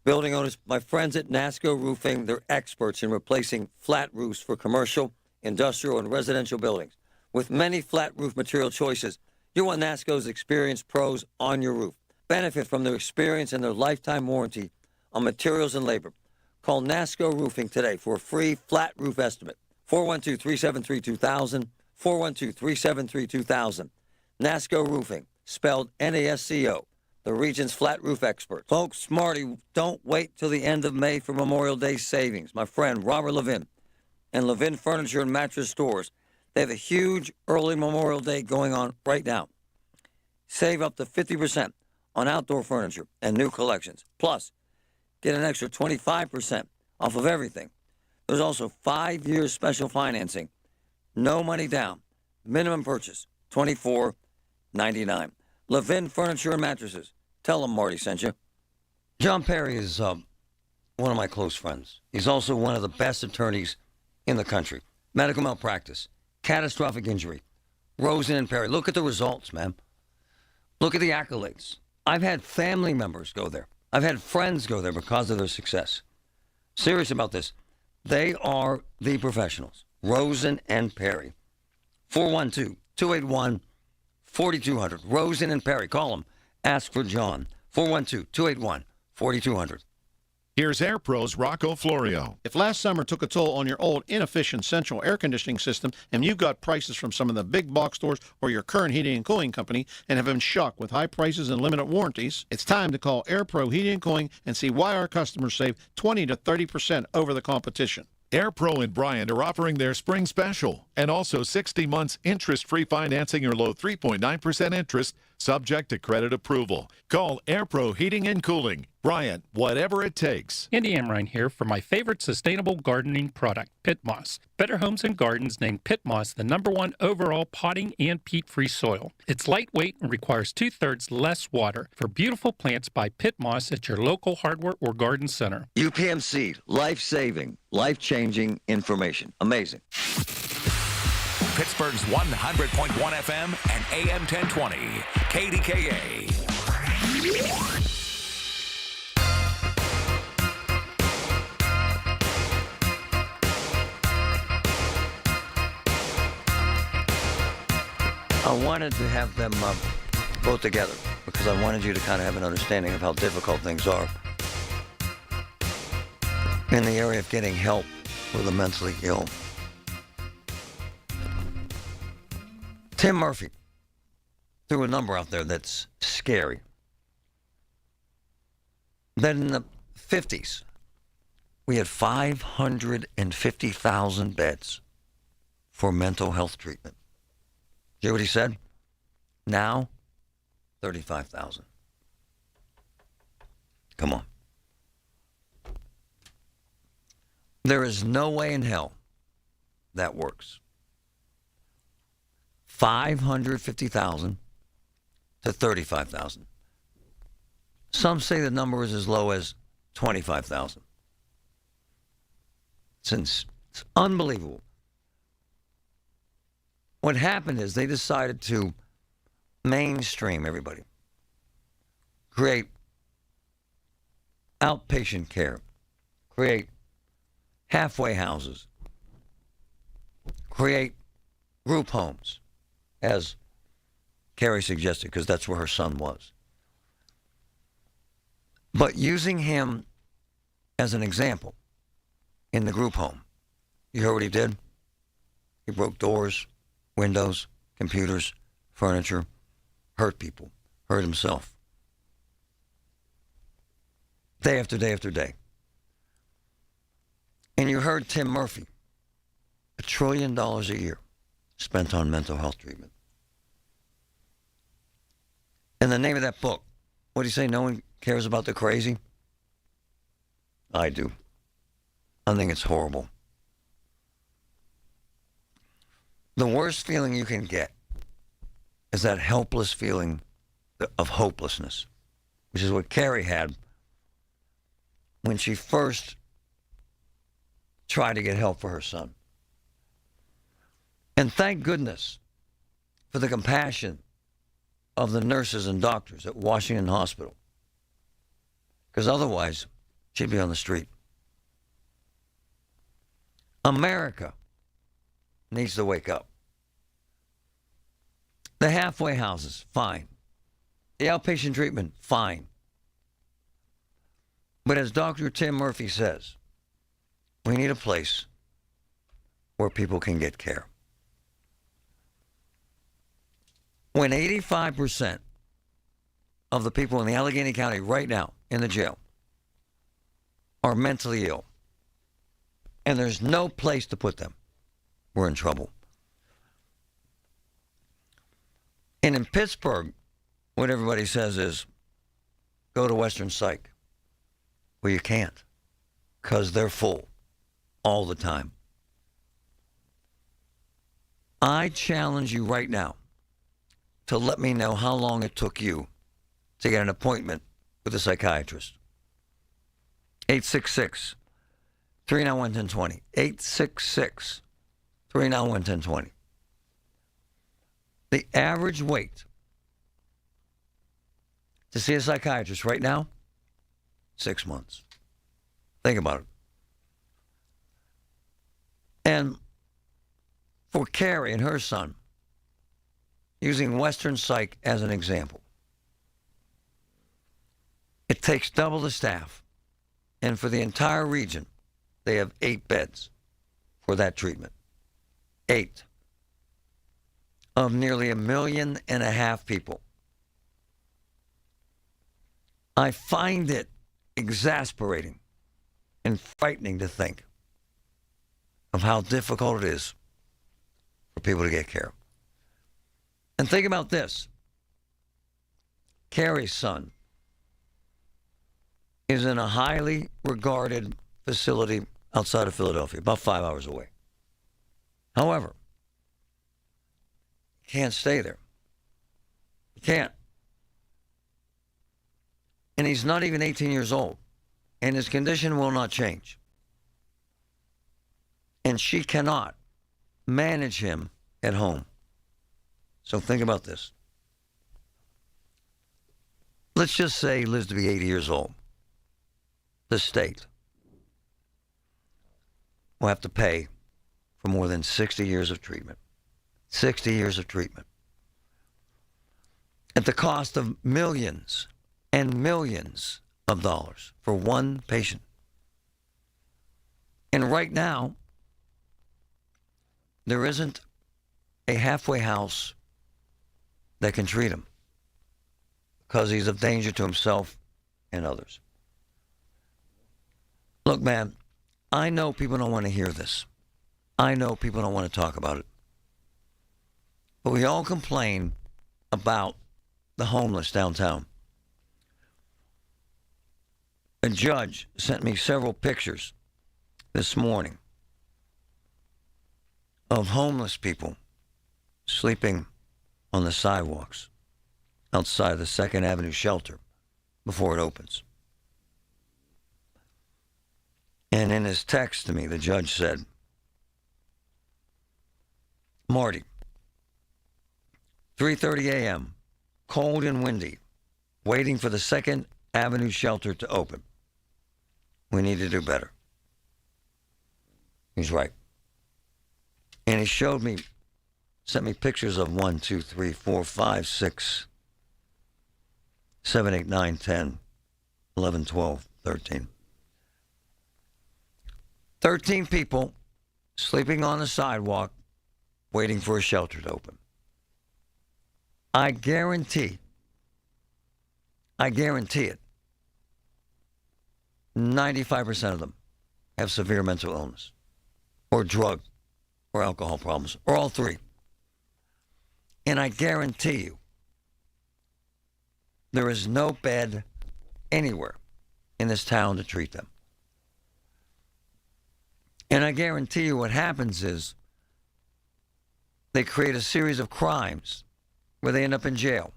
Building owners, my friends at NASCO Roofing, they're experts in replacing flat roofs for commercial industrial, and residential buildings. With many flat roof material choices, you want NASCO's experienced pros on your roof. Benefit from their experience and their lifetime warranty on materials and labor. Call NASCO Roofing today for a free flat roof estimate. 412-373-2000, 412-373-2000. NASCO Roofing, spelled N-A-S-C-O, the region's flat roof expert. Folks, Marty, don't wait till the end of May for Memorial Day savings. My friend Robert Levin and Levin Furniture and Mattress Stores, they have a huge early Memorial Day going on right now. Save up to 50% on outdoor furniture and new collections. Plus, get an extra 25% off of everything. There's also 5 years special financing. No money down. Minimum purchase, $24.99. Levin Furniture and Mattresses. Tell them Marty sent you. John Perry is one of my close friends. He's also one of the best attorneys in the country. Medical malpractice, catastrophic injury, Rosen and Perry. Look at the results, man. Look at the accolades. I've had family members go there. I've had friends go there because of their success. Serious about this. They are the professionals. Rosen and Perry. 412-281-4200. Rosen and Perry. Call them. Ask for John. 412-281-4200. Here's AirPro's Rocco Florio. If last summer took a toll on your old inefficient central air conditioning system and you've got prices from some of the big box stores or your current heating and cooling company and have been shocked with high prices and limited warranties, it's time to call AirPro Heating and Cooling and see why our customers save 20 to 30% over the competition. AirPro and Bryant are offering their spring special and also 60 months interest-free financing or low 3.9% interest subject to credit approval. Call AirPro Heating and Cooling. Bryant, whatever it takes. Andy Amrine here for my favorite sustainable gardening product, Pit Moss. Better Homes and Gardens named Pit Moss the #1 overall potting and peat-free soil. It's lightweight and requires 2/3 less water. For beautiful plants, buy Pit Moss at your local hardware or garden center. UPMC, life-saving, life-changing information. Amazing. Pittsburgh's 100.1 FM and AM 1020. KDKA. I wanted to have them both together because I wanted you to kind of have an understanding of how difficult things are in the area of getting help for the mentally ill. Tim Murphy threw a number out there that's scary. That in the 50s, we had 550,000 beds for mental health treatment. You hear what he said? Now, 35,000. Come on. There is no way in hell that works. 550,000 to 35,000. Some say the number is as low as 25,000. It's unbelievable. What happened is they decided to mainstream everybody, create outpatient care, create halfway houses, create group homes, as Carrie suggested, because that's where her son was. But using him as an example in the group home, you heard what he did? He broke doors, windows, computers, furniture, hurt people, hurt himself. Day after day after day. And you heard Tim Murphy, $1 trillion a year spent on mental health treatment. And the name of that book, what do you say? No one cares about the crazy? I do. I think it's horrible. The worst feeling you can get is that helpless feeling of hopelessness, which is what Carrie had when she first tried to get help for her son. And thank goodness for the compassion of the nurses and doctors at Washington Hospital, because otherwise she'd be on the street. America needs to wake up. The halfway houses, fine. The outpatient treatment, fine. But as Dr. Tim Murphy says, we need a place where people can get care. When 85% of the people in the Allegheny County right now in the jail are mentally ill, and there's no place to put them, we're in trouble. And in Pittsburgh, what everybody says is, go to Western Psych. Well, you can't, because they're full all the time. I challenge you right now to let me know how long it took you to get an appointment with a psychiatrist. 866-391-1020. 866-391-1020. The average wait to see a psychiatrist right now, 6 months. Think about it. And for Carrie and her son, using Western Psych as an example, it takes double the staff. And for the entire region, they have 8 beds for that treatment. 8 of nearly 1.5 million people. I find it exasperating and frightening to think of how difficult it is for people to get care. And think about this. Carrie's son is in a highly regarded facility outside of Philadelphia, about 5 hours away. However, he can't stay there. He can't. And he's not even 18 years old. And his condition will not change. And she cannot manage him at home. So think about this. Let's just say he lives to be 80 years old. The state will have to pay for more than 60 years of treatment. 60 years of treatment. At the cost of millions and millions of dollars for one patient. And right now, there isn't a halfway house that can treat him because he's of danger to himself and others. Look, man, I know people don't want to hear this. I know people don't want to talk about it. But we all complain about the homeless downtown. A judge sent me several pictures this morning of homeless people sleeping on the sidewalks outside the 2nd Avenue shelter before it opens. And in his text to me, the judge said, Marty, 3:30 a.m., cold and windy, waiting for the 2nd Avenue shelter to open. We need to do better. He's right. And he showed me, sent me pictures of 1, 2, 3, 4, 5, 6, 7, 8, 9, 10, 11, 12, 13. 13 people sleeping on the sidewalk waiting for a shelter to open. I guarantee it, 95% of them have severe mental illness or drug or alcohol problems or all three. And I guarantee you, there is no bed anywhere in this town to treat them. And I guarantee you what happens is they create a series of crimes where they end up in jail,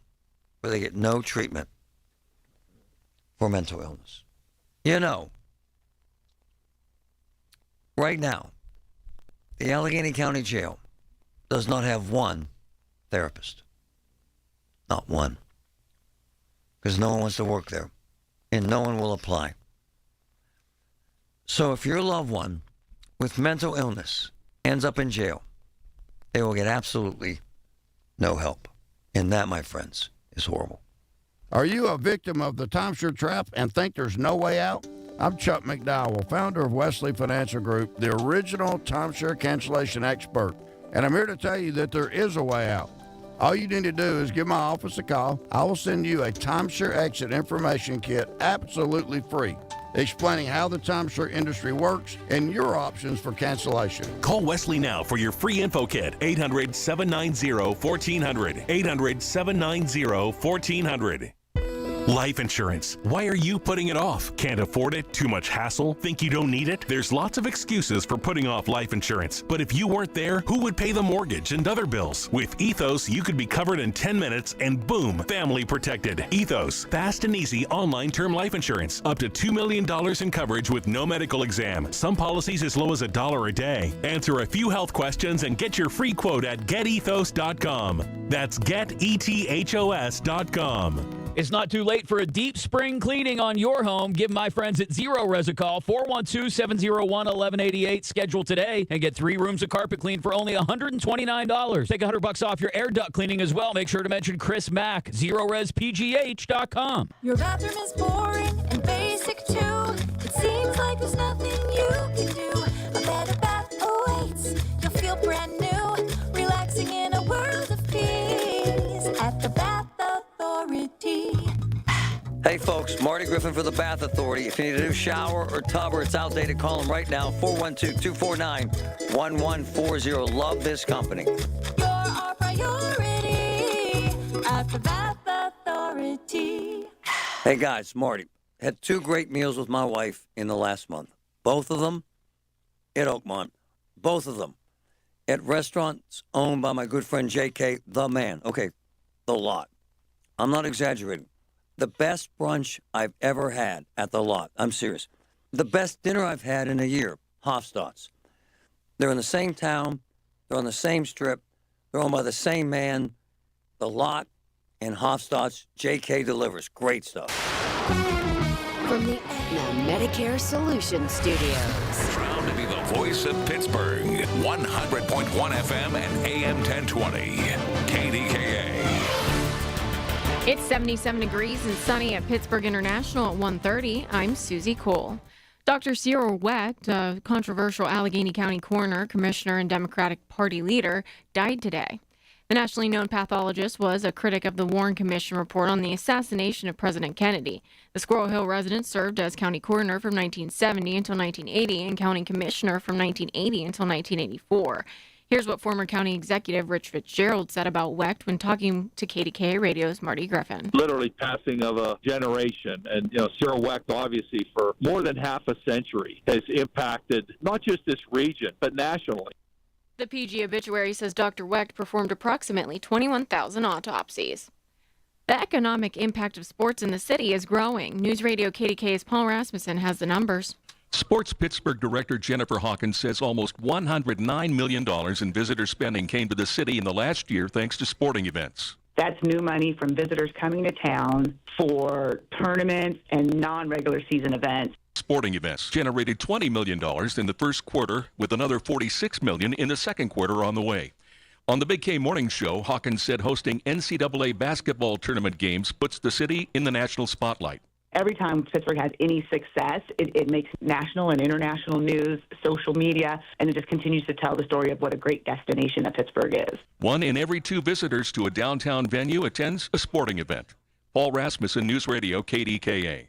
where they get no treatment for mental illness. You know, right now, the Allegheny County Jail does not have one therapist. Not one. Because no one wants to work there, and no one will apply. So if your loved one with mental illness ends up in jail, they will get absolutely no help. And that, my friends, is horrible. Are you a victim of the timeshare trap and think there's no way out? I'm Chuck McDowell, founder of Wesley Financial Group, the original timeshare cancellation expert. And I'm here to tell you that there is a way out. All you need to do is give my office a call. I will send you a timeshare exit information kit absolutely free, explaining how the timeshare industry works and your options for cancellation. Call Wesley now for your free info kit. 800-790-1400. 800-790-1400. Life insurance. Why are you putting it off? Can't afford it? Too much hassle? Think you don't need it? There's lots of excuses for putting off life insurance. But if you weren't there, who would pay the mortgage and other bills? With Ethos, you could be covered in 10 minutes and boom, family protected. Ethos, fast and easy online term life insurance. Up to $2 million in coverage with no medical exam. Some policies as low as $1 a day. Answer a few health questions and get your free quote at getethos.com. That's getethos.com. It's not too late for a deep spring cleaning on your home. Give my friends at Zero Res a call, 412-701-1188. Schedule today and get 3 rooms of carpet cleaned for only $129. Take $100 off your air duct cleaning as well. Make sure to mention Chris Mack, ZeroResPGH.com. Your bathroom is boring and basic too. It seems like there's nothing you can do. A better bath awaits. You'll feel brand new, relaxing in a world of peace at the Bath Authority. Hey, folks, Marty Griffin for the Bath Authority. If you need a new shower or tub or it's outdated, call them right now, 412-249-1140. Love this company. You're our priority at the Bath Authority. Hey, guys, Marty. Had 2 great meals with my wife in the last month. Both of them at Oakmont. Both of them at restaurants owned by my good friend J.K., the man. Okay, the Lot. I'm not exaggerating. The best brunch I've ever had at the Lot. I'm serious. The best dinner I've had in a year. Hofstadt's. They're in the same town. They're on the same strip. They're owned by the same man. The Lot and Hofstadt's. J.K. delivers. Great stuff. From the Aetna Medicare Solutions Studios. Proud to be the voice of Pittsburgh. 100.1 FM and AM 1020. KDKA. It's 77 degrees and sunny at Pittsburgh International at 1:30. I'm Susie Cole. Dr. Cyril Wecht, a controversial Allegheny County coroner, commissioner, and Democratic Party leader, died today. The nationally known pathologist was a critic of the Warren Commission report on the assassination of President Kennedy. The Squirrel Hill resident served as county coroner from 1970 until 1980 and county commissioner from 1980 until 1984. Here's what former county executive Rich Fitzgerald said about Wecht when talking to KDKA Radio's Marty Griffin. Literally passing of a generation. And, Cyril Wecht, obviously, for more than half a century, has impacted not just this region, but nationally. The PG obituary says Dr. Wecht performed approximately 21,000 autopsies. The economic impact of sports in the city is growing. News Radio KDKA's Paul Rasmussen has the numbers. Sports Pittsburgh Director Jennifer Hawkins says almost $109 million in visitor spending came to the city in the last year thanks to sporting events. That's new money from visitors coming to town for tournaments and non-regular season events. Sporting events generated $20 million in the first quarter, with another $46 million in the second quarter on the way. On the Big K Morning Show, Hawkins said hosting NCAA basketball tournament games puts the city in the national spotlight. Every time Pittsburgh has any success, it makes national and international news, social media, and it just continues to tell the story of what a great destination that Pittsburgh is. 1 in every 2 visitors to a downtown venue attends a sporting event. Paul Rasmussen, News Radio, KDKA.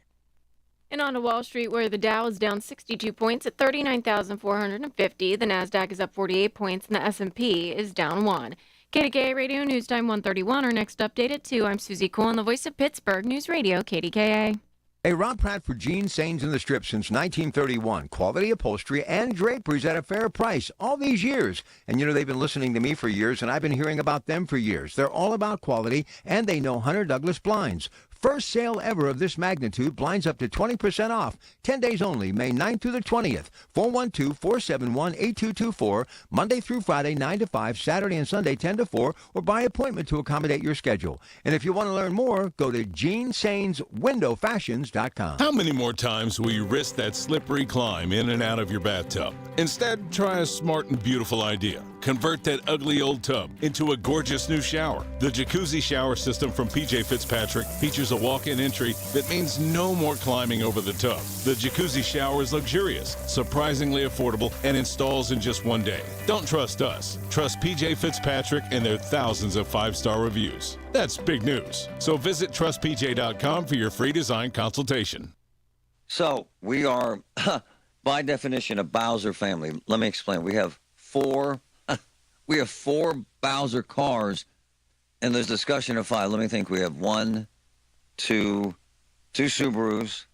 And on to Wall Street, where the Dow is down 62 points at 39,450. The NASDAQ is up 48 points, and the S&P is down 1. KDKA Radio News Time 1:31. Our next update at 2. I'm Susie Cole on the voice of Pittsburgh News Radio, KDKA. Hey, Rob Pratt for Gene Sains in the Strip since 1931. Quality upholstery and draperies at a fair price all these years. And they've been listening to me for years, and I've been hearing about them for years. They're all about quality, and they know Hunter Douglas blinds. First sale ever of this magnitude, blinds up to 20% off. 10 days only, May 9th through the 20th. 412-471-8224, Monday through Friday, 9 to 5, Saturday and Sunday, 10 to 4, or by appointment to accommodate your schedule. And if you want to learn more, go to GeneSainsWindowFashions.com. How many more times will you risk that slippery climb in and out of your bathtub? Instead, try a smart and beautiful idea. Convert that ugly old tub into a gorgeous new shower. The jacuzzi shower system from PJ Fitzpatrick features a walk-in entry that means no more climbing over the tub. The jacuzzi shower is luxurious, surprisingly affordable, and installs in just one day. Don't trust us. Trust PJ Fitzpatrick and their thousands of 5-star reviews. That's big news. So visit trustpj.com for your free design consultation. So we are, by definition, a Bowser family. Let me explain. We have four Bowser cars, and there's discussion of 5. Let me think. We have 2 Subarus.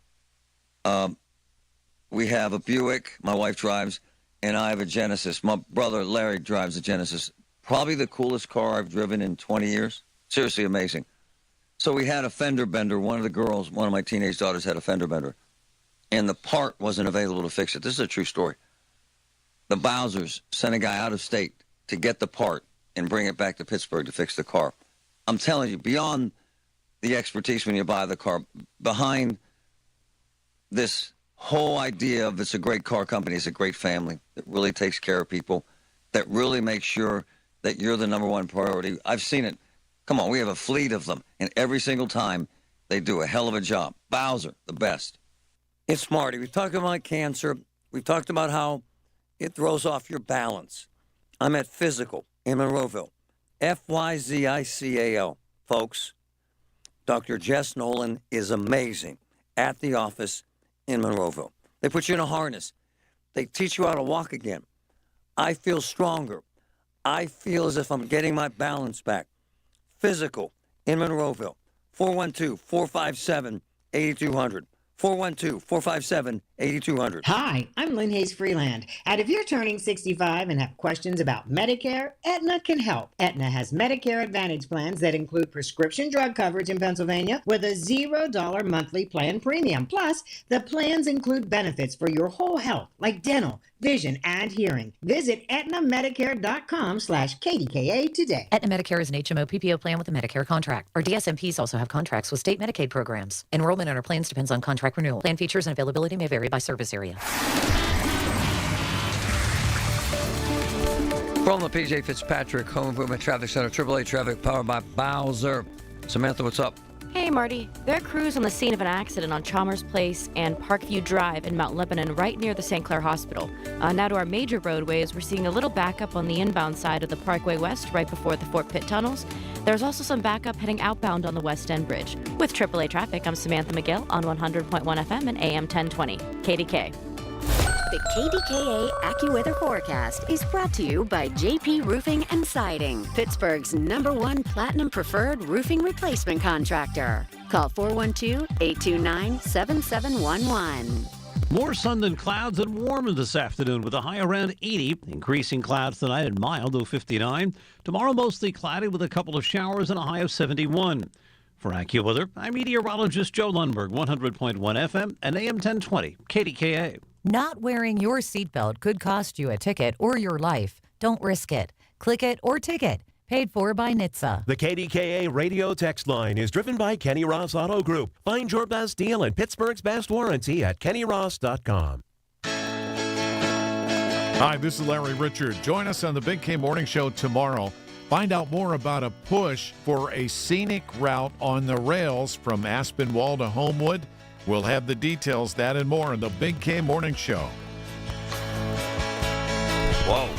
We have a Buick, my wife drives, and I have a Genesis. My brother Larry drives a Genesis. Probably the coolest car I've driven in 20 years. Seriously amazing. So we had a fender bender. One of my teenage daughters had a fender bender, and the part wasn't available to fix it. This is a true story. The Bowsers sent a guy out of state to get the part and bring it back to Pittsburgh to fix the car. I'm telling you, beyond the expertise when you buy the car, behind this whole idea of it's a great car company, it's a great family that really takes care of people, that really makes sure that you're the number one priority. I've seen it. Come on, we have a fleet of them, and every single time they do a hell of a job. Bowser, the best. It's Marty. We've talked about cancer. We've talked about how it throws off your balance. I'm at Physical in Monroeville. Physical, folks. Dr. Jess Nolan is amazing at the office in Monroeville. They put you in a harness. They teach you how to walk again. I feel stronger. I feel as if I'm getting my balance back. Physical in Monroeville. 412-457-8200. 412-457-8200. Hi, I'm Lynn Hayes Freeland. And if you're turning 65 and have questions about Medicare, Aetna can help. Aetna has Medicare Advantage plans that include prescription drug coverage in Pennsylvania with a $0 monthly plan premium. Plus, the plans include benefits for your whole health, like dental, vision, and hearing. Visit aetnamedicare.com/KDKA today. Aetna Medicare is an HMO PPO plan with a Medicare contract. Our DSMPs also have contracts with state Medicaid programs. Enrollment in our plans depends on contract renewal. Plan features and availability may vary by service area. From the PJ Fitzpatrick Home Improvement Traffic Center, AAA traffic powered by Bowser. Samantha, what's up? Hey, Marty. There are crews on the scene of an accident on Chalmers Place and Parkview Drive in Mount Lebanon, right near the St. Clair Hospital. Now to our major roadways, we're seeing a little backup on the inbound side of the Parkway West, right before the Fort Pitt tunnels. There's also some backup heading outbound on the West End Bridge. With AAA traffic, I'm Samantha McGill on 100.1 FM and AM 1020. KDK. The KDKA AccuWeather forecast is brought to you by JP Roofing and Siding, Pittsburgh's #1 Platinum Preferred Roofing Replacement Contractor. Call 412-829-7711. More sun than clouds and warmer this afternoon with a high around 80. Increasing clouds tonight and mild, though 59. Tomorrow mostly cloudy with a couple of showers and a high of 71. For AccuWeather, I'm meteorologist Joe Lundberg, 100.1 FM and AM 1020, KDKA. Not wearing your seatbelt could cost you a ticket or your life. Don't risk it. Click it or ticket. Paid for by NHTSA. The KDKA radio text line is driven by Kenny Ross Auto Group. Find your best deal and Pittsburgh's best warranty at kennyross.com. Hi, this is Larry Richard. Join us on the Big K Morning Show tomorrow. Find out more about a push for a scenic route on the rails from Aspinwall to Homewood. We'll have the details, that and more in the Big K Morning Show. Whoa.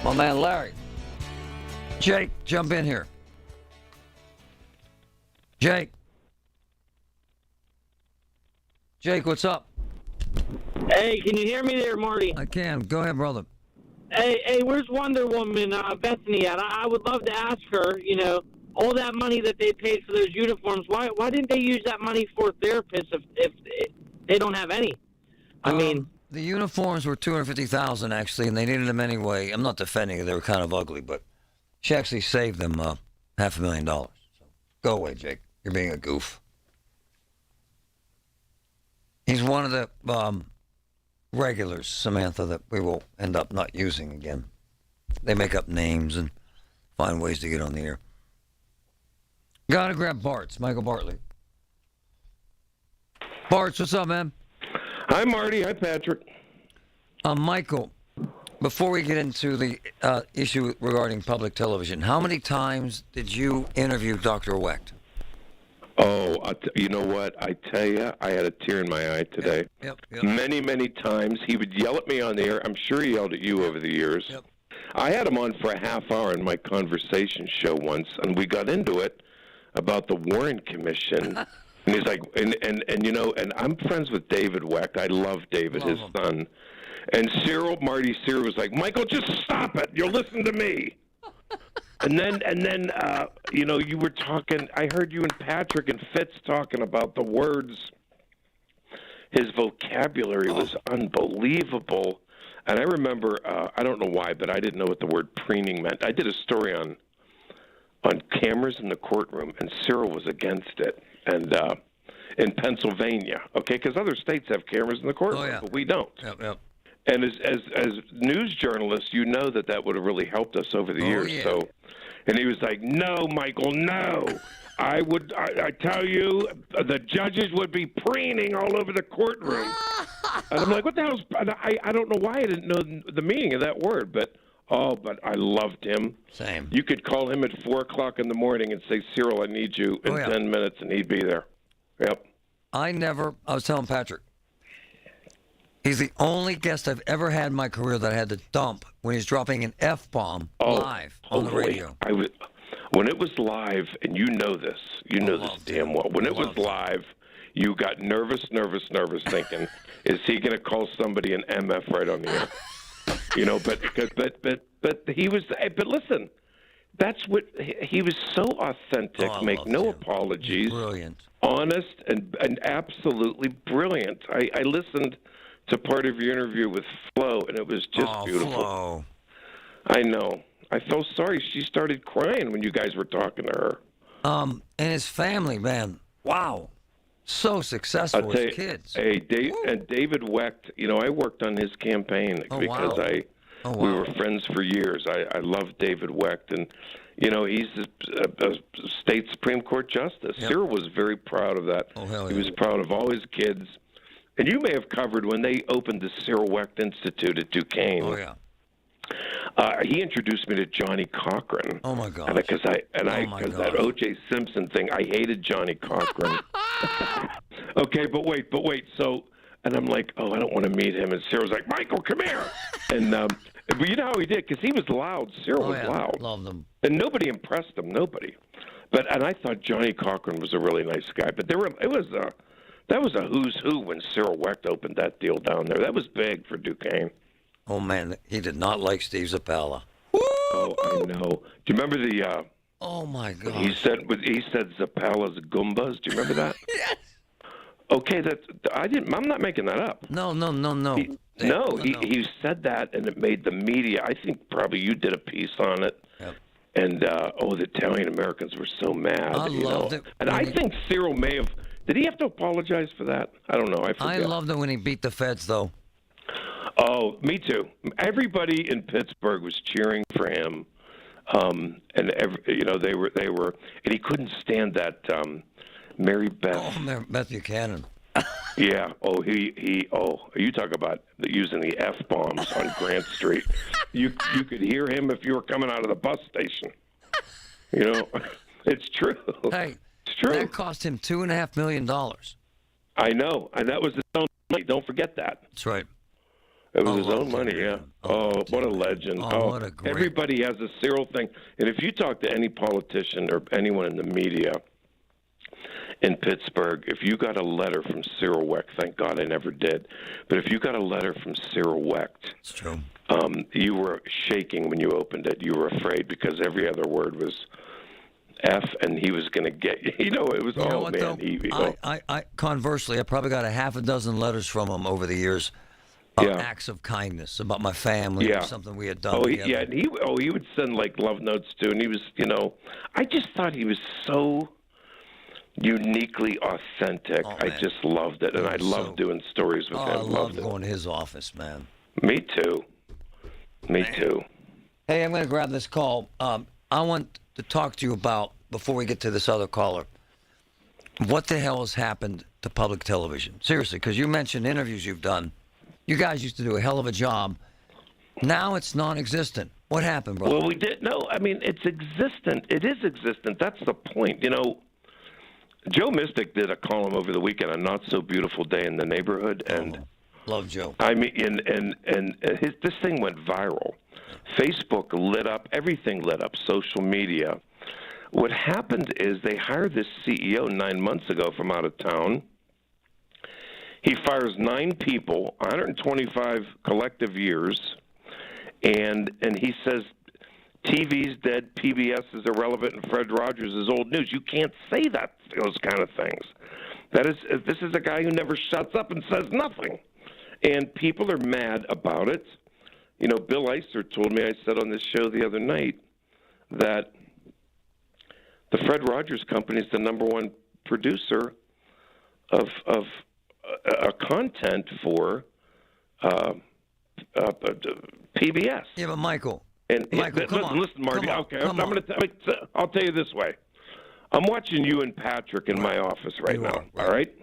My man Larry. Jake, jump in here. Jake. Jake, what's up? Hey, can you hear me there, Marty? I can. Go ahead, brother. Hey, where's Wonder Woman Bethany at? I would love to ask her, all that money that they paid for those uniforms, why didn't they use that money for therapists if they don't have any? I mean, the uniforms were $250,000 actually, and they needed them anyway. I'm not defending it; they were kind of ugly, but she actually saved them $500,000. So go away, Jake. You're being a goof. He's one of the regulars, Samantha, that we will end up not using again. They make up names and find ways to get on the air. Gotta grab Bart's, Michael Bartley. Bart's, what's up, man? Hi, Marty. Hi, Patrick. Michael, Before we get into the issue regarding public television, how many times did you interview Dr. Wecht? Oh, you know what? I tell you, I had a tear in my eye today. Yep. Many, many times. He would yell at me on the air. I'm sure he yelled at you over the years. Yep. I had him on for a half hour in my conversation show once, and we got into it about the Warren Commission. And he's like, and you know, and I'm friends with David Wecht. I love David, his son. And Marty Cyril was like, Michael, just stop it. You'll listen to me. And then, you know, you were talking. I heard you and Patrick and Fitz talking about the words. His vocabulary was unbelievable. And I remember, I don't know why, but I didn't know what the word preening meant. I did a story on cameras in the courtroom, and Cyril was against it. And in Pennsylvania, okay, because other states have cameras in the courtroom, but we don't. Yep. And as news journalists, you know that would have really helped us over the years. Yeah. So, and he was like, "No, Michael, no. I tell you, the judges would be preening all over the courtroom." And I'm like, "What the hell's?" I don't know why I didn't know the meaning of that word, but I loved him. Same. You could call him at 4:00 in the morning and say, "Cyril, I need you in 10 minutes," and he'd be there. Yep. I was telling Patrick, he's the only guest I've ever had in my career that I had to dump when he's dropping an F-bomb live on the radio. When it was live, and you know this damn well. When it was live, you got nervous, thinking, is he going to call somebody an MF right on the air? You know, but he was. But listen, that's what he was so authentic. Make no apologies. Brilliant. Honest and absolutely brilliant. I listened to part of your interview with Flo, and it was just beautiful. Flo. I know. I felt sorry. She started crying when you guys were talking to her. And his family, man. Wow. So successful with kids. Hey, David Wecht, you know, I worked on his campaign because we were friends for years. I love David Wecht, and, you know, he's a state Supreme Court justice. Yep. Cyril was very proud of that. He was proud of all his kids. And you may have covered when they opened the Cyril Wecht Institute at Duquesne. Oh, yeah. He introduced me to Johnny Cochran. Oh, my God. Because that O.J. Simpson thing, I hated Johnny Cochran. Okay, but wait. So, and I'm like, I don't want to meet him. And Cyril's like, Michael, come here. And but you know how he did, because he was loud. Cyril was loud. Loved him. And nobody impressed him. Nobody. And I thought Johnny Cochran was a really nice guy. But that was a who's who when Cyril Wecht opened that deal down there. That was big for Duquesne. Oh, man, he did not like Steve Zappala. Oh, I know. Do you remember the? Oh my God. He said Zappala's Goombas. Do you remember that? Yes. Okay, I'm not making that up. No. He said that, and it made the media. I think probably you did a piece on it. Yep. And the Italian Americans were so mad. I loved it. And I think Cyril may have. Did he have to apologize for that? I don't know. I forget. I loved it when he beat the feds, though. Oh, me too. Everybody in Pittsburgh was cheering for him, and they were, and he couldn't stand that Mary Beth. Oh, Beth Buchanan. Yeah. Oh, you talk about using the F-bombs on Grant Street. You could hear him if you were coming out of the bus station. You know, it's true. Hey, it's true. That cost him $2.5 million. I know, and that was his own money. Don't forget that. That's right. It was his own money, yeah. Oh, what a legend. What a great... Everybody has a Cyril thing. And if you talk to any politician or anyone in the media in Pittsburgh, if you got a letter from Cyril Wecht, thank God I never did, but if you got a letter from Cyril Wecht, it's true. You were shaking when you opened it. You were afraid because every other word was F, and he was going to get, it was, you know what, man. I conversely, I probably got a half a dozen letters from him over the years. Acts of kindness about my family or something we had done together. And he would send like love notes too, and he was, I just thought he was so uniquely authentic. I just loved it, and I loved doing stories with him. I loved going to his office, man. Me too. Me too. Hey, I'm going to grab this call. I want to talk to you about, before we get to this other caller, what the hell has happened to public television? Seriously, because you mentioned interviews you've done. You guys used to do a hell of a job Now it's non-existent. What happened, brother? Well, we did. No, I mean, it's existent. It is existent. That's the point. You know, Joe Mystic did a column over the weekend, A Not So Beautiful Day in the Neighborhood, and love Joe. I mean, this thing went viral. Facebook lit up. Everything lit up. Social media. What happened is they hired this CEO 9 months ago from out of town. He fires 9 people, 125 collective years, and he says TV's dead, PBS is irrelevant, and Fred Rogers is old news. You can't say those kind of things. This is a guy who never shuts up and says nothing, and people are mad about it. You know, Bill Eiser told me, I said on this show the other night, that the Fred Rogers Company is the #1 producer of content for PBS. Yeah, but Michael. Listen, Marty. I'll tell you this way. I'm watching you and Patrick in my office right now. All right.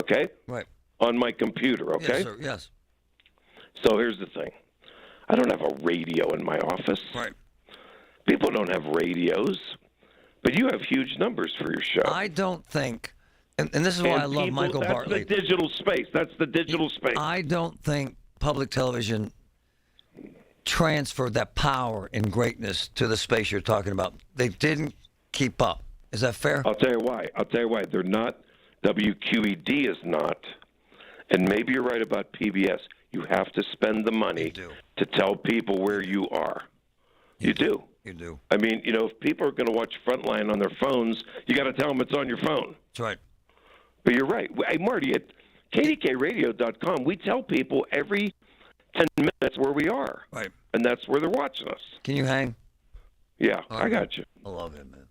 Okay. Right. On my computer. Okay. Yes, sir. Yes. So here's the thing. I don't have a radio in my office. Right. People don't have radios, but you have huge numbers for your show. I don't think. And this is why I love Michael Bartley. That's the digital space. That's the digital space. I don't think public television transferred that power and greatness to the space you're talking about. They didn't keep up. Is that fair? I'll tell you why. They're not. WQED is not. And maybe you're right about PBS. You have to spend the money to tell people where you are. You do. You do. I mean, you know, if people are going to watch Frontline on their phones, you got to tell them it's on your phone. That's right. But you're right. Hey, Marty, at KDKRadio.com, we tell people every 10 minutes where we are. Right. And that's where they're watching us. Can you hang? Yeah, I got you. I love him, man.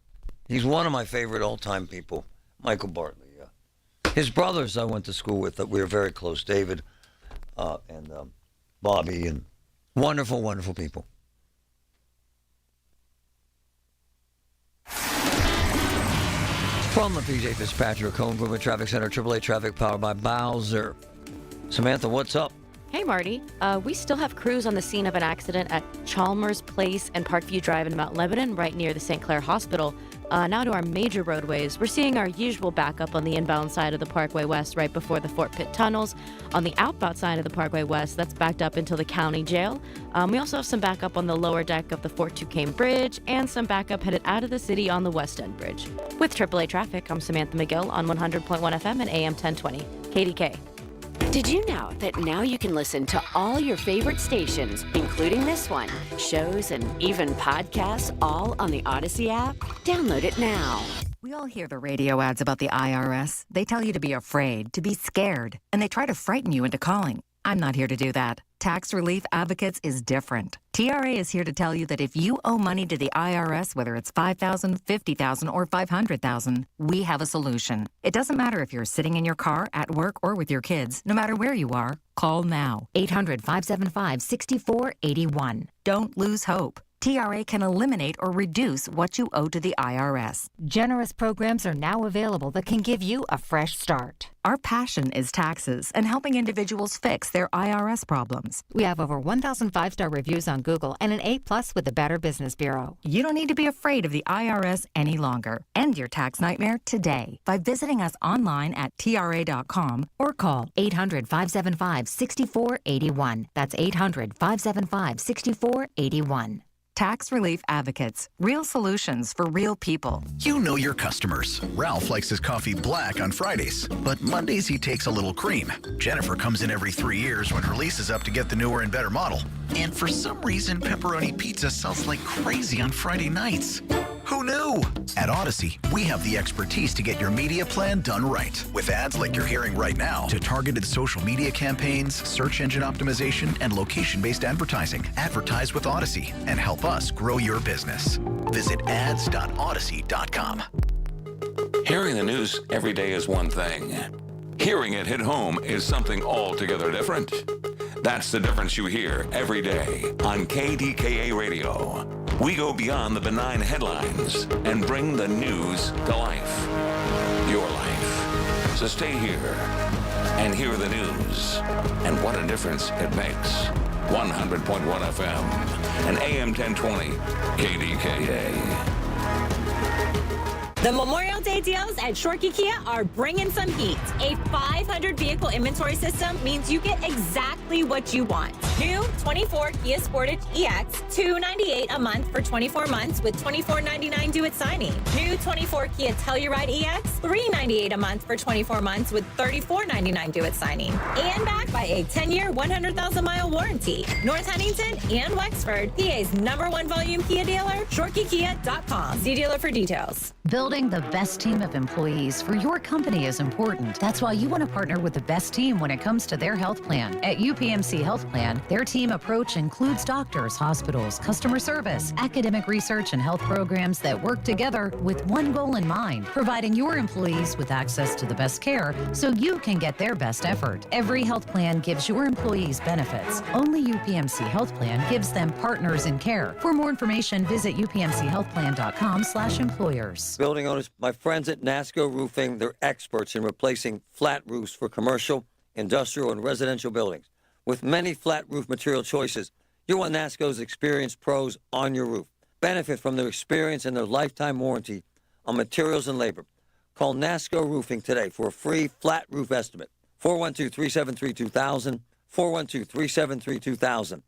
He's one of my favorite all-time people, Michael Bartley. Yeah. His brothers I went to school with, we were very close, David and Bobby, and wonderful, wonderful people. From the PJ Fitzpatrick Home Improvement Traffic Center, AAA Traffic powered by Bowser. Samantha, what's up? Hey, Marty. We still have crews on the scene of an accident at Chalmers Place and Parkview Drive in Mount Lebanon, right near the St. Clair Hospital. Now to our major roadways. We're seeing our usual backup on the inbound side of the Parkway West right before the Fort Pitt tunnels. On the outbound side of the Parkway West, that's backed up until the county jail. We also have some backup on the lower deck of the Fort Duquesne Bridge and some backup headed out of the city on the West End Bridge. With AAA Traffic, I'm Samantha McGill on 100.1 FM and AM 1020. KDK. Did you know that now you can listen to all your favorite stations, including this one, shows, and even podcasts, all on the Odyssey app? Download it now. We all hear the radio ads about the IRS. They tell you to be afraid, to be scared, and they try to frighten you into calling. I'm not here to do that. Tax Relief Advocates is different. TRA is here to tell you that if you owe money to the IRS, whether it's $5,000, $50,000, or $500,000, we have a solution. It doesn't matter if you're sitting in your car, at work, or with your kids. No matter where you are, call now. 800-575-6481. Don't lose hope. TRA can eliminate or reduce what you owe to the IRS. Generous programs are now available that can give you a fresh start. Our passion is taxes and helping individuals fix their IRS problems. We have over 1,000 five-star reviews on Google and an A+ with the Better Business Bureau. You don't need to be afraid of the IRS any longer. End your tax nightmare today by visiting us online at TRA.com or call 800-575-6481. That's 800-575-6481. Tax Relief Advocates. Real solutions for real people. You know your customers. Ralph likes his coffee black on Fridays, but Mondays he takes a little cream. Jennifer comes in every 3 years when her lease is up to get the newer and better model. And for some reason, pepperoni pizza sells like crazy on Friday nights. Who knew? At Odyssey, we have the expertise to get your media plan done right. With ads like you're hearing right now, to targeted social media campaigns, search engine optimization, and location-based advertising. Advertise with Odyssey and help us grow your business. Visit ads.odyssey.com. Hearing the news every day is one thing. Hearing it hit home is something altogether different. That's the difference you hear every day on KDKA Radio. We go beyond the benign headlines and bring the news to life. Your life. So stay here and hear the news and what a difference it makes. 100.1 FM, and AM 1020 KDKA. The Memorial Day deals at Shorkey Kia are bringing some heat. A 500 vehicle inventory system means you get exactly what you want. New 24 Kia Sportage EX, $298 a month for 24 months with $24.99 due at signing. New 24 Kia Telluride EX, $398 a month for 24 months with $34.99 due at signing. And backed by a 10-year, 100,000-mile warranty. North Huntington and Wexford, PA's #1 volume Kia dealer, ShorkeyKia.com. See dealer for details. Building the best team of employees for your company is important. That's why you want to partner with the best team when it comes to their health plan. At UPMC Health Plan, their team approach includes doctors, hospitals, customer service, academic research, and health programs that work together with one goal in mind, providing your employees with access to the best care so you can get their best effort. Every health plan gives your employees benefits. Only UPMC Health Plan gives them partners in care. For more information, visit upmchealthplan.com/employers. Building owners, my friends at NASCO Roofing, they're experts in replacing flat roofs for commercial, industrial, and residential buildings. With many flat roof material choices, you want NASCO's experienced pros on your roof. Benefit from their experience and their lifetime warranty on materials and labor. Call NASCO Roofing today for a free flat roof estimate. 412-373-2000, 412-373-2000.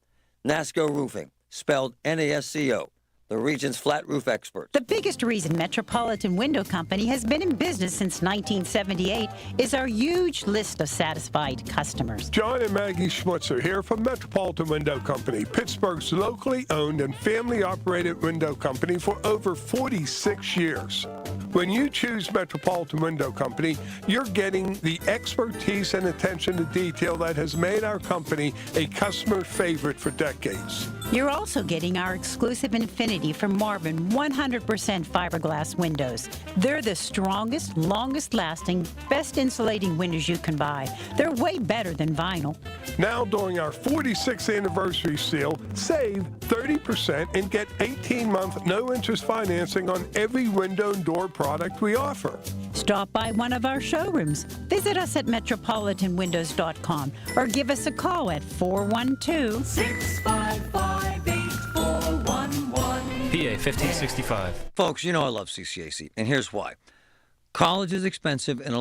NASCO Roofing, spelled NASCO. The region's flat roof expert. The biggest reason Metropolitan Window Company has been in business since 1978 is our huge list of satisfied customers. John and Maggie Schmutzer here from Metropolitan Window Company, Pittsburgh's locally owned and family-operated window company for over 46 years. When you choose Metropolitan Window Company, you're getting the expertise and attention to detail that has made our company a customer favorite for decades. You're also getting our exclusive Infinity from Marvin 100% fiberglass windows. They're the strongest, longest lasting, best insulating windows you can buy. They're way better than vinyl. Now during our 46th anniversary sale, save 30% and get 18-month no-interest financing on every window and door product we offer. Stop by one of our showrooms. Visit us at metropolitanwindows.com or give us a call at 412-655-8411. PA 1565. Folks, you know I love CCAC, and here's why. College is expensive, and a